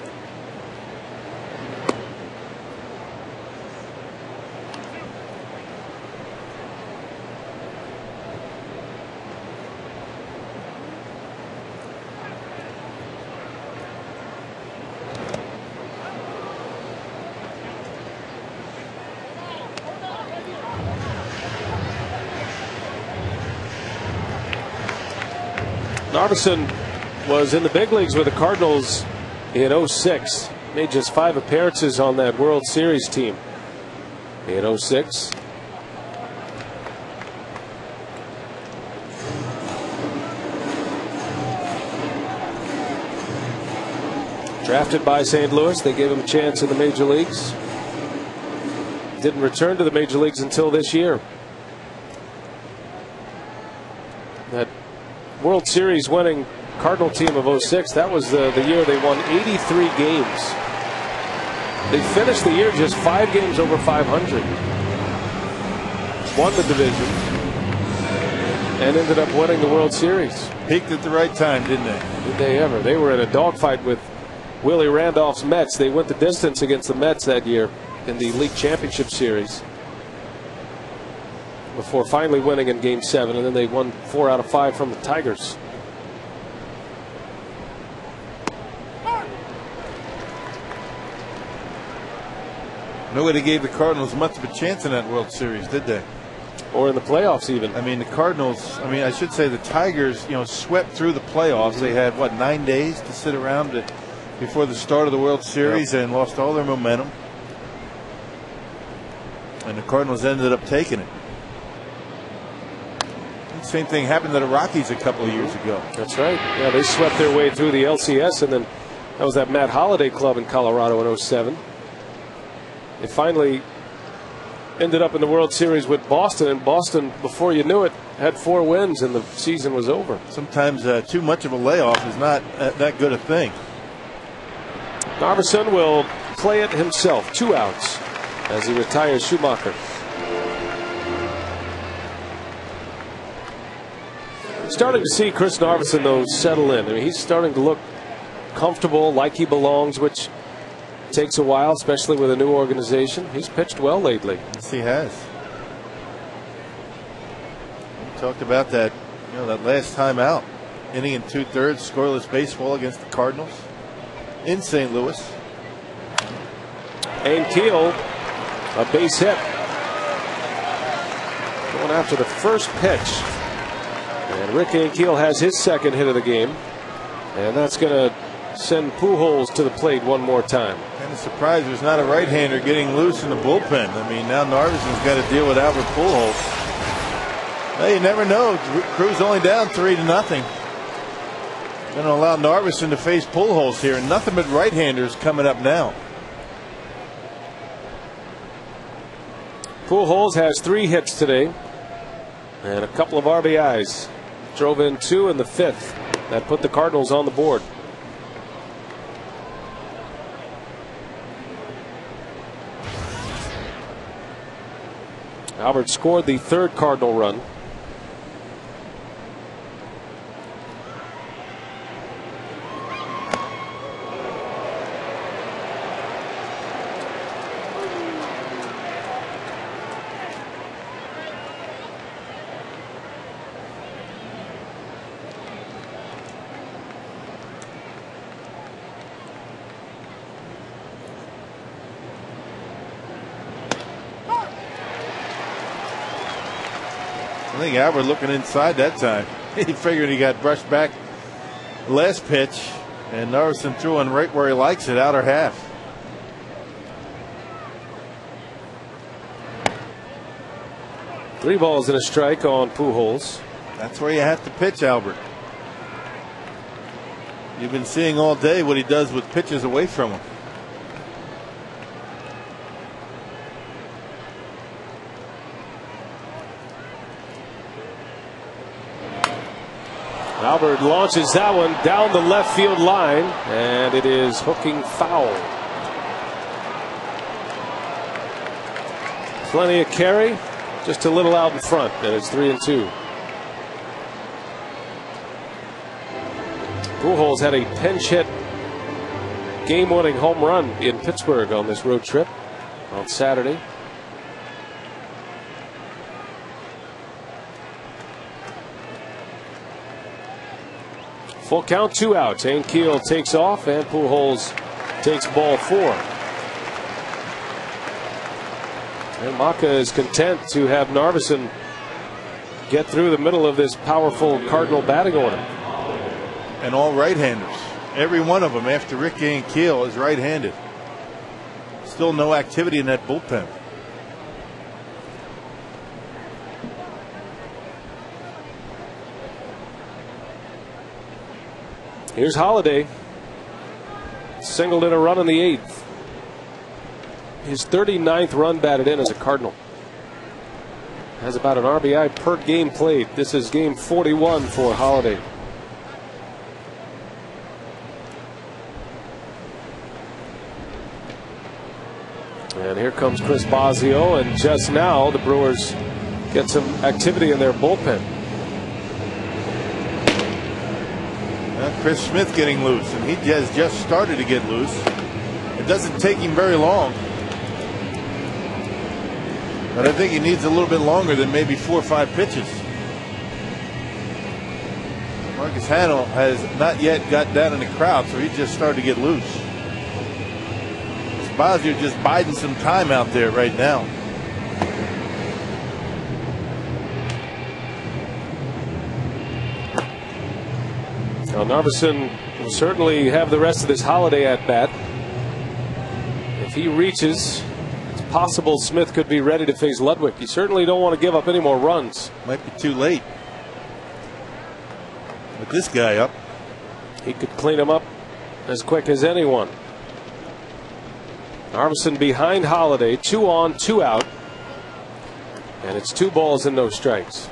[SPEAKER 1] Narveson was in the big leagues with the Cardinals in 06. Made just 5 appearances on that World Series team in 06. Drafted by St. Louis, they gave him a chance in the major leagues. Didn't return to the major leagues until this year. That World Series winning Cardinal team of 06, that was the year they won 83 games. They finished the year just 5 games over 500. Won the division and ended up winning the World Series.
[SPEAKER 3] Peaked at the right time, didn't they?
[SPEAKER 1] Did they ever? They were in a dogfight with Willie Randolph's Mets. They went the distance against the Mets that year in the League Championship Series before finally winning in Game 7, and then they won 4 out of 5 from the Tigers.
[SPEAKER 3] Nobody gave the Cardinals much of a chance in that World Series, did they?
[SPEAKER 1] Or in the playoffs even.
[SPEAKER 3] I mean, the Cardinals, I should say the Tigers, swept through the playoffs. They had, 9 days to sit around before the start of the World Series, and lost all their momentum. And the Cardinals ended up taking it. Same thing happened to the Rockies a couple of years ago.
[SPEAKER 1] That's right. Yeah, they swept their way through the LCS, and then that was that Matt Holliday club in Colorado in 07. They finally ended up in the World Series with Boston, and Boston, before you knew it, had 4 wins and the season was over.
[SPEAKER 3] Sometimes too much of a layoff is not that good a thing.
[SPEAKER 1] Narveson will play it himself, 2 outs, as he retires Schumacher. Starting to see Chris Narveson, though, settle in. He's starting to look comfortable, like he belongs, which takes a while, especially with a new organization. He's pitched well lately.
[SPEAKER 3] Yes, he has. We talked about that, that last time out. Inning and 2/3, scoreless baseball against the Cardinals in St. Louis.
[SPEAKER 1] Ankiel, a base hit. Going after the first pitch. And Rick Ankiel has his 2nd hit of the game. And that's going to send Pujols to the plate one more time.
[SPEAKER 3] Kind of surprised there's not a right-hander getting loose in the bullpen. Now Narveson's got to deal with Albert Pujols. Well, you never know. Crew's only down 3-0. Going to allow Narveson to face Pujols here. Nothing but right-handers coming up now.
[SPEAKER 1] Pujols has 3 hits today and a couple of RBIs. Drove in 2 in the 5th. That put the Cardinals on the board. Albert scored the 3rd Cardinal run.
[SPEAKER 3] I think Albert looking inside that time. He figured he got brushed back last pitch, and Narveson threw one right where he likes it, outer half.
[SPEAKER 1] Three balls and a strike on Pujols.
[SPEAKER 3] That's where you have to pitch, Albert. You've been seeing all day what he does with pitches away from him.
[SPEAKER 1] Albert launches that one down the left field line, and it is hooking foul. Plenty of carry, just a little out in front, and it's 3-2. Pujols had a pinch hit game-winning home run in Pittsburgh on this road trip on Saturday. Full count, 2 outs. Ankiel takes off, and Pujols takes ball 4. And Maka is content to have Narveson get through the middle of this powerful Cardinal batting order.
[SPEAKER 3] And all right-handers. Every one of them after Rick Ankiel is right-handed. Still no activity in that bullpen.
[SPEAKER 1] Here's Holiday. Singled in a run in the 8th. His 39th run batted in as a Cardinal. Has about an RBI per game played. This is game 41 for Holiday. And here comes Chris Bosio, and just now the Brewers get some activity in their bullpen.
[SPEAKER 3] Chris Smith getting loose, and he has just started to get loose. It doesn't take him very long, but I think he needs a little bit longer than maybe 4 or 5 pitches. Marcus Hanel has not yet got down in the crowd, so he just started to get loose. Bosio just biding some time out there right now.
[SPEAKER 1] Now Narveson will certainly have the rest of this Holiday at bat. If he reaches, it's possible Smith could be ready to face Ludwig. You certainly don't want to give up any more runs.
[SPEAKER 3] Might be too late. With this guy up,
[SPEAKER 1] he could clean him up as quick as anyone. Narveson behind Holiday, 2 on, 2 out, and it's 2 balls and no strikes.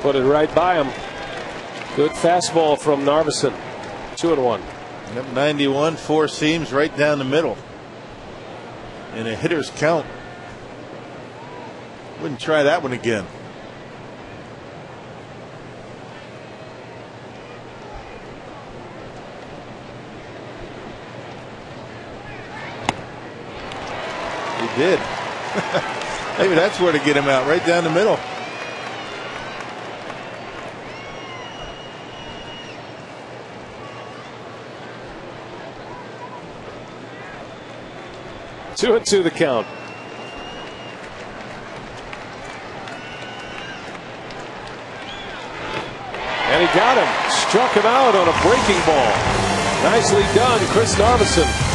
[SPEAKER 1] Put it right by him. Good fastball from Narveson. 2-1.
[SPEAKER 3] Yep, 91, 4 seams right down the middle. In a hitter's count. Wouldn't try that one again. He did. Maybe that's where to get him out, right down the middle.
[SPEAKER 1] Two and 2 the count. And he got him. Struck him out on a breaking ball. Nicely done, Chris Narveson.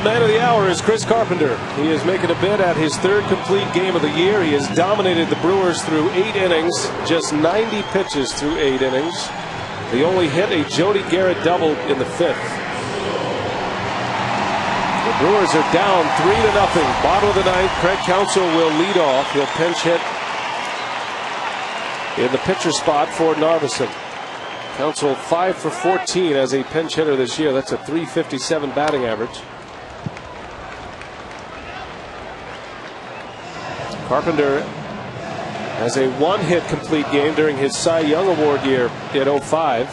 [SPEAKER 1] the man of the hour is Chris Carpenter. He is making a bid at his 3rd complete game of the year. He has dominated the Brewers through 8 innings, just 90 pitches through 8 innings. He only hit a Jody Garrett double in the 5th. The Brewers are down 3-0. Bottom of the 9th. Craig Counsell will lead off. He'll pinch hit in the pitcher spot for Narveson. Counsell 5 for 14 as a pinch hitter this year. That's a .357 batting average. Carpenter has a 1-hit complete game during his Cy Young Award year in 05.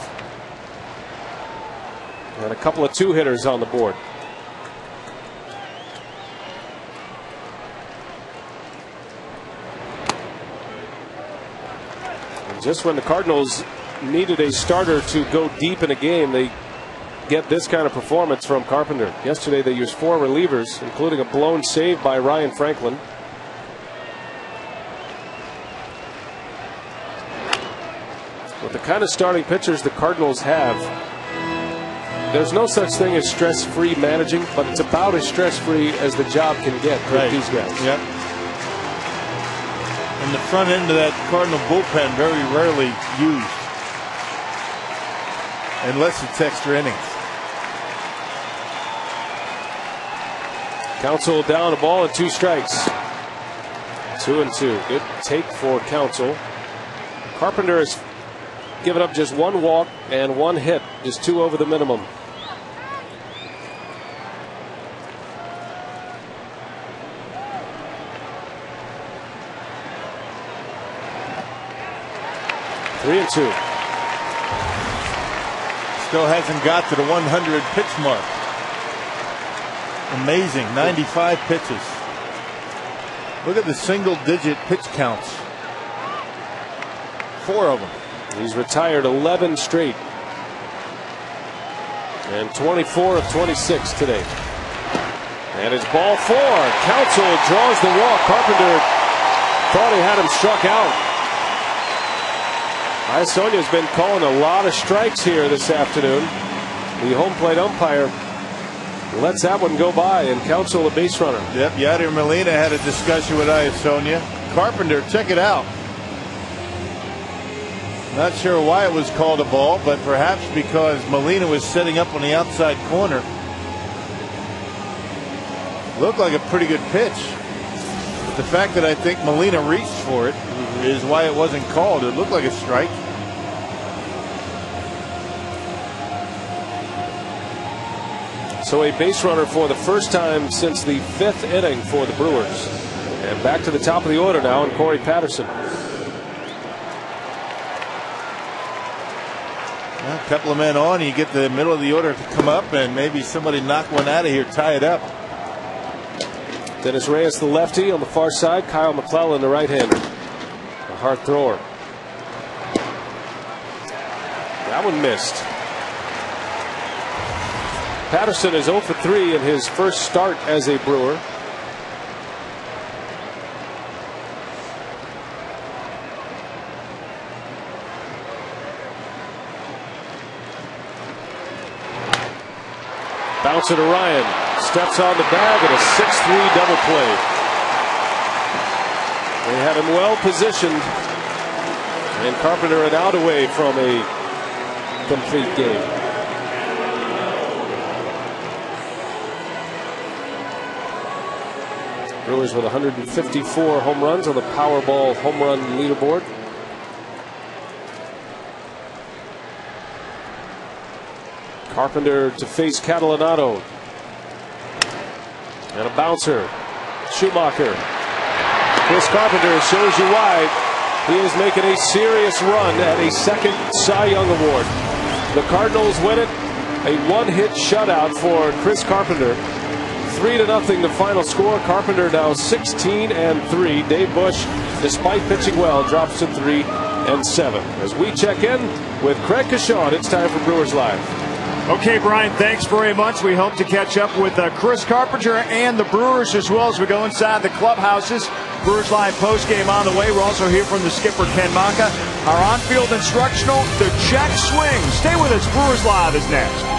[SPEAKER 1] And a couple of 2-hitters on the board. And just when the Cardinals needed a starter to go deep in a game, they get this kind of performance from Carpenter. Yesterday they used 4 relievers, including a blown save by Ryan Franklin. With the kind of starting pitchers the Cardinals have, there's no such thing as stress-free managing, but it's about as stress-free as the job can get with these guys.
[SPEAKER 3] Yep. And the front end of that Cardinal bullpen very rarely used, unless it's extra innings.
[SPEAKER 1] Counsell down a ball and 2 strikes. 2-2. Good take for Counsell. Carpenter has given up just 1 walk and 1 hit, just 2 over the minimum. Three and 2.
[SPEAKER 3] Still hasn't got to the 100 pitch mark. Amazing. 95 pitches. Look at the single-digit pitch counts. 4 of them.
[SPEAKER 1] He's retired 11 straight. And 24 of 26 today. And it's ball 4. Counsell draws the walk. Carpenter thought he had him struck out. Isonia's been calling a lot of strikes here this afternoon. The home plate umpire lets that one go by, and Counsell a base runner.
[SPEAKER 3] Yep, Yadier Molina had a discussion with Isonia. Carpenter, check it out. Not sure why it was called a ball, but perhaps because Molina was setting up on the outside corner. Looked like a pretty good pitch. But the fact that I think Molina reached for it is why it wasn't called. It looked like a strike.
[SPEAKER 1] So a base runner for the first time since the 5th inning for the Brewers. And back to the top of the order now, and Corey Patterson.
[SPEAKER 3] Well, a couple of men on, you get the middle of the order to come up, and maybe somebody knock one out of here, tie it up.
[SPEAKER 1] Dennis Reyes, the lefty, on the far side. Kyle McClellan, the right-hander. A hard thrower. That one missed. Patterson is 0 for 3 in his first start as a Brewer. Bounce to Ryan. Steps on the bag and a 6-3 double play. They had him well positioned. And Carpenter an out away from a complete game. Brewers with 154 home runs on the Powerball home run leaderboard. Carpenter to face Catalanato. And a bouncer. Schumacher. Chris Carpenter shows you why he is making a serious run at a 2nd Cy Young Award. The Cardinals win it. A 1-hit shutout for Chris Carpenter. 3-0 the final score. Carpenter now 16-3. Dave Bush, despite pitching well, drops to 3-7. As we check in with Craig Kashawn, it's time for Brewers Live.
[SPEAKER 6] Okay, Brian, thanks very much. We hope to catch up with Chris Carpenter and the Brewers as well as we go inside the clubhouses. Brewers Live postgame on the way. We'll also hear from the skipper, Ken Maka. Our on-field instructional, the check swing. Stay with us. Brewers Live is next.